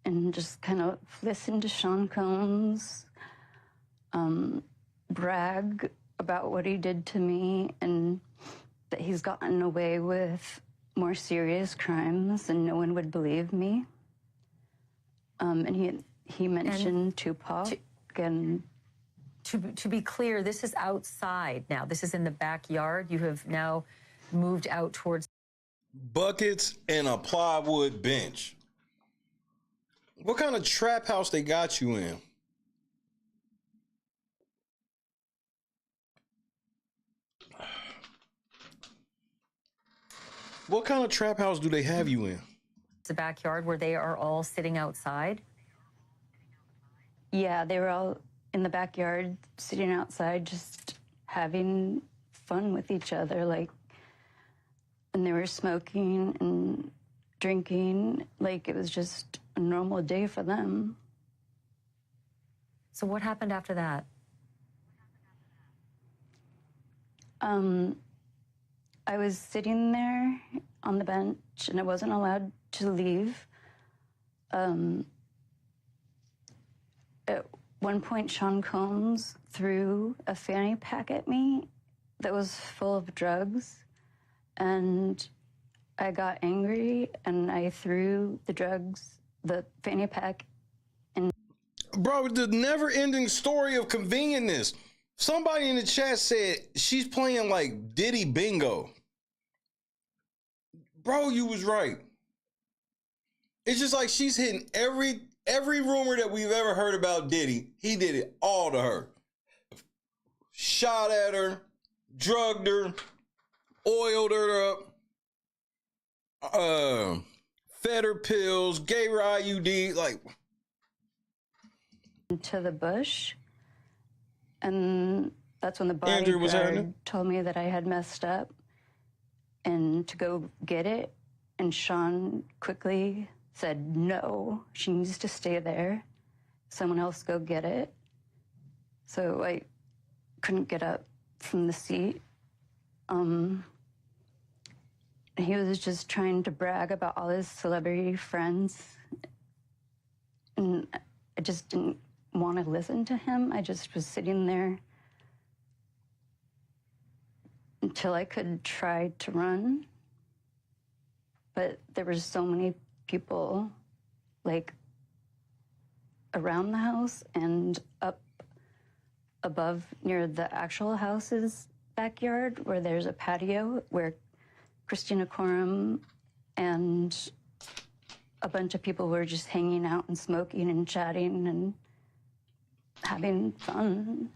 and just kind of listen to Sean Combs brag about what he did to me and that he's gotten away with more serious crimes and no one would believe me. And he mentioned Tupac and... To be clear, this is outside now. This is in the backyard. You have now moved out towards... Buckets and a plywood bench. What kind of trap house they got you in? What kind of trap house do they have you in? The backyard where they are all sitting outside? Yeah, they were all in the backyard, sitting outside, just having fun with each other, like, and they were smoking and drinking, like it was just a normal day for them. So what happened after that? I was sitting there on the bench and I wasn't allowed to leave. At one point, Sean Combs threw a fanny pack at me that was full of drugs, and I got angry and I threw the fanny pack. And bro, the never-ending story of convenience. Somebody in the chat said she's playing like Diddy bingo. Bro, you was right. It's just like she's hitting every rumor that we've ever heard about Diddy. He did it all to her. Shot at her, drugged her, oiled her up, fed her pills, gave her IUD, like... To the bush. And that's when the bodyguard told me that I had messed up and to go get it. And Sean quickly said, no, she needs to stay there. Someone else go get it. So I couldn't get up from the seat. He was just trying to brag about all his celebrity friends. And I just didn't want to listen to him. I just was sitting there until I could try to run. But there were so many people, like, around the house and up above near the actual house's backyard where there's a patio where Christina Coram and a bunch of people were just hanging out and smoking and chatting and having fun.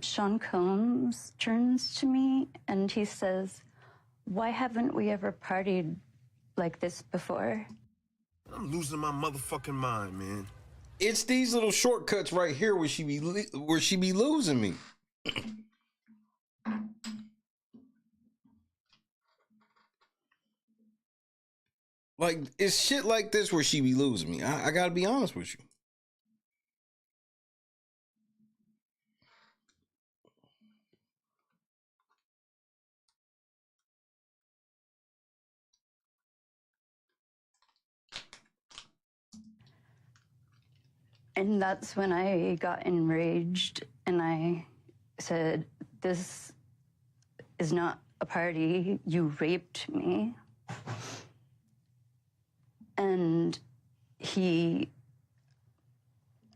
Sean Combs turns to me and he says, why haven't we ever partied like this before? I'm losing my motherfucking mind, man. It's these little shortcuts right here where she be losing me. Like, it's shit like this where she be losing me. I gotta be honest with you. And that's when I got enraged and I said, this is not a party. You raped me. And he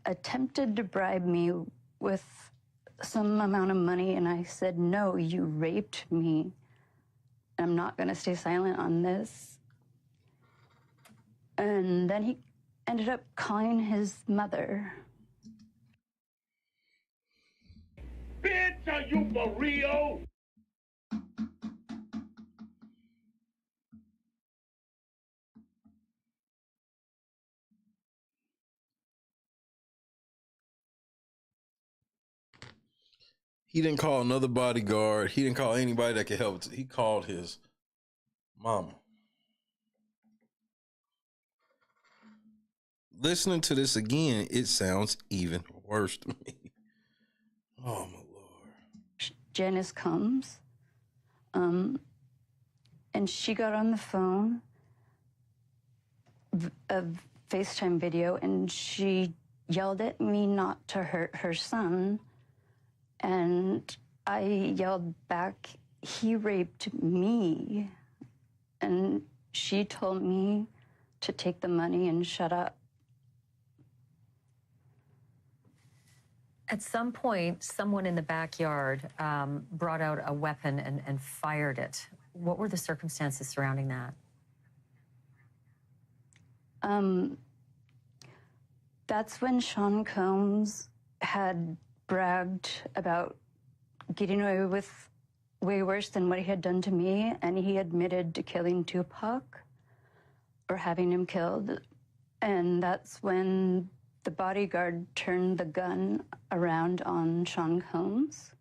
attempted to bribe me with some amount of money, and I said, no, you raped me. I'm not going to stay silent on this. And then he ended up calling his mother. Bitch, are you for real? He didn't call another bodyguard. He didn't call anybody that could help. He called his mama. Listening to this again, it sounds even worse to me. Oh, my Lord. Janice comes, and she got on the phone, a FaceTime video, and she yelled at me not to hurt her son. And I yelled back, he raped me. And she told me to take the money and shut up. At some point, someone in the backyard brought out a weapon and fired it. What were the circumstances surrounding that? That's when Sean Combs had bragged about getting away with way worse than what he had done to me, and he admitted to killing Tupac or having him killed. And that's when the bodyguard turned the gun around on Sean Combs,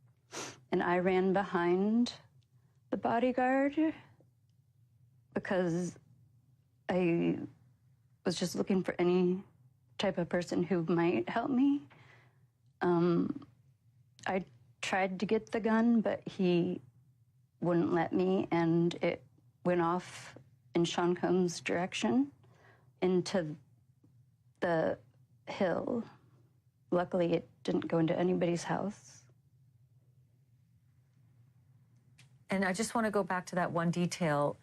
and I ran behind the bodyguard because I was just looking for any type of person who might help me. I tried to get the gun, but he wouldn't let me, and it went off in Sean Combs' direction into the hill. Luckily, it didn't go into anybody's house. And I just want to go back to that one detail.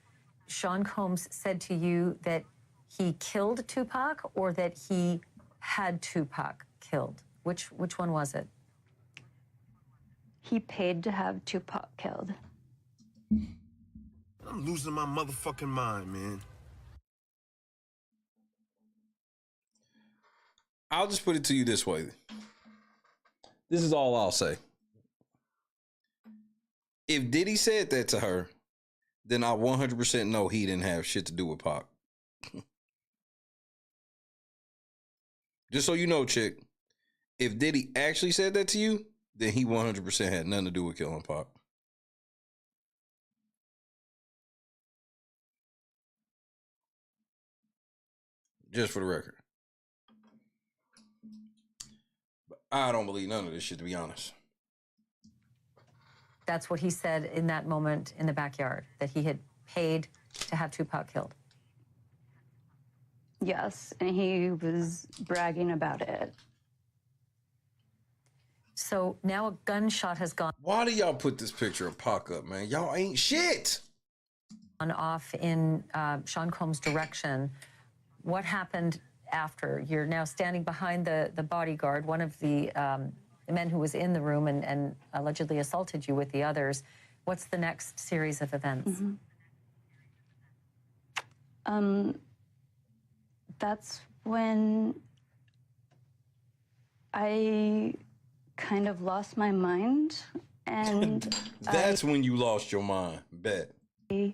Sean Combs said to you that he killed Tupac or that he had Tupac killed. Which one was it? He paid to have Tupac killed. I'm losing my motherfucking mind, man. I'll just put it to you this way. This is all I'll say. If Diddy said that to her, then I 100% know he didn't have shit to do with Pac. Just so you know, chick, if Diddy actually said that to you, then he 100% had nothing to do with killing Pac. Just for the record. But I don't believe none of this shit, to be honest. That's what he said in that moment in the backyard, that he had paid to have Tupac killed. Yes, and he was bragging about it. So now a gunshot has gone. Why do y'all put this picture of Pac up, man? Y'all ain't shit. Off in Sean Combs' direction. What happened after? You're now standing behind the bodyguard, one of the men who was in the room and allegedly assaulted you with the others. What's the next series of events? That's when I kind of lost my mind, and That's when you lost your mind. Bet. I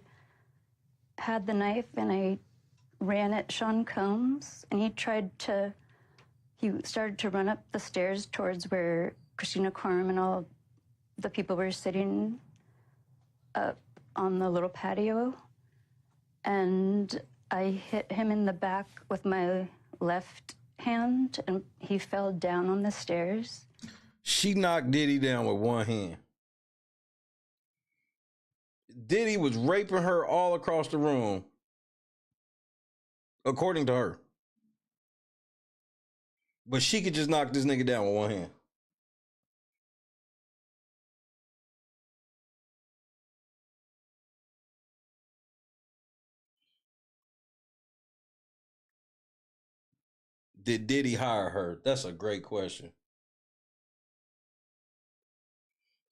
had the knife and I ran at Sean Combs, and he started to run up the stairs towards where Christina Quorum and all the people were sitting up on the little patio, and I hit him in the back with my left hand, and he fell down on the stairs. She knocked Diddy down with one hand. Diddy was raping her all across the room, according to her. But she could just knock this nigga down with one hand. Did Diddy hire her? That's a great question.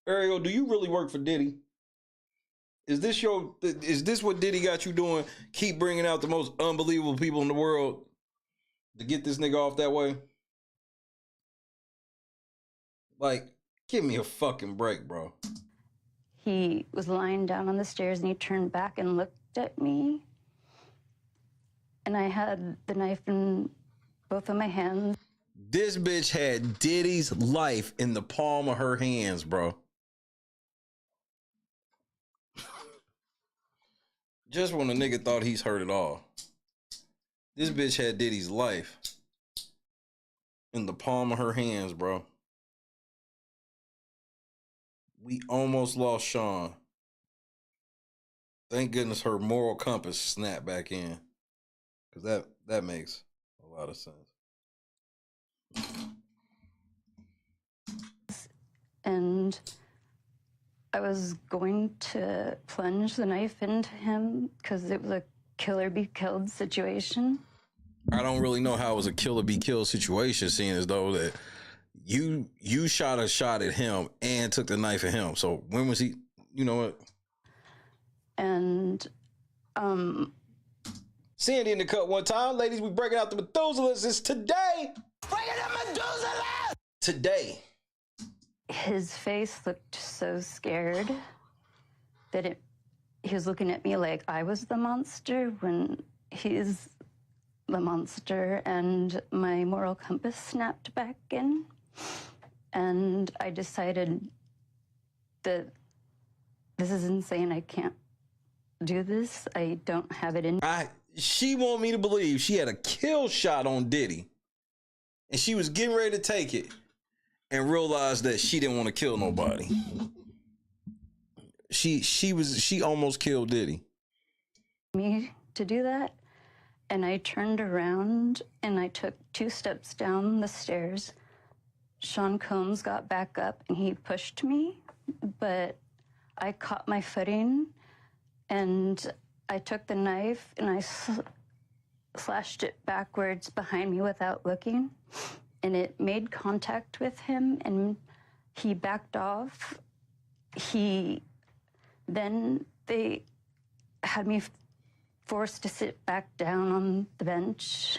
Ariel, do you really work for Diddy? Is this what Diddy got you doing? Keep bringing out the most unbelievable people in the world to get this nigga off that way? Like, give me a fucking break, bro. He was lying down on the stairs, and he turned back and looked at me. And I had the knife in both of my hands. This bitch had Diddy's life in the palm of her hands, bro. Just when a nigga thought he's heard it all. This bitch had Diddy's life in the palm of her hands, bro. We almost lost Sean. Thank goodness her moral compass snapped back in. Because that makes a lot of sense. And I was going to plunge the knife into him because it was a kill or be killed situation. I don't really know how it was a kill or be killed situation, seeing as though that you shot a shot at him and took the knife at him. So when was he, you know what? And Sandy in the cut one time. Ladies, we breaking out the Methuselahs. It's today. Breaking the Methuselah! Today. His face looked so scared that he was looking at me like I was the monster when he's the monster, and my moral compass snapped back in. And I decided that this is insane. I can't do this. I don't have it in. She want me to believe she had a kill shot on Diddy, and she was getting ready to take it, and realized that she didn't want to kill nobody. She almost killed Diddy. Me to do that, and I turned around and I took 2 steps down the stairs. Sean Combs got back up and he pushed me, but I caught my footing and I took the knife and I slashed it backwards behind me without looking, and it made contact with him and he backed off. Then they had me forced to sit back down on the bench,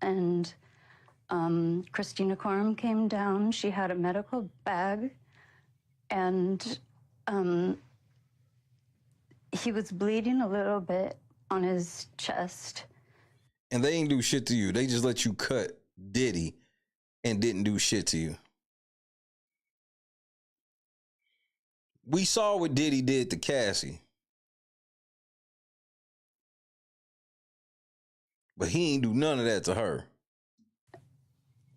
and Christina Coram came down. She had a medical bag, and he was bleeding a little bit on his chest. And they ain't do shit to you. They just let you cut Diddy and didn't do shit to you. We saw what Diddy did to Cassie. But he ain't do none of that to her.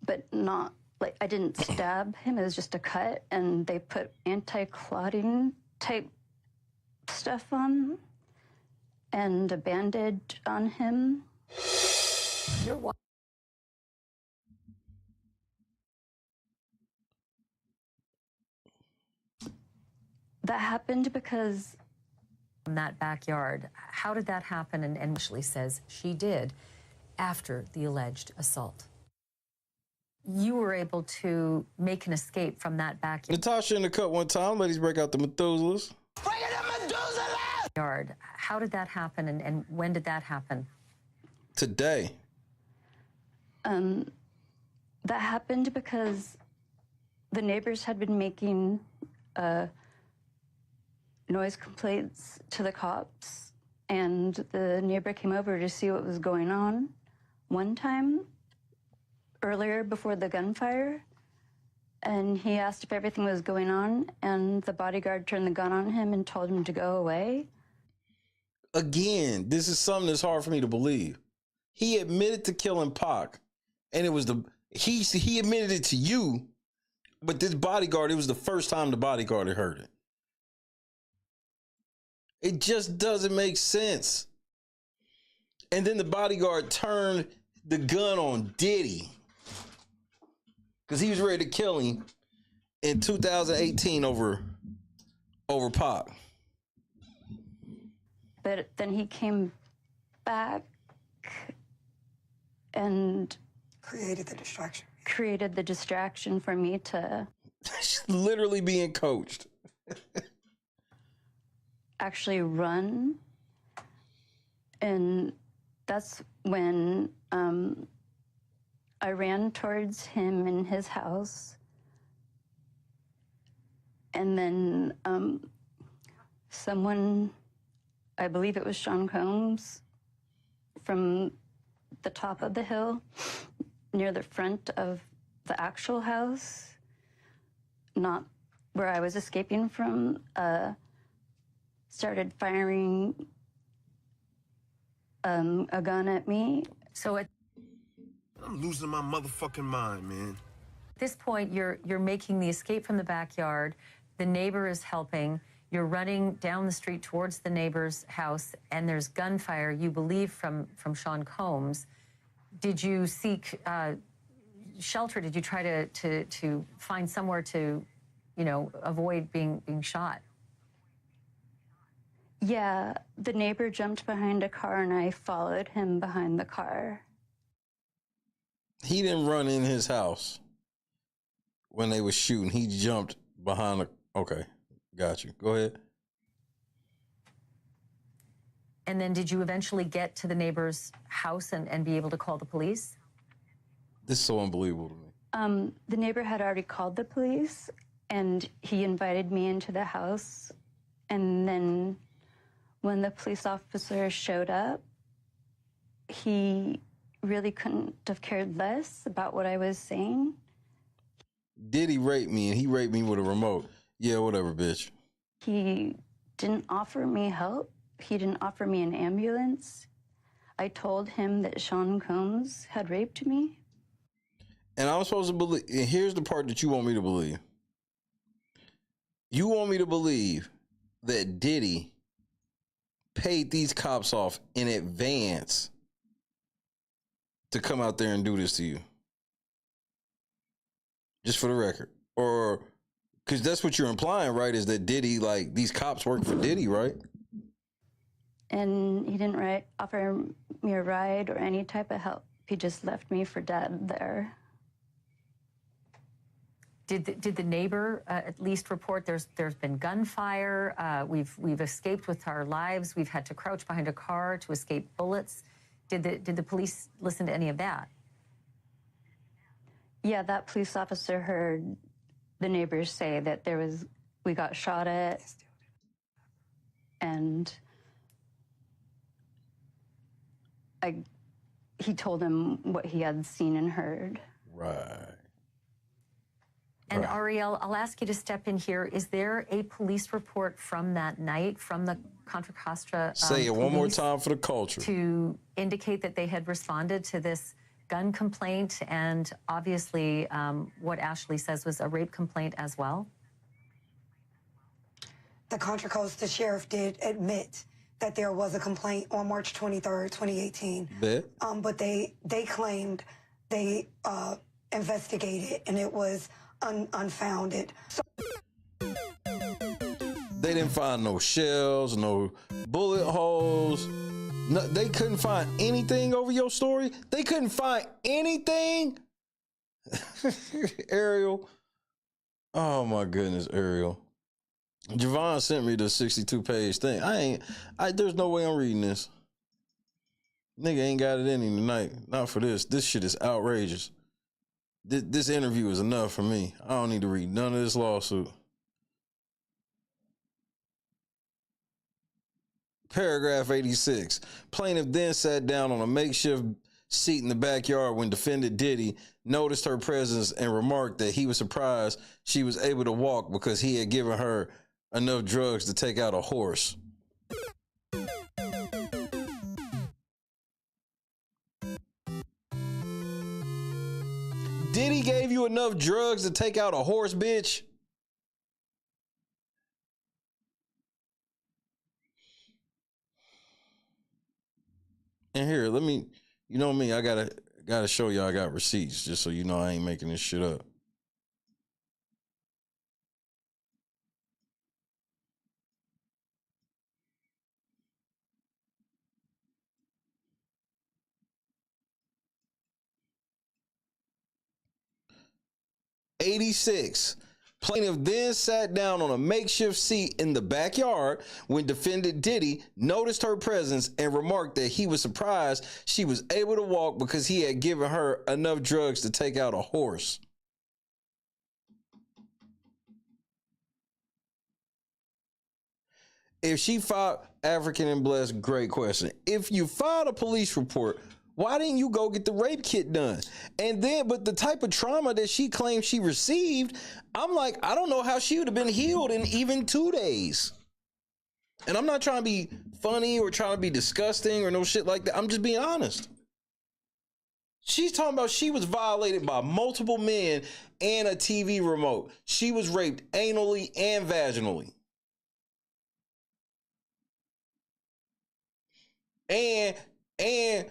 But not, like, I didn't stab him. It was just a cut, and they put anti-clotting type stuff on and a bandage on him. That happened because in that backyard. How did that happen? And Ashley says she did after the alleged assault. You were able to make an escape from that backyard. Natasha in the cut one time. Ladies, break out the Methuselahs. How did that happen? And when did that happen? Today. That happened because the neighbors had been making noise complaints to the cops, and the neighbor came over to see what was going on one time earlier before the gunfire, and he asked if everything was going on, and the bodyguard turned the gun on him and told him to go away. Again, this is something that's hard for me to believe. He admitted to killing Pac, and it was he admitted it to you, but this bodyguard, it was the first time the bodyguard had heard it. It just doesn't make sense. And then the bodyguard turned the gun on Diddy because he was ready to kill him in 2018 over Pac. But then he came back and created the distraction for me to literally being coached. Actually run. And that's when I ran towards him in his house. And then someone, I believe it was Sean Combs, from the top of the hill near the front of the actual house, not where I was escaping from, started firing a gun at me. So at I'm losing my motherfucking mind, man. this point, you're making the escape from the backyard. The neighbor is helping. You're running down the street towards the neighbor's house, and there's gunfire, you believe, from Sean Combs. Did you seek shelter? Did you try to find somewhere to, avoid being shot? Yeah, the neighbor jumped behind a car and I followed him behind the car. He didn't run in his house when they were shooting. He jumped behind a... Okay, got you. Go ahead. And then did you eventually get to the neighbor's house and be able to call the police? This is so unbelievable to me. The neighbor had already called the police and he invited me into the house. And then when the police officer showed up, he really couldn't have cared less about what I was saying. Diddy raped me, and he raped me with a remote. Yeah, whatever, bitch. He didn't offer me help. He didn't offer me an ambulance. I told him that Sean Combs had raped me. And I'm supposed to believe, and here's the part that you want me to believe. You want me to believe that Diddy paid these cops off in advance to come out there and do this to you. Just for the record. Or, because that's what you're implying, right? Is that Diddy, like, these cops work for Diddy, right? And he didn't offer me a ride or any type of help. He just left me for dead there. Did the neighbor at least report there's been gunfire? We've escaped with our lives. We've had to crouch behind a car to escape bullets. Did the police listen to any of that? Yeah, that police officer heard the neighbors say that we got shot at, and he told him what he had seen and heard. Right. And Ariel, I'll ask you to step in here. Is there a police report from that night, from the Contra Costa Say it one more time for the culture. To indicate that they had responded to this gun complaint and obviously what Ashley says was a rape complaint as well? The Contra Costa sheriff did admit that there was a complaint on March 23rd, 2018. But they claimed they investigated and it was unfounded. They didn't find no shells, no bullet holes. No, they couldn't find anything over your story. They couldn't find anything. Ariel. Oh my goodness, Ariel. Javon sent me the 62-page thing. There's no way I'm reading this. Nigga ain't got it in him tonight. Not for this. This shit is outrageous. This interview is enough for me. I don't need to read none of this lawsuit. Paragraph 86. Plaintiff then sat down on a makeshift seat in the backyard when defendant Diddy noticed her presence and remarked that he was surprised she was able to walk because he had given her enough drugs to take out a horse. Diddy gave you enough drugs to take out a horse, bitch? And here, let me, you know me, I gotta show y'all I got receipts just so you know I ain't making this shit up. '86. Plaintiff then sat down on a makeshift seat in the backyard when defendant Diddy noticed her presence and remarked that he was surprised she was able to walk because he had given her enough drugs to take out a horse. If she filed, African and blessed, great question. If you filed a police report, why didn't you go get the rape kit done? And then, but the type of trauma that she claimed she received, I'm like, I don't know how she would have been healed in even 2 days. And I'm not trying to be funny or trying to be disgusting or no shit like that. I'm just being honest. She's talking about she was violated by multiple men and a TV remote. She was raped anally and vaginally. And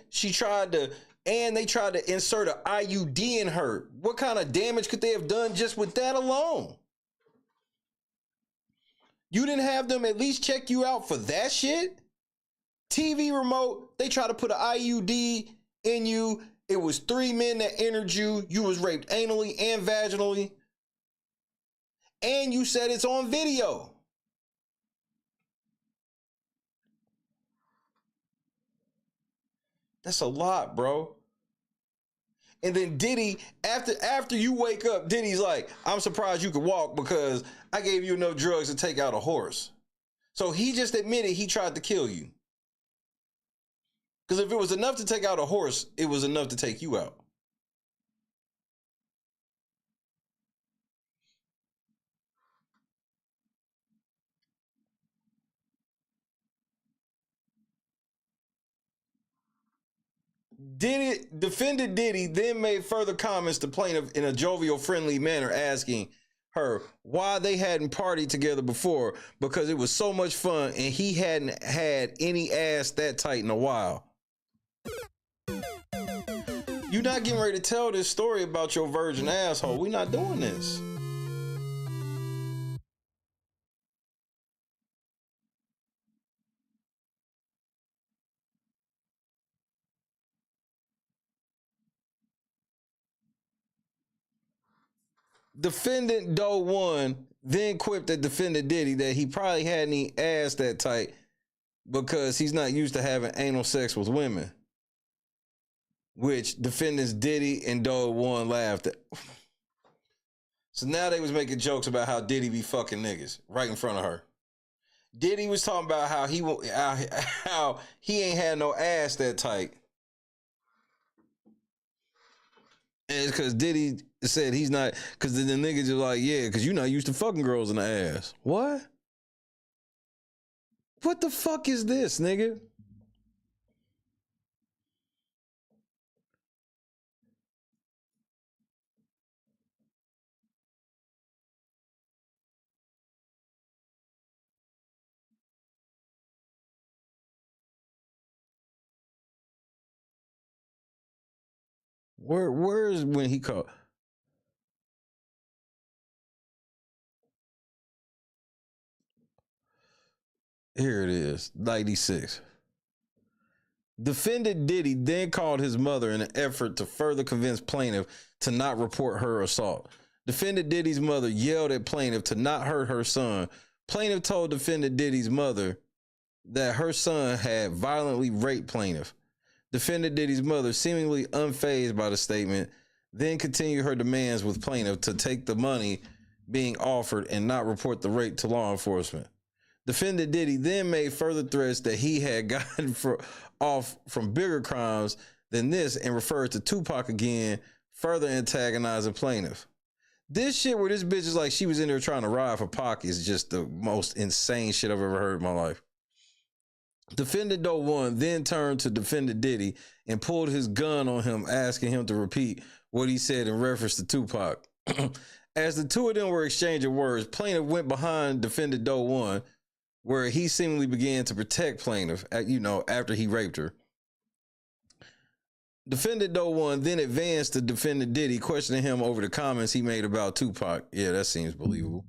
she tried to, and they tried to insert an IUD in her. What kind of damage could they have done just with that alone? You didn't have them at least check you out for that shit? TV remote, they try to put an IUD in you. It was 3 men that entered you. You was raped anally and vaginally. And you said it's on video. That's a lot, bro. And then Diddy, after you wake up, Diddy's like, I'm surprised you could walk because I gave you enough drugs to take out a horse. So he just admitted he tried to kill you. Because if it was enough to take out a horse, it was enough to take you out. Defendant Diddy then made further comments to plaintiff in a jovial, friendly manner, asking her why they hadn't partied together before, because it was so much fun and he hadn't had any ass that tight in a while. You're not getting ready to tell this story about your virgin asshole. We're not doing this. Defendant Doe 1 then quipped at defendant Diddy that he probably hadn't any ass that tight because he's not used to having anal sex with women. Which defendants Diddy and Doe 1 laughed at. So now they was making jokes about how Diddy be fucking niggas right in front of her. Diddy was talking about how he ain't had no ass that tight. And it's because Diddy said he's not, because then the niggas are like, yeah, because you're not used to fucking girls in the ass. What? What the fuck is this, nigga? Where's when he called? Here it is, 96. Defendant Diddy then called his mother in an effort to further convince plaintiff to not report her assault. Defendant Diddy's mother yelled at plaintiff to not hurt her son. Plaintiff told defendant Diddy's mother that her son had violently raped plaintiff. Defendant Diddy's mother, seemingly unfazed by the statement, then continued her demands with plaintiff to take the money being offered and not report the rape to law enforcement. Defendant Diddy then made further threats that he had gotten off from bigger crimes than this and referred to Tupac again, further antagonizing plaintiff. This shit where this bitch is like she was in there trying to ride for Pac is just the most insane shit I've ever heard in my life. Defendant Doe 1 then turned to defendant Diddy and pulled his gun on him, asking him to repeat what he said in reference to Tupac. As the two of them were exchanging words, plaintiff went behind defendant Doe 1, where he seemingly began to protect plaintiff, after he raped her. Defendant Doe 1 then advanced to defendant Diddy, questioning him over the comments he made about Tupac. Yeah, that seems believable.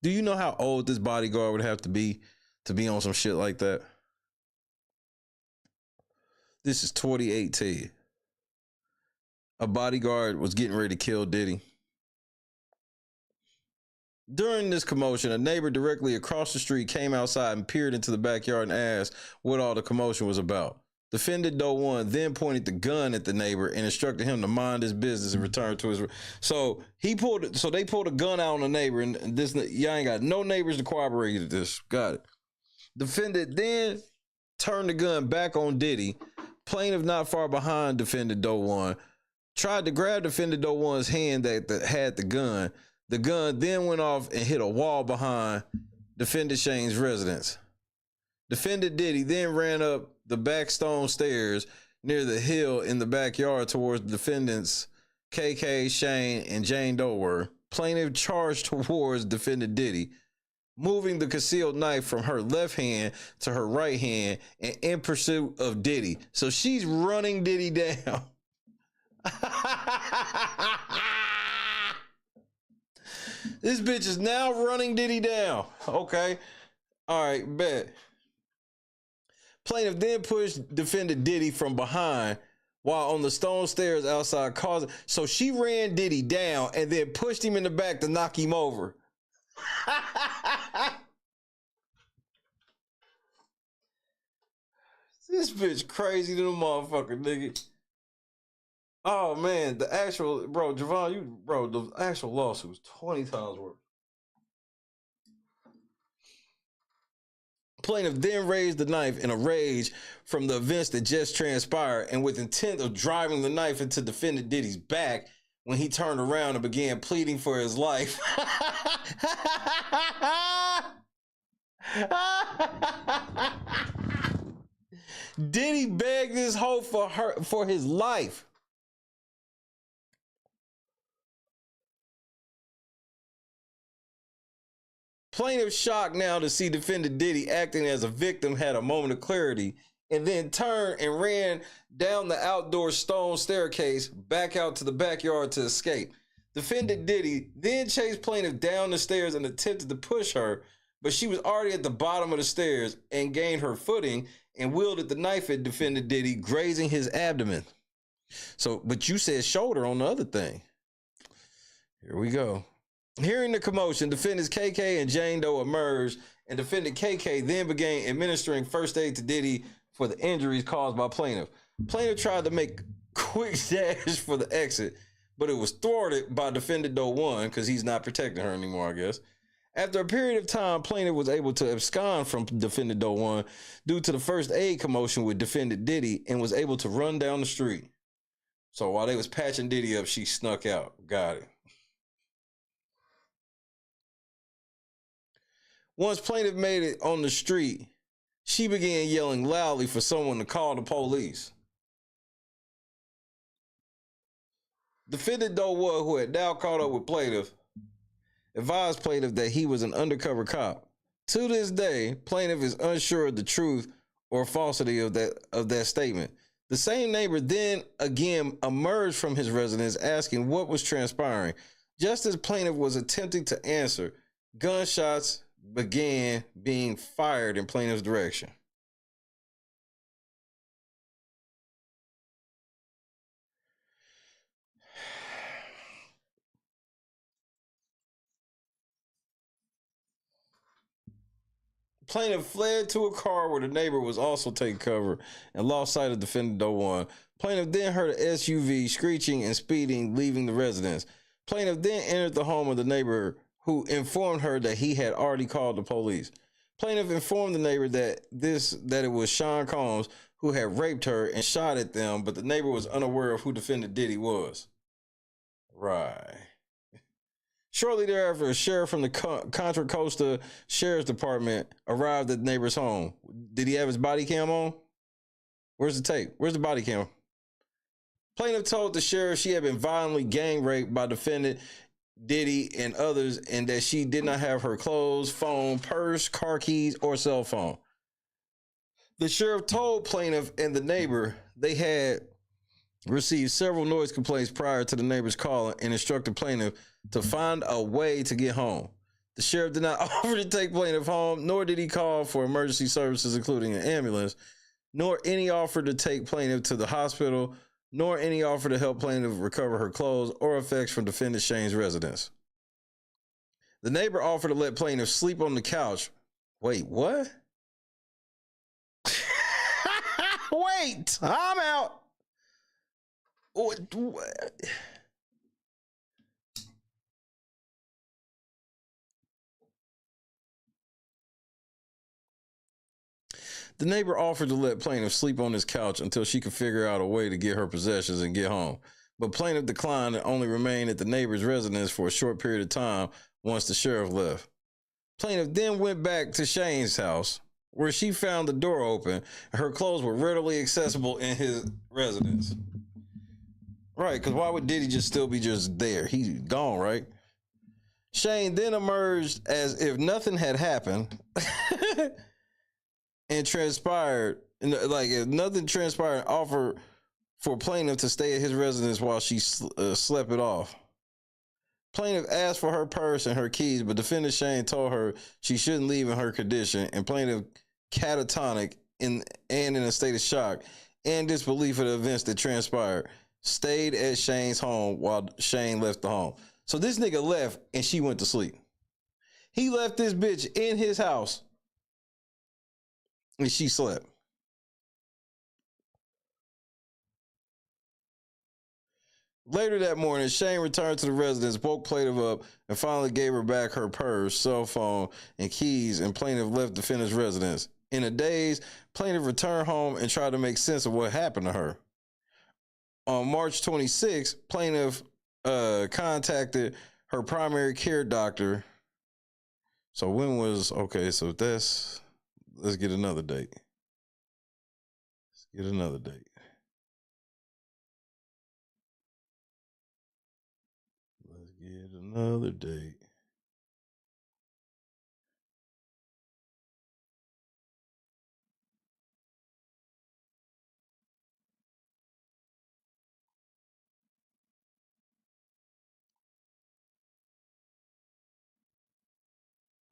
Do you know how old this bodyguard would have to be on some shit like that? This is 2018. A bodyguard was getting ready to kill Diddy. During this commotion, a neighbor directly across the street came outside and peered into the backyard and asked what all the commotion was about. Defendant Doe 1 then pointed the gun at the neighbor and instructed him to mind his business and return to his. So they pulled a gun out on the neighbor, and this y'all ain't got no neighbors to corroborate with this. Got it. Defendant then turned the gun back on Diddy. Plaintiff, not far behind defendant Doe 1, tried to grab defendant Doe 1's hand that had the gun. The gun then went off and hit a wall behind defendant Shane's residence. Defendant Diddy then ran up the back stone stairs near the hill in the backyard towards the defendants KK, Shane, and Jane Doe were. Plaintiff charged towards defendant Diddy, moving the concealed knife from her left hand to her right hand and in pursuit of Diddy. So she's running Diddy down. This bitch is now running Diddy down. Okay. All right, bet. Plaintiff then pushed defendant Diddy from behind while on the stone stairs outside causing. So she ran Diddy down and then pushed him in the back to knock him over. This bitch crazy to the motherfucker, nigga. Oh man, the actual, bro, Javon, the actual lawsuit was 20 times worse. Plaintiff then raised the knife in a rage from the events that just transpired and with intent of driving the knife into defendant Diddy's back when he turned around and began pleading for his life. Diddy begged this hoe for his life. Plaintiff shocked now to see defendant Diddy acting as a victim had a moment of clarity and then turned and ran down the outdoor stone staircase back out to the backyard to escape. Defendant Diddy then chased plaintiff down the stairs and attempted to push her, but she was already at the bottom of the stairs and gained her footing and wielded the knife at defendant Diddy, grazing his abdomen. So, but you said shoulder on the other thing. Here we go. Hearing the commotion, defendants KK and Jane Doe emerged, and defendant KK then began administering first aid to Diddy for the injuries caused by plaintiff. Plaintiff tried to make quick dash for the exit, but it was thwarted by defendant Doe 1 because he's not protecting her anymore, I guess. After a period of time, plaintiff was able to abscond from defendant Doe 1 due to the first aid commotion with defendant Diddy and was able to run down the street. So while they was patching Diddy up, she snuck out. Got it. Once plaintiff made it on the street, she began yelling loudly for someone to call the police. Defendant Doe 1, who had now caught up with plaintiff, advised plaintiff that he was an undercover cop. To this day, plaintiff is unsure of the truth or falsity of that statement. The same neighbor then again emerged from his residence asking what was transpiring. Just as plaintiff was attempting to answer, gunshots began being fired in plaintiff's direction. Plaintiff fled to a car where the neighbor was also taking cover and lost sight of defendant Doe 1. Plaintiff then heard an SUV screeching and speeding, leaving the residence. Plaintiff then entered the home of the neighbor, who informed her that he had already called the police. Plaintiff informed the neighbor that it was Sean Combs who had raped her and shot at them, but the neighbor was unaware of who defendant Diddy was. Right. Shortly thereafter, a sheriff from the Contra Costa Sheriff's Department arrived at the neighbor's home. Did he have his body cam on? Where's the tape? Where's the body cam? Plaintiff told the sheriff she had been violently gang raped by defendant Diddy and others, and that she did not have her clothes, phone, purse, car keys, or cell phone. The sheriff told plaintiff and the neighbor they had received several noise complaints prior to the neighbor's call and instructed plaintiff to find a way to get home. The sheriff did not offer to take plaintiff home, nor did he call for emergency services, including an ambulance, nor any offer to take plaintiff to the hospital, nor any offer to help plaintiff recover her clothes or effects from defendant Shane's residence. The neighbor offered to let plaintiff sleep on the couch. Wait, what? Wait, I'm out. What? The neighbor offered to let plaintiff sleep on his couch until she could figure out a way to get her possessions and get home. But plaintiff declined and only remained at the neighbor's residence for a short period of time once the sheriff left. Plaintiff then went back to Shane's house where she found the door open. Her clothes were readily accessible in his residence. Right, because why would Diddy just still be just there? He's gone, right? Shane then emerged as if nothing had happened and transpired, like if nothing transpired, and offered for plaintiff to stay at his residence while she slept it off. Plaintiff asked for her purse and her keys, but defendant Shane told her she shouldn't leave in her condition, and plaintiff, catatonic and in a state of shock and disbelief of the events that transpired, stayed at Shane's home while Shane left the home. So this nigga left and she went to sleep. He left this bitch in his house and she slept. Later that morning, Shane returned to the residence, woke plaintiff up, and finally gave her back her purse, cell phone, and keys, and plaintiff left defendant's residence. In a daze, plaintiff returned home and tried to make sense of what happened to her. On March 26th, plaintiff contacted her primary care doctor. So when was, okay, so let's get another date. Let's get another date. Let's get another date.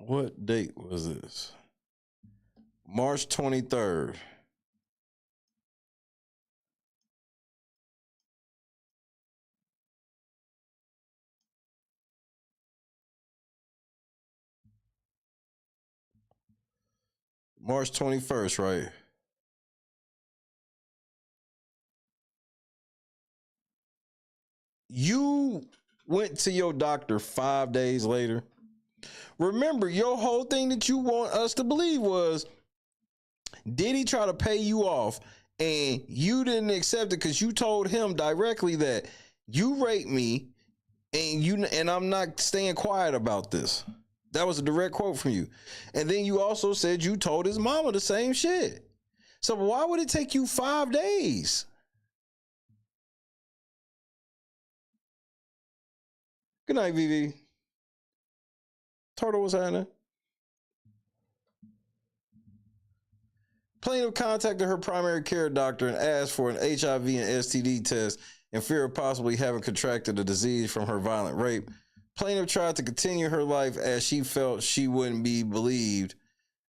What date was this? March 23rd. March 21st, right? You went to your doctor 5 days later. Remember, your whole thing that you want us to believe was, did he try to pay you off and you didn't accept it because you told him directly that you raped me and I'm not staying quiet about this. That was a direct quote from you. And then you also said you told his mama the same shit. So why would it take you 5 days? Good night, Vivi. Turtle, what's happening? Plaintiff contacted her primary care doctor and asked for an HIV and STD test in fear of possibly having contracted a disease from her violent rape. Plaintiff tried to continue her life as she felt she wouldn't be believed.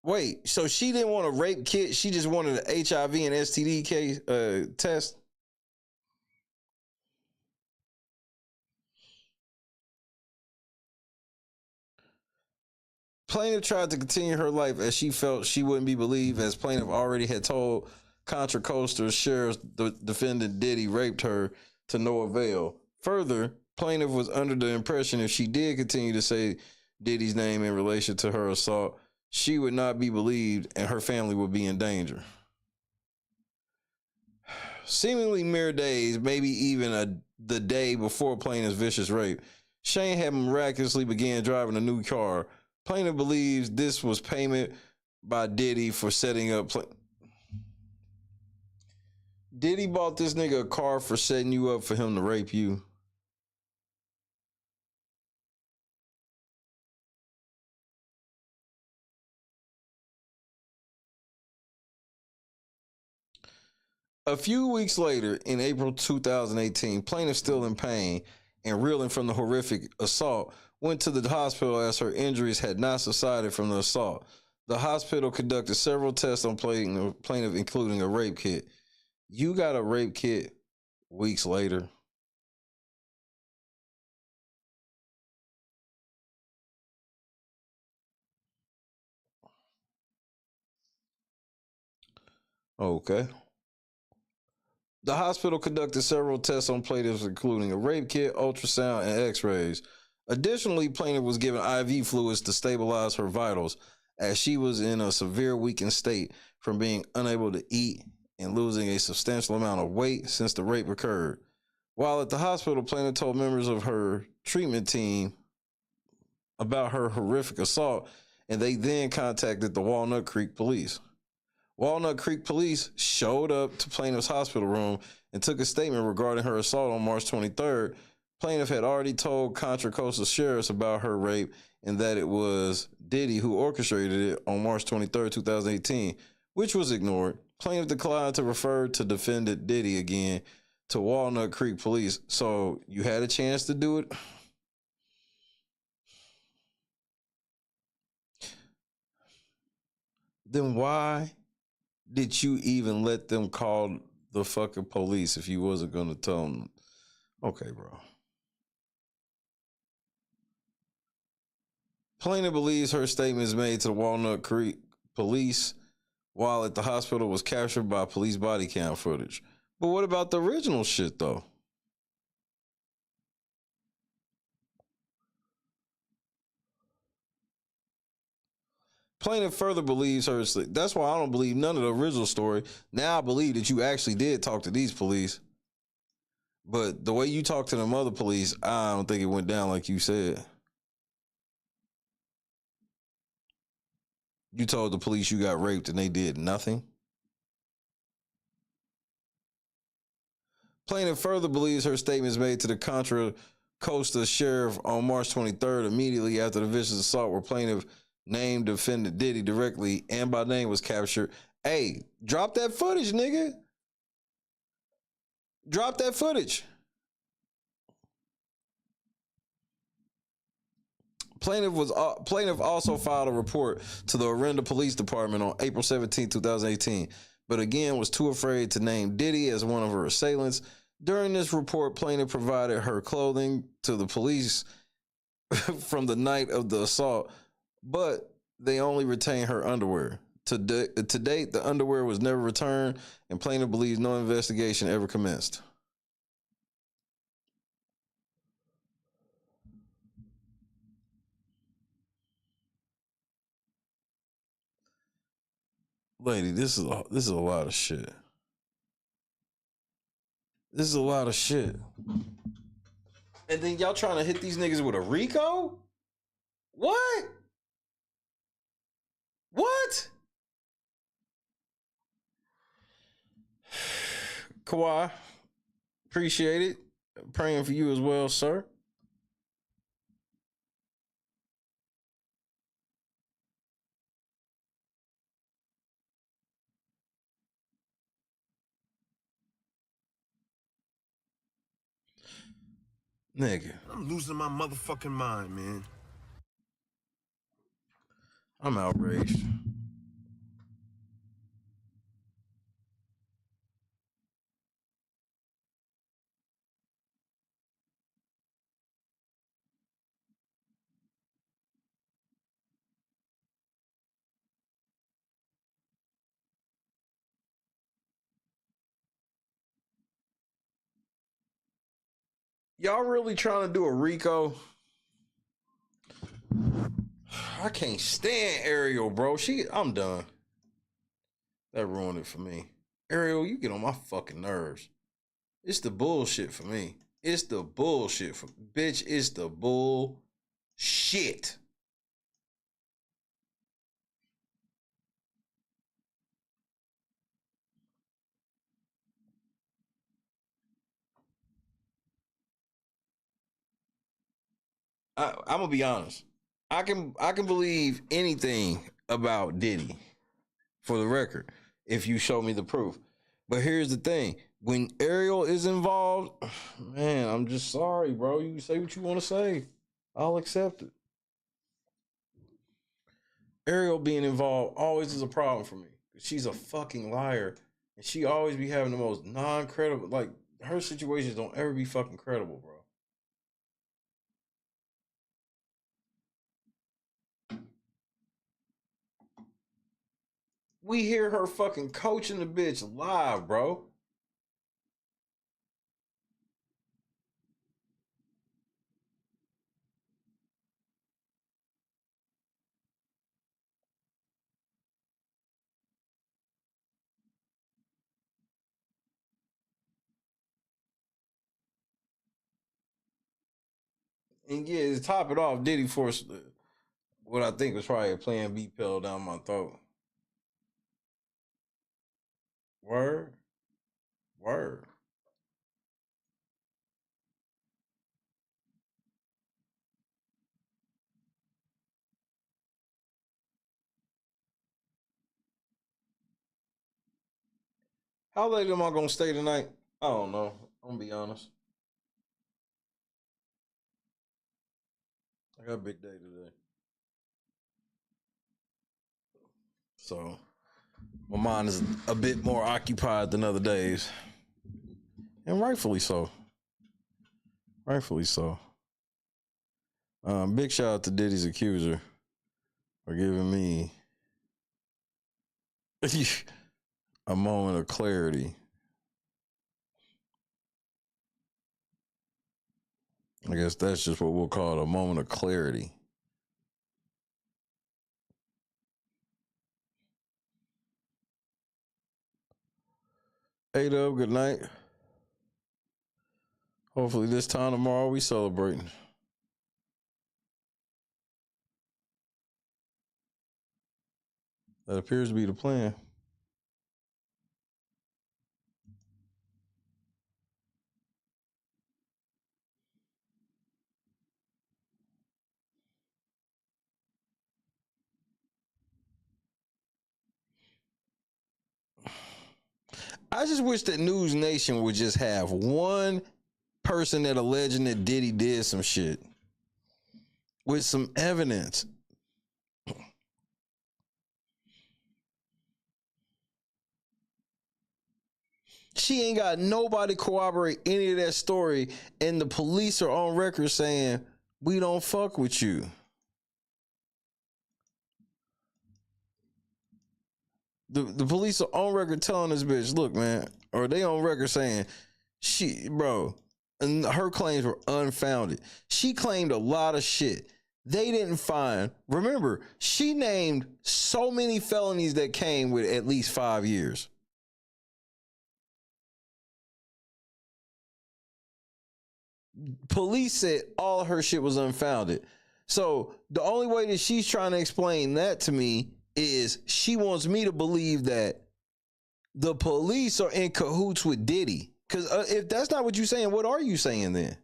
Wait, so she didn't want a rape kit, she just wanted an HIV and STD case, test? Plaintiff tried to continue her life as she felt she wouldn't be believed, as plaintiff already had told Contra Costa sheriff's the defendant Diddy raped her to no avail. Further, plaintiff was under the impression if she did continue to say Diddy's name in relation to her assault, she would not be believed and her family would be in danger. Seemingly mere days, maybe even the day before plaintiff's vicious rape, Shane had miraculously began driving a new car. Plaintiff believes this was payment by Diddy for setting up. Diddy bought this nigga a car for setting you up for him to rape you. A few weeks later, in April 2018, plaintiff, still in pain and reeling from the horrific assault, went to the hospital as her injuries had not subsided from the assault. The hospital conducted several tests on plaintiff, including a rape kit. You got a rape kit weeks later. Okay. The hospital conducted several tests on plaintiffs, including a rape kit, ultrasound, and x-rays. Additionally, plaintiff was given IV fluids to stabilize her vitals, as she was in a severe weakened state from being unable to eat and losing a substantial amount of weight since the rape occurred. While at the hospital, plaintiff told members of her treatment team about her horrific assault and they then contacted the Walnut Creek police. Walnut Creek police showed up to plaintiff's hospital room and took a statement regarding her assault on March 23rd. Plaintiff had already told Contra Costa sheriffs about her rape and that it was Diddy who orchestrated it on March 23rd, 2018, which was ignored. Plaintiff declined to refer to defendant Diddy again to Walnut Creek police. So you had a chance to do it. Then why did you even let them call the fucking police if you wasn't going to tell them? Okay, bro. Plaintiff believes her statements made to the Walnut Creek police while at the hospital was captured by police body cam footage. But what about the original shit, though? Plaintiff further believes her. That's why I don't believe none of the original story. Now I believe that you actually did talk to these police. But the way you talked to them other police, I don't think it went down like you said. You told the police you got raped and they did nothing. Plaintiff further believes her statements made to the Contra Costa sheriff on March 23rd, immediately after the vicious assault where plaintiff named defendant Diddy directly and by name was captured. Hey, drop that footage, nigga. Drop that footage. Plaintiff also filed a report to the Orinda Police Department on April 17, 2018, but again was too afraid to name Diddy as one of her assailants. During this report, plaintiff provided her clothing to the police from the night of the assault, but they only retained her underwear. To date, the underwear was never returned, and plaintiff believes no investigation ever commenced. Lady, this is a lot of shit. This is a lot of shit. And then y'all trying to hit these niggas with a RICO? What? What? Kawhi, appreciate it. Praying for you as well, sir. Nigga. I'm losing my motherfucking mind, man. I'm outraged. Y'all really trying to do a RICO? I can't stand Ariel, bro. I'm done. That ruined it for me. Ariel, you get on my fucking nerves. It's the bullshit for me. It's the bullshit for bitch. It's the bullshit. I'm gonna be honest. I can believe anything about Diddy, for the record, if you show me the proof. But here's the thing: when Ariel is involved, man, I'm just sorry, bro. You say what you want to say, I'll accept it. Ariel being involved always is a problem for me. She's a fucking liar, and she always be having the most non-credible. Like her situations don't ever be fucking credible, bro. We hear her fucking coaching the bitch live, bro. And yeah, to top it off, Diddy forced. what I think was probably a Plan B pill down my throat. Word. Word. How late am I gonna stay tonight? I don't know. I'm gonna be honest. I got a big day today. So my mind is a bit more occupied than other days. And rightfully so. Rightfully so. Big shout out to Diddy's accuser for giving me a moment of clarity. I guess that's just what we'll call it, a moment of clarity. Hey, Dub, good night. Hopefully this time tomorrow we celebrating. That appears to be the plan. I just wish that News Nation would just have one person that alleging that Diddy did some shit with some evidence. She ain't got nobody corroborate any of that story, and the police are on record saying, we don't fuck with you. The police are on record telling this bitch, look, man, or they on record saying, and her claims were unfounded. She claimed a lot of shit. They didn't find, remember, she named so many felonies that came with at least 5 years. Police said all her shit was unfounded. So the only way that she's trying to explain that to me is she wants me to believe that the police are in cahoots with Diddy. Because if that's not what you're saying, what are you saying then?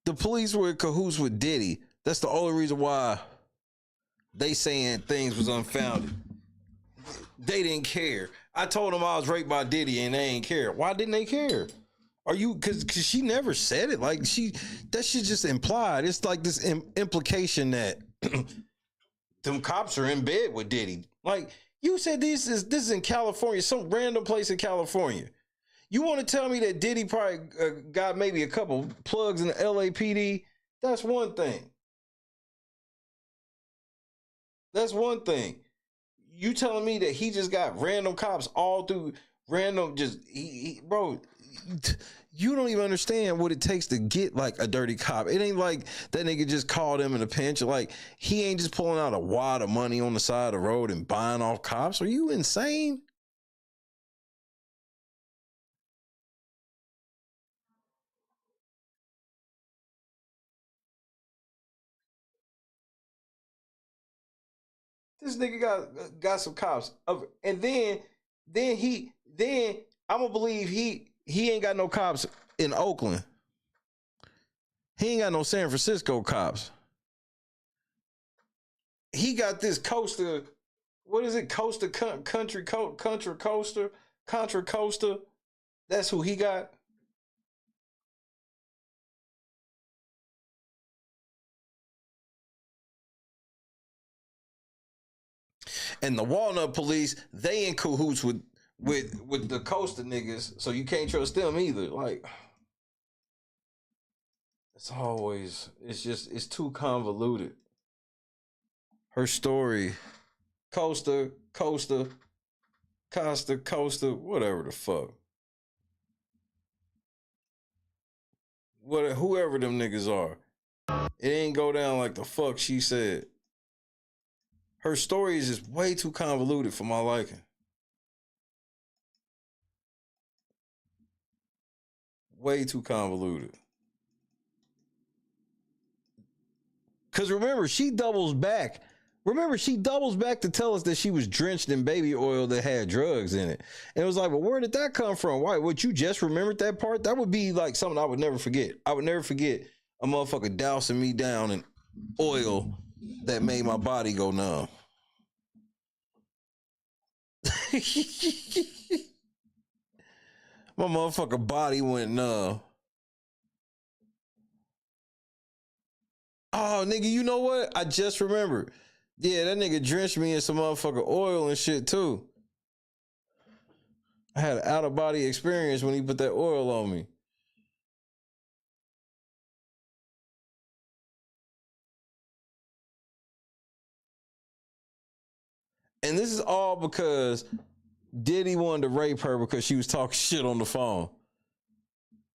The police were in cahoots with Diddy. That's the only reason why they saying things was unfounded. They didn't care. I told them I was raped by Diddy and they ain't care. Why didn't they care? Are you, cause she never said it. Like that shit just implied. It's like this implication that them cops are in bed with Diddy. Like you said, this is in California, some random place in California. You want to tell me that Diddy probably got maybe a couple plugs in the LAPD? That's one thing. That's one thing. You telling me that he just got random cops all through random, just bro, you don't even understand what it takes to get like a dirty cop. It ain't like that nigga just called him in a pinch. Like he ain't just pulling out a wad of money on the side of the road and buying off cops. Are you insane? This nigga got some cops, and then I'm gonna believe he ain't got no cops in Oakland. He ain't got no San Francisco cops. He got this Costa, what is it? Costa Contra Costa. That's who he got. And the Walnut police, they in cahoots with the Costa niggas, so you can't trust them either. Like, it's too convoluted. Her story, Costa, whatever the fuck. Whoever them niggas are. It ain't go down like the fuck she said. Her story is just way too convoluted for my liking. Way too convoluted. Because remember, she doubles back. Remember, she doubles back to tell us that she was drenched in baby oil that had drugs in it. And it was like, well, where did that come from? Why? Would you just remembered that part? That would be like something I would never forget. I would never forget a motherfucker dousing me down in oil that made my body go numb. My motherfucker body went numb. Oh, nigga, you know what? I just remembered. Yeah, that nigga drenched me in some motherfucker oil and shit too. I had an out of body experience when he put that oil on me. And this is all because Diddy wanted to rape her because she was talking shit on the phone.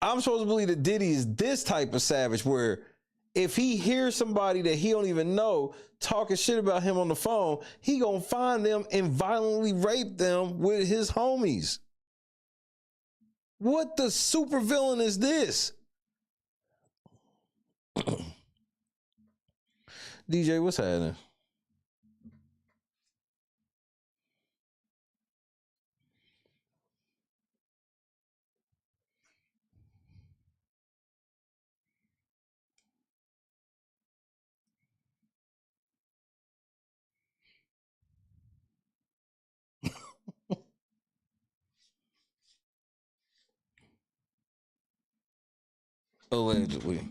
I'm supposed to believe that Diddy is this type of savage where if he hears somebody that he don't even know talking shit about him on the phone, he gonna find them and violently rape them with his homies. What the supervillain is this? DJ, what's happening? Allegedly.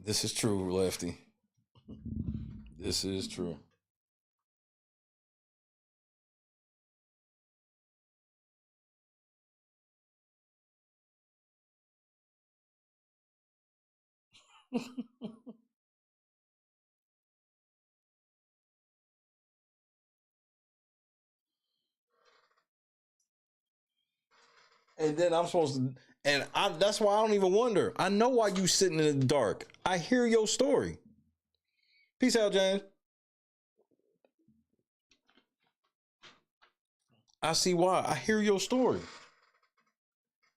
This is true, Lefty. This is true. And then I'm supposed to, and that's why I don't even wonder. I know why you sitting in the dark. I hear your story. Peace out, James. I see why. I hear your story.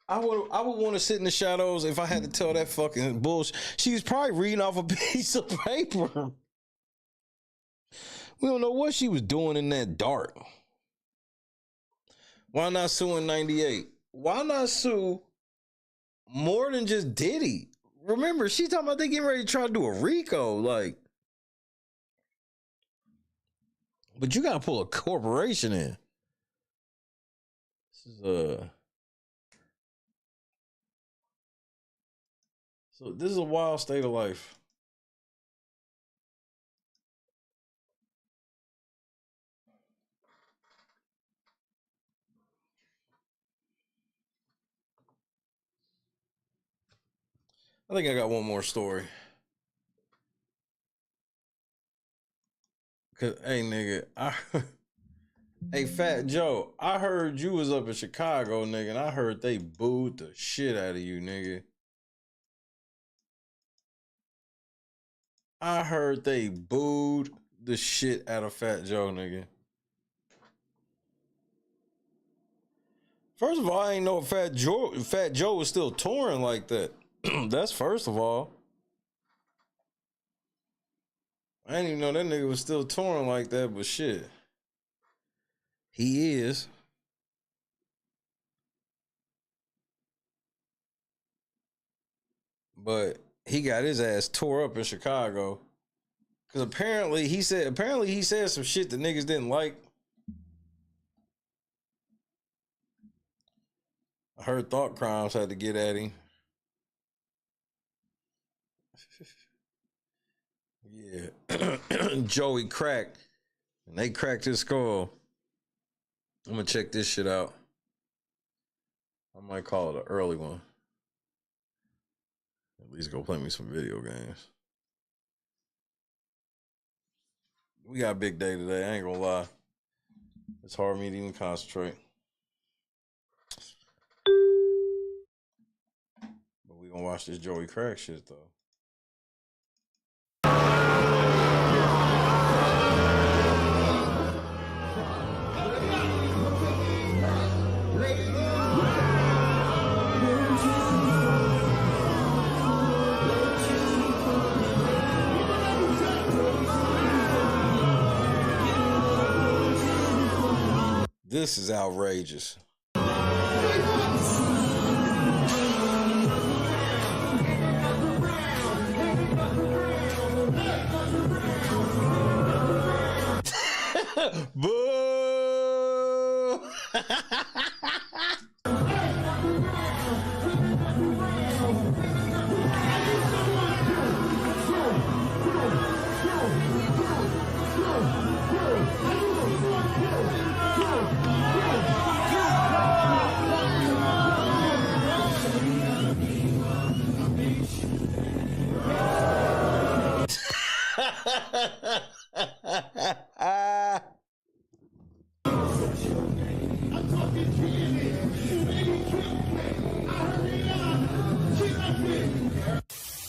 I would want to sit in the shadows if I had to tell that fucking bullshit. She was probably reading off a piece of paper. We don't know what she was doing in that dark. Why not sue in 98? Why not sue more than just Diddy? Remember, she talking about they getting ready to try to do a RICO, like. But you gotta pull a corporation in. This is so this is a wild state of life. I think I got one more story. Cause hey nigga, hey Fat Joe, I heard you was up in Chicago, nigga, and I heard they booed the shit out of you, nigga. I heard they booed the shit out of Fat Joe, nigga. First of all, I ain't know Fat Joe was still touring like that. That's first of all. I didn't even know that nigga was still touring like that, but shit. He is. But he got his ass tore up in Chicago. Cause apparently he said some shit that niggas didn't like. I heard Thought Crimes had to get at him. Yeah. Joey cracked. And they cracked his skull. I'm gonna check this shit out. I might call it an early one. At least go play me some video games. We got a big day today, I ain't gonna lie. It's hard for me to even concentrate. But we gonna watch this Joey Crack shit though. This is outrageous. Boo!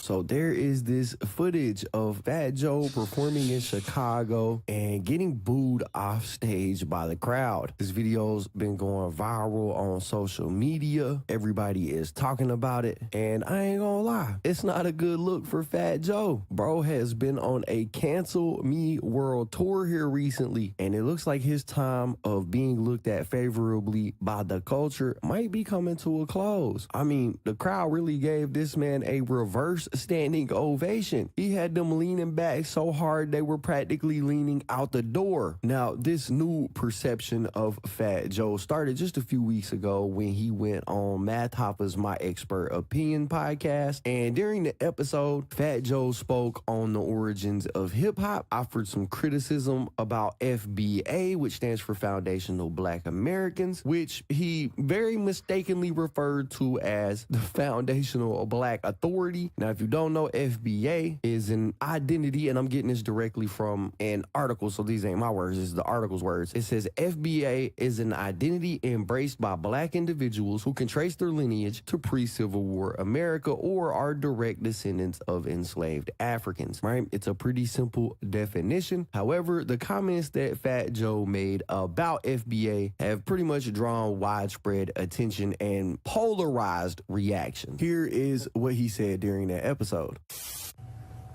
So there is this footage of Fat Joe performing in Chicago and getting booed off stage by the crowd. This video's been going viral on social media. Everybody is talking about it. And I ain't gonna lie, it's not a good look for Fat Joe. Bro has been on a Cancel Me World Tour here recently, and it looks like his time of being looked at favorably by the culture might be coming to a close. I mean, the crowd really gave this man a reverse standing ovation. He had them leaning back so hard they were practically leaning out the door. Now, this new perception of Fat Joe started just a few weeks ago when he went on Math Hoffa's My Expert Opinion podcast. And during the episode, Fat Joe spoke on the origins of hip hop, offered some criticism about FBA, which stands for Foundational Black Americans, which he very mistakenly referred to as the Foundational Black Authority. Now, if you don't know, FBA is an identity, and I'm getting this directly from an article, so these ain't my words, this is the article's words. It says FBA is an identity embraced by Black individuals who can trace their lineage to pre-Civil War America or are direct descendants of enslaved Africans, right? It's a pretty simple definition. However, the comments that Fat Joe made about FBA have pretty much drawn widespread attention and polarized reaction. Here is what he said during that episode.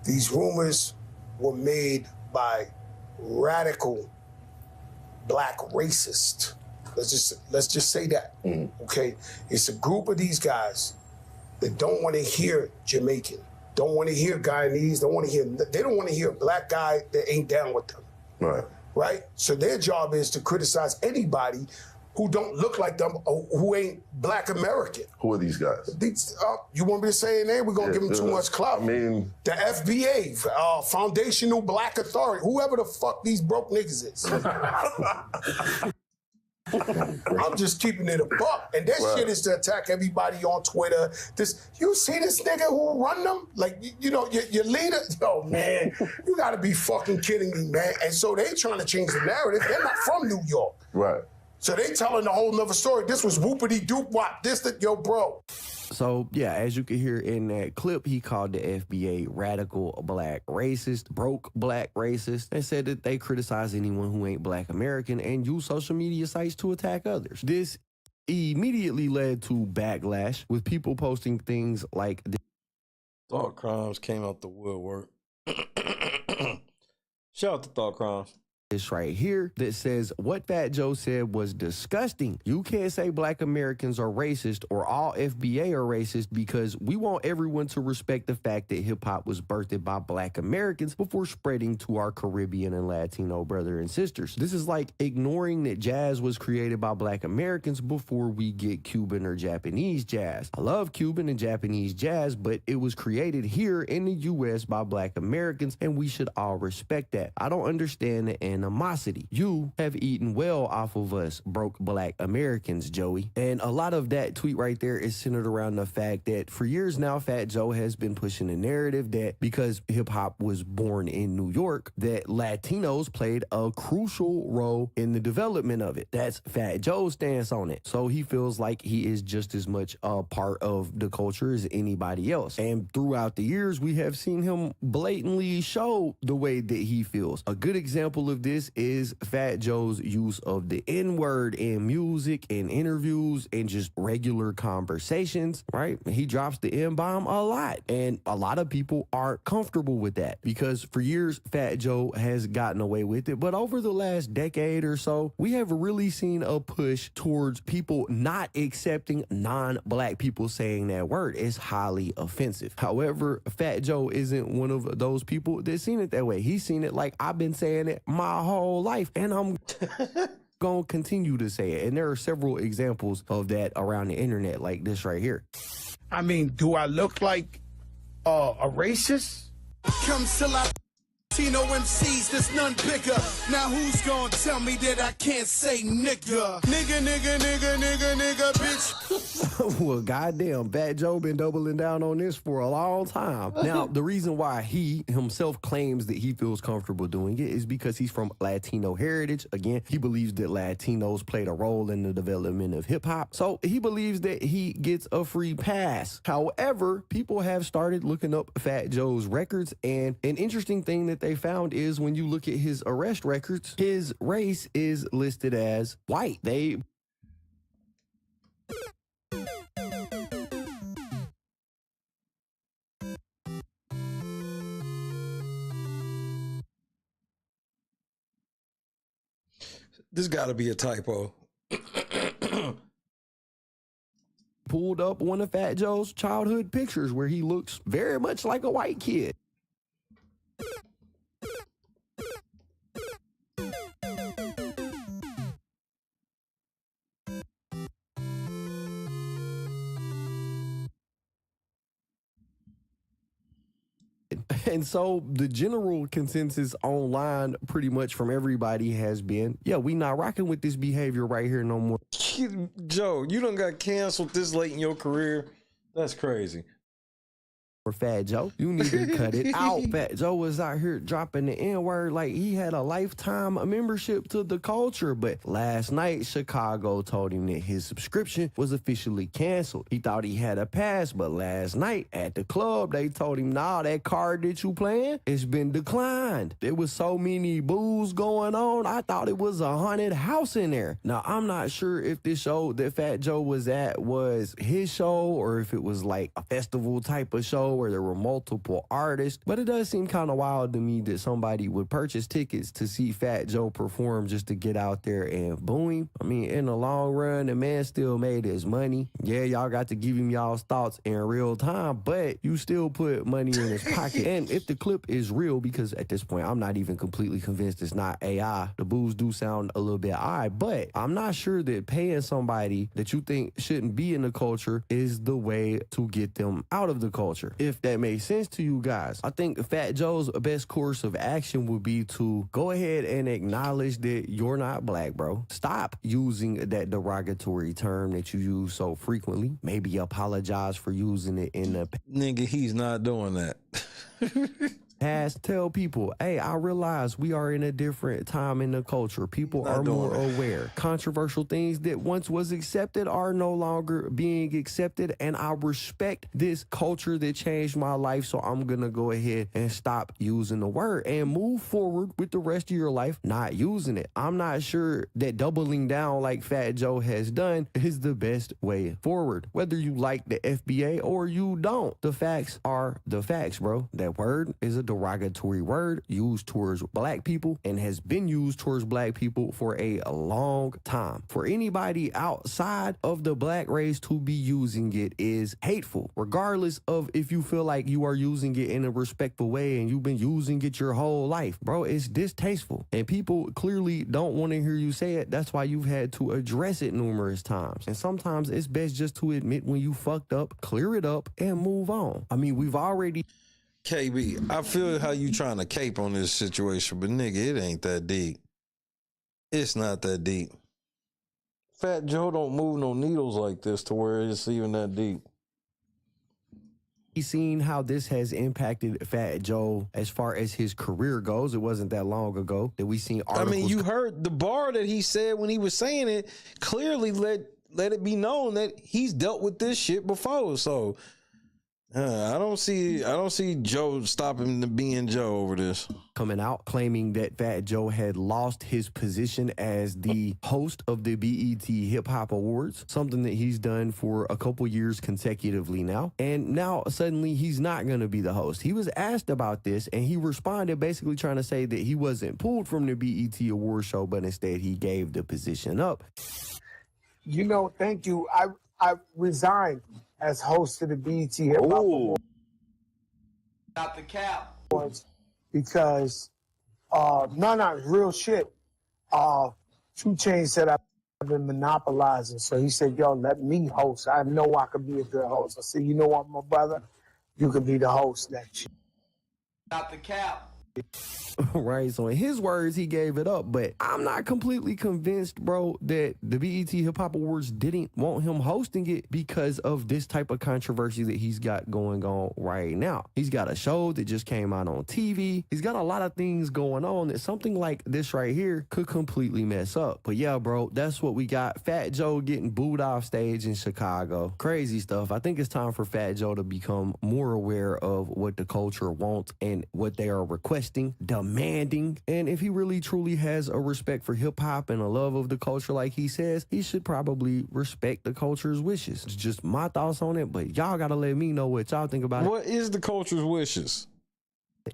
These rumors were made by radical black racists. Let's just say that. Okay, it's a group of these guys that don't want to hear Jamaican, don't want to hear Guyanese, they don't want to hear a black guy that ain't down with them. Right? So their job is to criticize anybody who don't look like them or who ain't Black American. Who are these guys? You want me to say a name? We're going to give them too much clout. I mean... The FBA, Foundational Black Authority, whoever the fuck these broke niggas is. I'm just keeping it a buck. And that shit is to attack everybody on Twitter. You see this nigga who run them? Like, you know, your leader? Yo, man, you gotta be fucking kidding me, man. And so they trying to change the narrative. They're not from New York. Right. So they telling a whole nother story. This was whoopity-doop-wop. Yo, bro. So, yeah, as you can hear in that clip, he called the FBA radical black racist, broke black racist, and said that they criticize anyone who ain't Black American and use social media sites to attack others. This immediately led to backlash, with people posting things like... Thought Crimes came out the woodwork. Shout out to Thought Crimes. This right here that says what Fat Joe said was disgusting. You can't say Black Americans are racist or all FBA are racist because we want everyone to respect the fact that hip hop was birthed by Black Americans before spreading to our Caribbean and Latino brother and sisters. This is like ignoring that jazz was created by Black Americans before we get Cuban or Japanese jazz. I love Cuban and Japanese jazz, but it was created here in the US by Black Americans, and we should all respect that. I don't understand the animosity. You have eaten well off of us broke black Americans, Joey. And a lot of that tweet right there is centered around the fact that for years now, Fat Joe has been pushing a narrative that because hip hop was born in New York, that Latinos played a crucial role in the development of it. That's Fat Joe's stance on it. So he feels like he is just as much a part of the culture as anybody else. And throughout the years, we have seen him blatantly show the way that he feels. A good example of this is Fat Joe's use of the N-word in music, in interviews, and just regular conversations, right? He drops the N-bomb a lot. And a lot of people aren't comfortable with that because for years, Fat Joe has gotten away with it. But over the last decade or so, we have really seen a push towards people not accepting non-black people saying that word. It's highly offensive. However, Fat Joe isn't one of those people that's seen it that way. He's seen it like I've been saying it my whole life, and I'm gonna continue to say it. And there are several examples of that around the internet like this right here. I mean, do I look like a racist? Come till I Latino MCs, there's none bigger. Now who's gonna tell me that I can't say nigga? Nigga, bitch. Well, goddamn, Fat Joe been doubling down on this for a long time. Now, the reason why he himself claims that he feels comfortable doing it is because he's from Latino heritage. Again, he believes that Latinos played a role in the development of hip hop. So he believes that he gets a free pass. However, people have started looking up Fat Joe's records, and an interesting thing that they found is when you look at his arrest records, his race is listed as white. This gotta be a typo. Pulled up one of Fat Joe's childhood pictures where he looks very much like a white kid. And so the general consensus online pretty much from everybody has been, yeah, we not rocking with this behavior right here no more. Joe, you done got canceled this late in your career. That's crazy. For Fat Joe, you need to cut it out. Fat Joe was out here dropping the N-word like he had a lifetime membership to the culture. But last night, Chicago told him that his subscription was officially canceled. He thought he had a pass, but last night at the club, they told him, nah, that card that you playing, it's been declined. There was so many boos going on, I thought it was a haunted house in there. Now, I'm not sure if this show that Fat Joe was at was his show or if it was like a festival type of show where there were multiple artists, but it does seem kind of wild to me that somebody would purchase tickets to see Fat Joe perform just to get out there and boo him. I mean, in the long run, the man still made his money. Yeah, y'all got to give him y'all's thoughts in real time, but you still put money in his pocket. And if the clip is real, because at this point, I'm not even completely convinced it's not AI. The boos do sound a little bit odd, but I'm not sure that paying somebody that you think shouldn't be in the culture is the way to get them out of the culture. If that makes sense to you guys, I think Fat Joe's best course of action would be to go ahead and acknowledge that you're not black, bro. Stop using that derogatory term that you use so frequently. Maybe apologize for using it in the... Nigga, he's not doing that. Tell people, hey, I realize we are in a different time in the culture. People are more aware. Controversial things that once was accepted are no longer being accepted, and I respect this culture that changed my life, so I'm gonna go ahead and stop using the word and move forward with the rest of your life not using it. I'm not sure that doubling down like Fat Joe has done is the best way forward. Whether you like the FBA or you don't, the facts are the facts, bro. That word is a derogatory word used towards black people and has been used towards black people for a long time. For anybody outside of the black race to be using it is hateful, regardless of if you feel like you are using it in a respectful way and you've been using it your whole life. Bro, it's distasteful. And people clearly don't want to hear you say it. That's why you've had to address it numerous times. And sometimes it's best just to admit when you fucked up, clear it up, and move on. I mean, we've already... KB, I feel how you trying to cape on this situation, but nigga, it ain't that deep. It's not that deep. Fat Joe don't move no needles like this to where it's even that deep. He's seen how this has impacted Fat Joe as far as his career goes. It wasn't that long ago that we seen articles. I mean, you heard the bar that he said when he was saying it clearly let it be known that he's dealt with this shit before. So I don't see Joe stopping being Joe over this. Coming out claiming that Fat Joe had lost his position as the host of the BET Hip Hop Awards, something that he's done for a couple years consecutively now. And now suddenly he's not going to be the host. He was asked about this and he responded basically trying to say that he wasn't pulled from the BET Award show, but instead he gave the position up. You know, thank you. I resigned as host of the BET Hip Hop Awards. Not the cap. Because, real shit. 2 Chainz said I've been monopolizing. So he said, yo, let me host. I know I could be a good host. I said, you know what, my brother? You could be the host next year. Not the cap. Right, so in his words, he gave it up, but I'm not completely convinced, bro, that the BET Hip Hop Awards didn't want him hosting it because of this type of controversy that he's got going on right now. He's got a show that just came out on TV. He's got a lot of things going on that something like this right here could completely mess up. But yeah, bro, that's what we got. Fat Joe getting booed off stage in Chicago. Crazy stuff. I think it's time for Fat Joe to become more aware of what the culture wants and what they are requesting, demanding, and if he really truly has a respect for hip-hop and a love of the culture like he says, he should probably respect the culture's wishes. It's just my thoughts on it, but y'all gotta let me know what y'all think about it. What is the culture's wishes?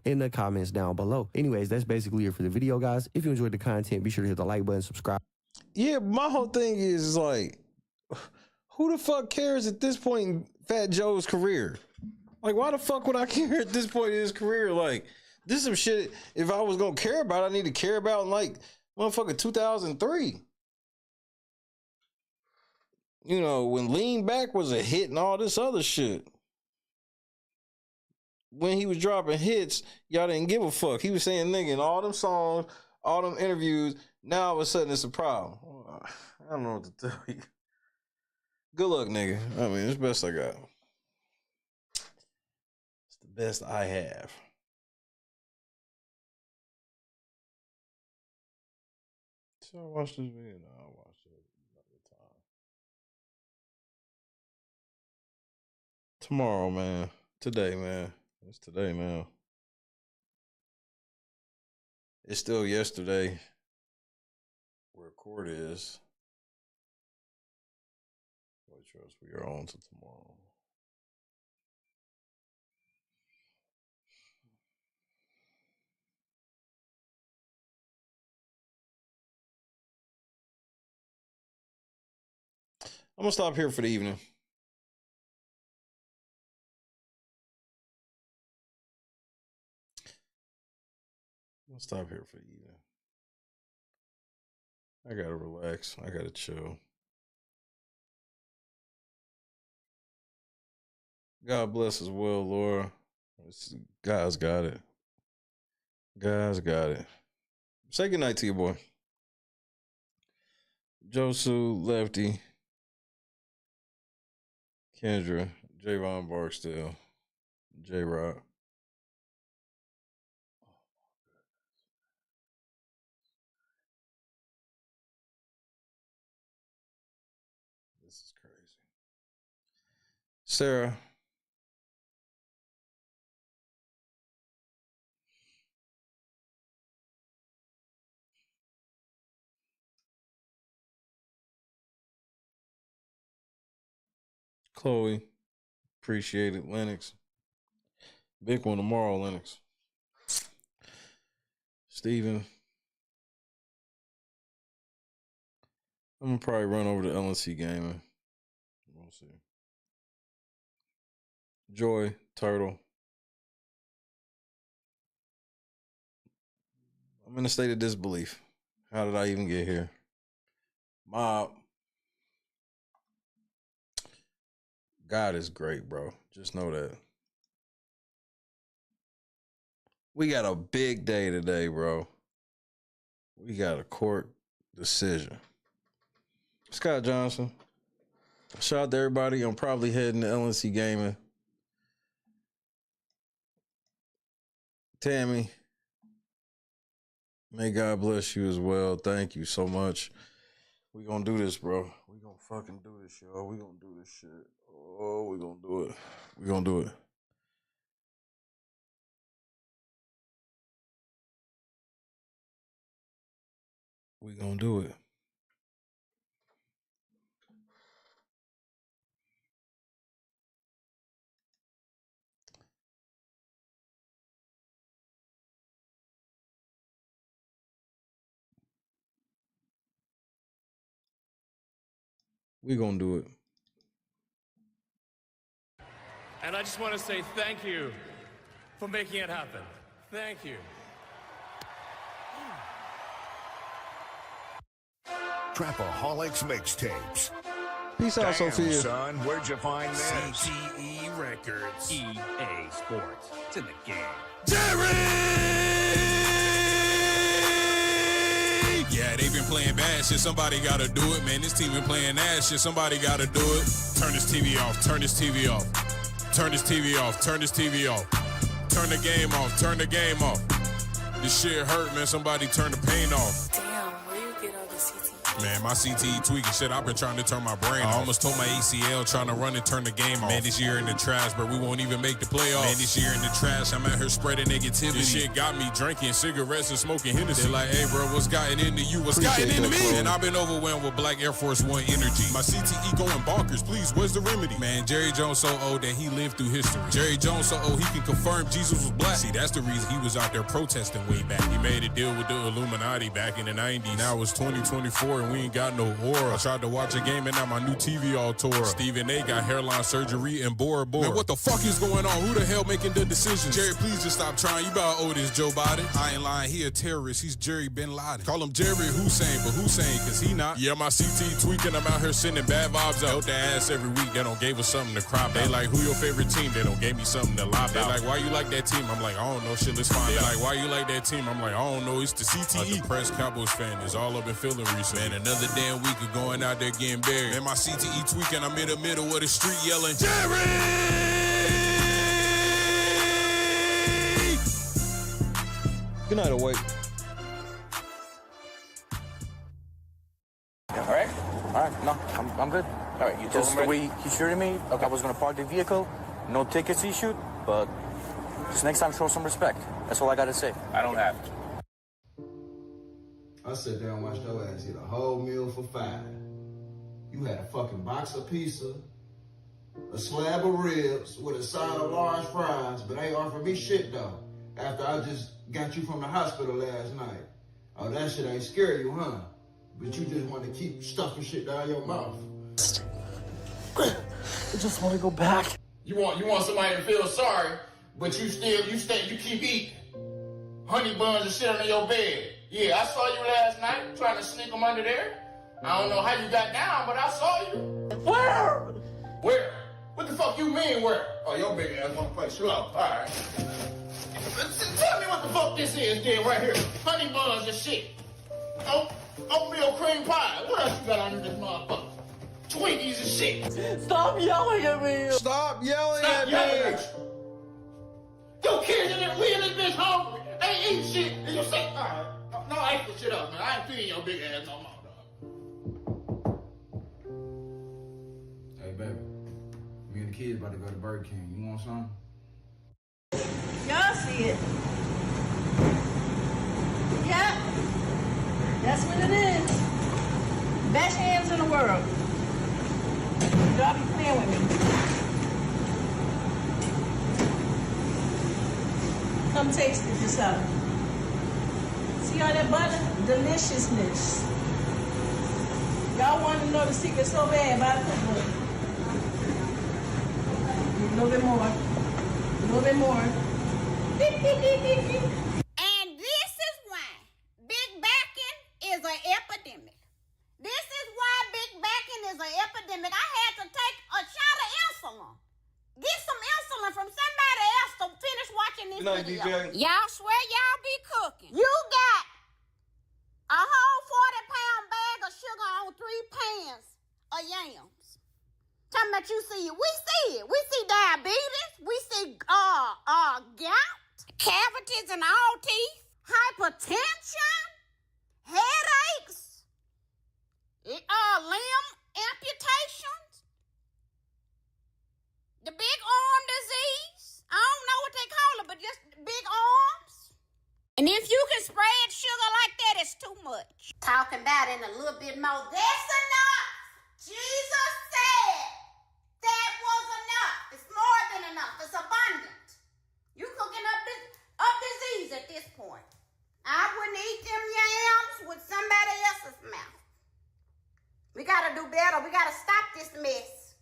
In the comments down below. Anyways, that's basically it for the video, guys. If you enjoyed the content, be sure to hit the like button, subscribe. Yeah, my whole thing is like, who the fuck cares at this point in Fat Joe's career? Like, why the fuck would I care at this point in his career? Like, this is some shit, if I was gonna care about, I need to care about in like motherfucking 2003. You know, when Lean Back was a hit and all this other shit. When he was dropping hits, y'all didn't give a fuck. He was saying nigga in all them songs, all them interviews. Now all of a sudden it's a problem. I don't know what to tell you. Good luck, nigga. I mean, it's the best I got. It's the best I have. So I watched this video. No, I'll watch it another time. Tomorrow, man. Today, man. It's today now. It's still yesterday. Where court is. I trust we are on to tomorrow. I'm gonna stop here for the evening. I'm gonna stop here for the evening. I gotta relax. I gotta chill. God bless as well, Laura. God's got it. God's got it. Say goodnight to your boy. Josu, Lefty, Kendra, Javon Barksdale, J-Rock. This is crazy. Sarah. Chloe. Appreciate it. Lennox. Big one tomorrow, Lennox. Steven. I'm gonna probably run over to LNC gaming. We'll see. Joy, Turtle. I'm in a state of disbelief. How did I even get here? Mob. God is great, bro. Just know that. We got a big day today, bro. We got a court decision. Scott Johnson. Shout out to everybody. I'm probably heading to LNC Gaming. Tammy, may God bless you as well. Thank you so much. We gonna do this, bro. We gonna fucking do this, y'all. We gonna do this shit. Oh, we gonna do it. We gonna do it. We gonna do it. We gonna do it. And I just want to say thank you for making it happen. Thank you. Trapaholics mixtapes. Peace out, Damn, Sophia. son, where'd you find this? CTE Records. EA Sports. It's in the game. Yeah, they been playing bad shit. Somebody gotta do it, man. This team been playing ass shit. Somebody gotta do it. Turn this TV off. Turn this TV off. Turn this TV off. Turn this TV off. Turn the game off. Turn the game off. This shit hurt, man. Somebody turn the pain off. Damn, where you get all the CTE? Man, my CTE tweaking shit. I've been trying to turn my brain off. I almost tore my ACL trying to run and turn the game off. Man, this year in the trash, but we won't even make the playoffs. Man, this year in the trash, I'm out here spreading negativity. This shit got me drinking cigarettes and smoking Hennessy. They're like, hey, bro, what's gotten into you? What's gotten into me? And I've been overwhelmed with Black Air Force One energy. My CTE going bonkers. Please, where's the remedy? Man, Jerry Jones so old that he lived through history. Jerry Jones so old he can confirm Jesus was black. See, that's the reason he was out there protesting way back. He made a deal with the Illuminati back in the 90s. Now it's 2024 and we ain't got no aura. I tried to watch a game and now my new TV all tore up. Stephen A got hairline surgery and Bora Bora. Man, what the fuck is going on? Who the hell making the decisions? Jerry, please just stop trying. You about to owe this Joe Biden. I ain't lying. He a terrorist. He's Jerry Bin Laden. Call him Jerry Hussein, but Hussein, cause he not. Yeah, my CT tweaking. I'm out here sending bad vibes out. Help their ass every week. They don't gave us something to cry about. They like, who your favorite team? They don't gave me something to lie about. They like, why you like that team? I'm like, I don't know. Shit, let's find out. Like, why you like that team? I'm like, I don't know. It's the CTE. A depressed Cowboys fan is all up in feeling recently. Man, another damn week of going out there getting buried. Man, my CTE tweaking. I'm in the middle of the street yelling, Jerry! Good night, awake. All right, no, I'm good. All right, you just the way he shooted me, okay. I was gonna park the vehicle, no tickets issued, but just next time show some respect. That's all I gotta say. I don't have to. I sat down and watched your ass eat a whole meal for $5. You had a fucking box of pizza, a slab of ribs with a side of large fries, but ain't offered me shit though. After I just got you from the hospital last night. Oh, that shit ain't scare you, huh? But you just want to keep stuffing shit down your mouth. I just want to go back. You want somebody to feel sorry, but you keep eating honey buns and shit under your bed. Yeah, I saw you last night trying to sneak them under there. I don't know how you got down, but I saw you. Where? Where? What the fuck you mean where? Oh, your big ass wanna play slow. All right. Tell me what the fuck this is then right here. Honey buns and shit. Oatmeal cream pie. What else you got under this motherfucker? Twinkies and shit. Stop yelling at me. Stop yelling at me. Your kids in there, we in this bitch hungry. Ain't eating shit. And you say, all right. No, I ain't put shit up, man. I ain't feeding your big ass no more, dog. Hey, baby. Me and the kids about to go to Burger King. You want something? Y'all see it. Yeah. That's what it is. Best hands in the world. Y'all be playing with me. Come taste it yourself. See all that butter? Deliciousness. Y'all want to know the secret so bad about it? A little bit more. A little bit more. And this is why big backing is an epidemic. This is why big backing is an epidemic. I had to take a shot of insulin. Get some insulin from somebody else to finish watching this video. DJ. Y'all swear y'all be cooking. You got a whole 40-pound of yams. Talking about you see it. We see it. We see diabetes. We see gout, cavities in all teeth, hypertension, headaches, limb amputations, the big arm disease. I don't know what they call it, but just big arms. And if you can spread sugar like that, it's too much. Talking about it in a little bit more. That's enough. Jesus said that was enough. It's more than enough. It's abundant. You cooking up disease at this point. I wouldn't eat them yams with somebody else's mouth. We gotta do better. We gotta stop this mess.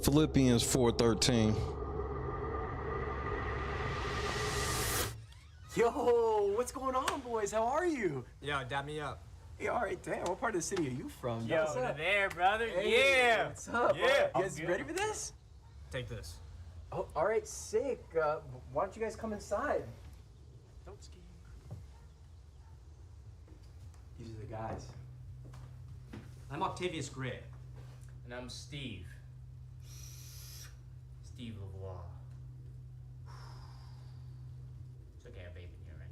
Philippians 4:13. Yo, what's going on, boys? How are you? Yo, dap me up. Hey, all right, damn. What part of the city are you from? Yo, What's up? there, brother. Hey, Yeah. What's up? Yeah. You guys ready for this? Take this. Oh, all right, sick. Why don't you guys come inside? Don't ski. These are the guys. I'm Octavius Gray. And I'm Steve. Steve LeVois. It's okay, I have vape in here, right?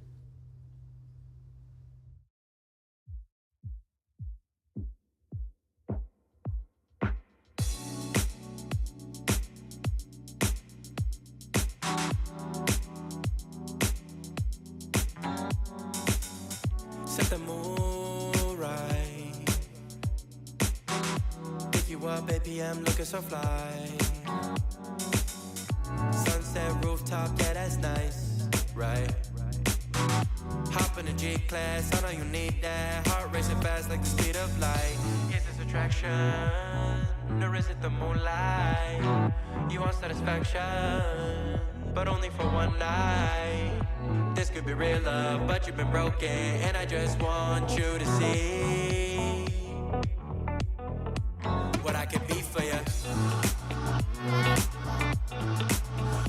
Set the mood right. Pick you up, baby, I'm looking so fly. Sunset rooftop, yeah, that's nice, right? Hop in the G-Class, I know you need that. Heart racing fast like the speed of light. Is this attraction, or is it the moonlight? You want satisfaction, but only for one night. This could be real love, but you've been broken, and I just want you to see what I can be for you.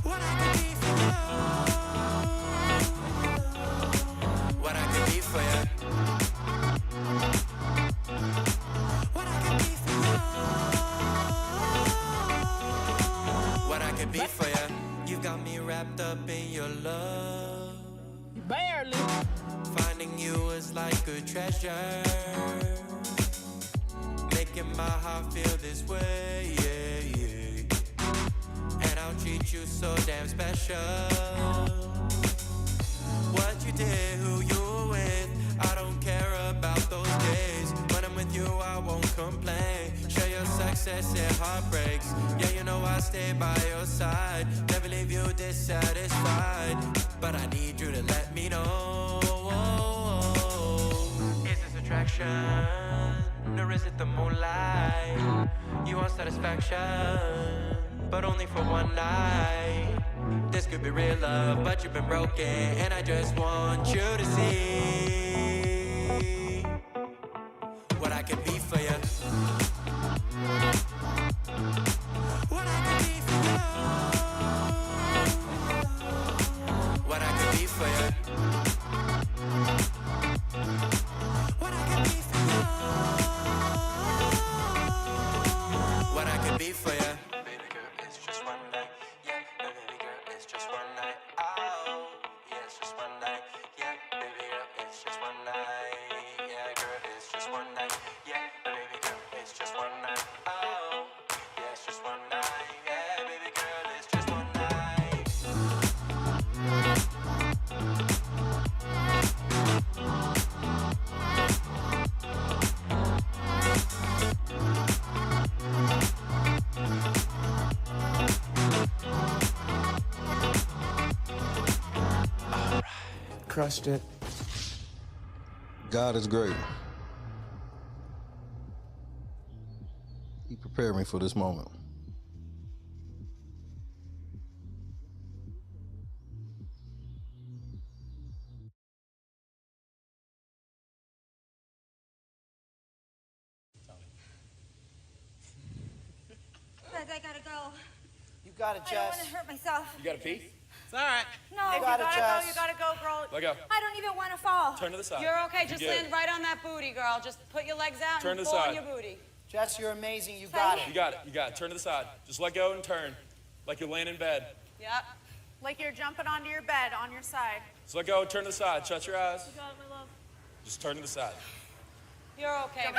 What I can be for you. What I can be for you. What I can be for you. What I can be for you. You got me wrapped up in your love. Barely. Finding you is like a treasure. Making my heart feel this way, yeah, yeah. And I'll treat you so damn special. What you did, who you were with, I don't care about those days. When I'm with you, I won't complain. Share your success and heartbreaks. Yeah, you know I stay by your side. Never leave you dissatisfied. But I need you to let me know. Is this attraction, or is it the moonlight? You want satisfaction, but only for one night. This could be real love, but you've been broken, and I just want you to see what I can be for you. What I can be for you. What I can be for you. What I can be for you. What I can be for you. Baby girl, it's just one night. Yeah, baby girl, it's just one night. Oh, yeah, it's just one night. Yeah, baby girl, it's just one night. Yeah, girl, it's just one night. Yeah, baby girl, it's just one night. Oh, yeah, it's just one night. Yeah, baby girl, it's just one night. Crushed it. God is great. He prepared me for this moment. I gotta go. You got it, I don't want Jess. to hurt myself. You got a pee? It's all right. No, You you got it, gotta Jess. go. You gotta go, girl. Let go. I don't even want to fall. Turn to the side. You're okay. Just You're good. land right on that booty, girl. Just put your legs out Turn and to the fall side. on your booty. Jess, you're amazing. You got it. You got it. You got it. Turn to the side. Just let go and turn. Like you're laying in bed. Yep. Like you're jumping onto your bed on your side. Just let go and turn to the side. Shut your eyes. You got it, my love. Just turn to the side. You're okay.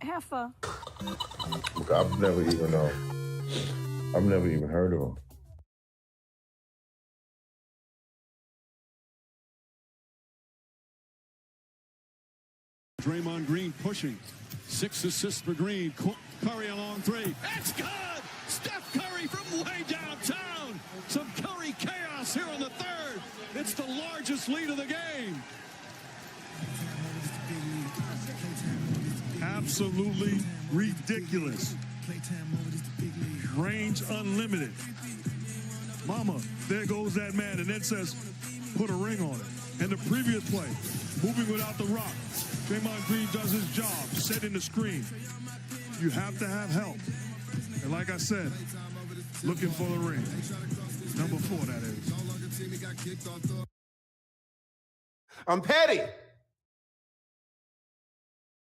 Heifer. I've never even heard of him. Draymond Green pushing. 6 assists for Green. Curry along 3. It's good! Steph Curry from way downtown. Some Curry chaos here in the third. It's the largest lead of the game. Absolutely ridiculous. Range unlimited. Mama, there goes that man, and then says, put a ring on it. And the previous play, moving without the rock. Draymond Green does his job, setting the screen. You have to have help. And like I said, looking for the ring. Number 4, that is. I'm petty.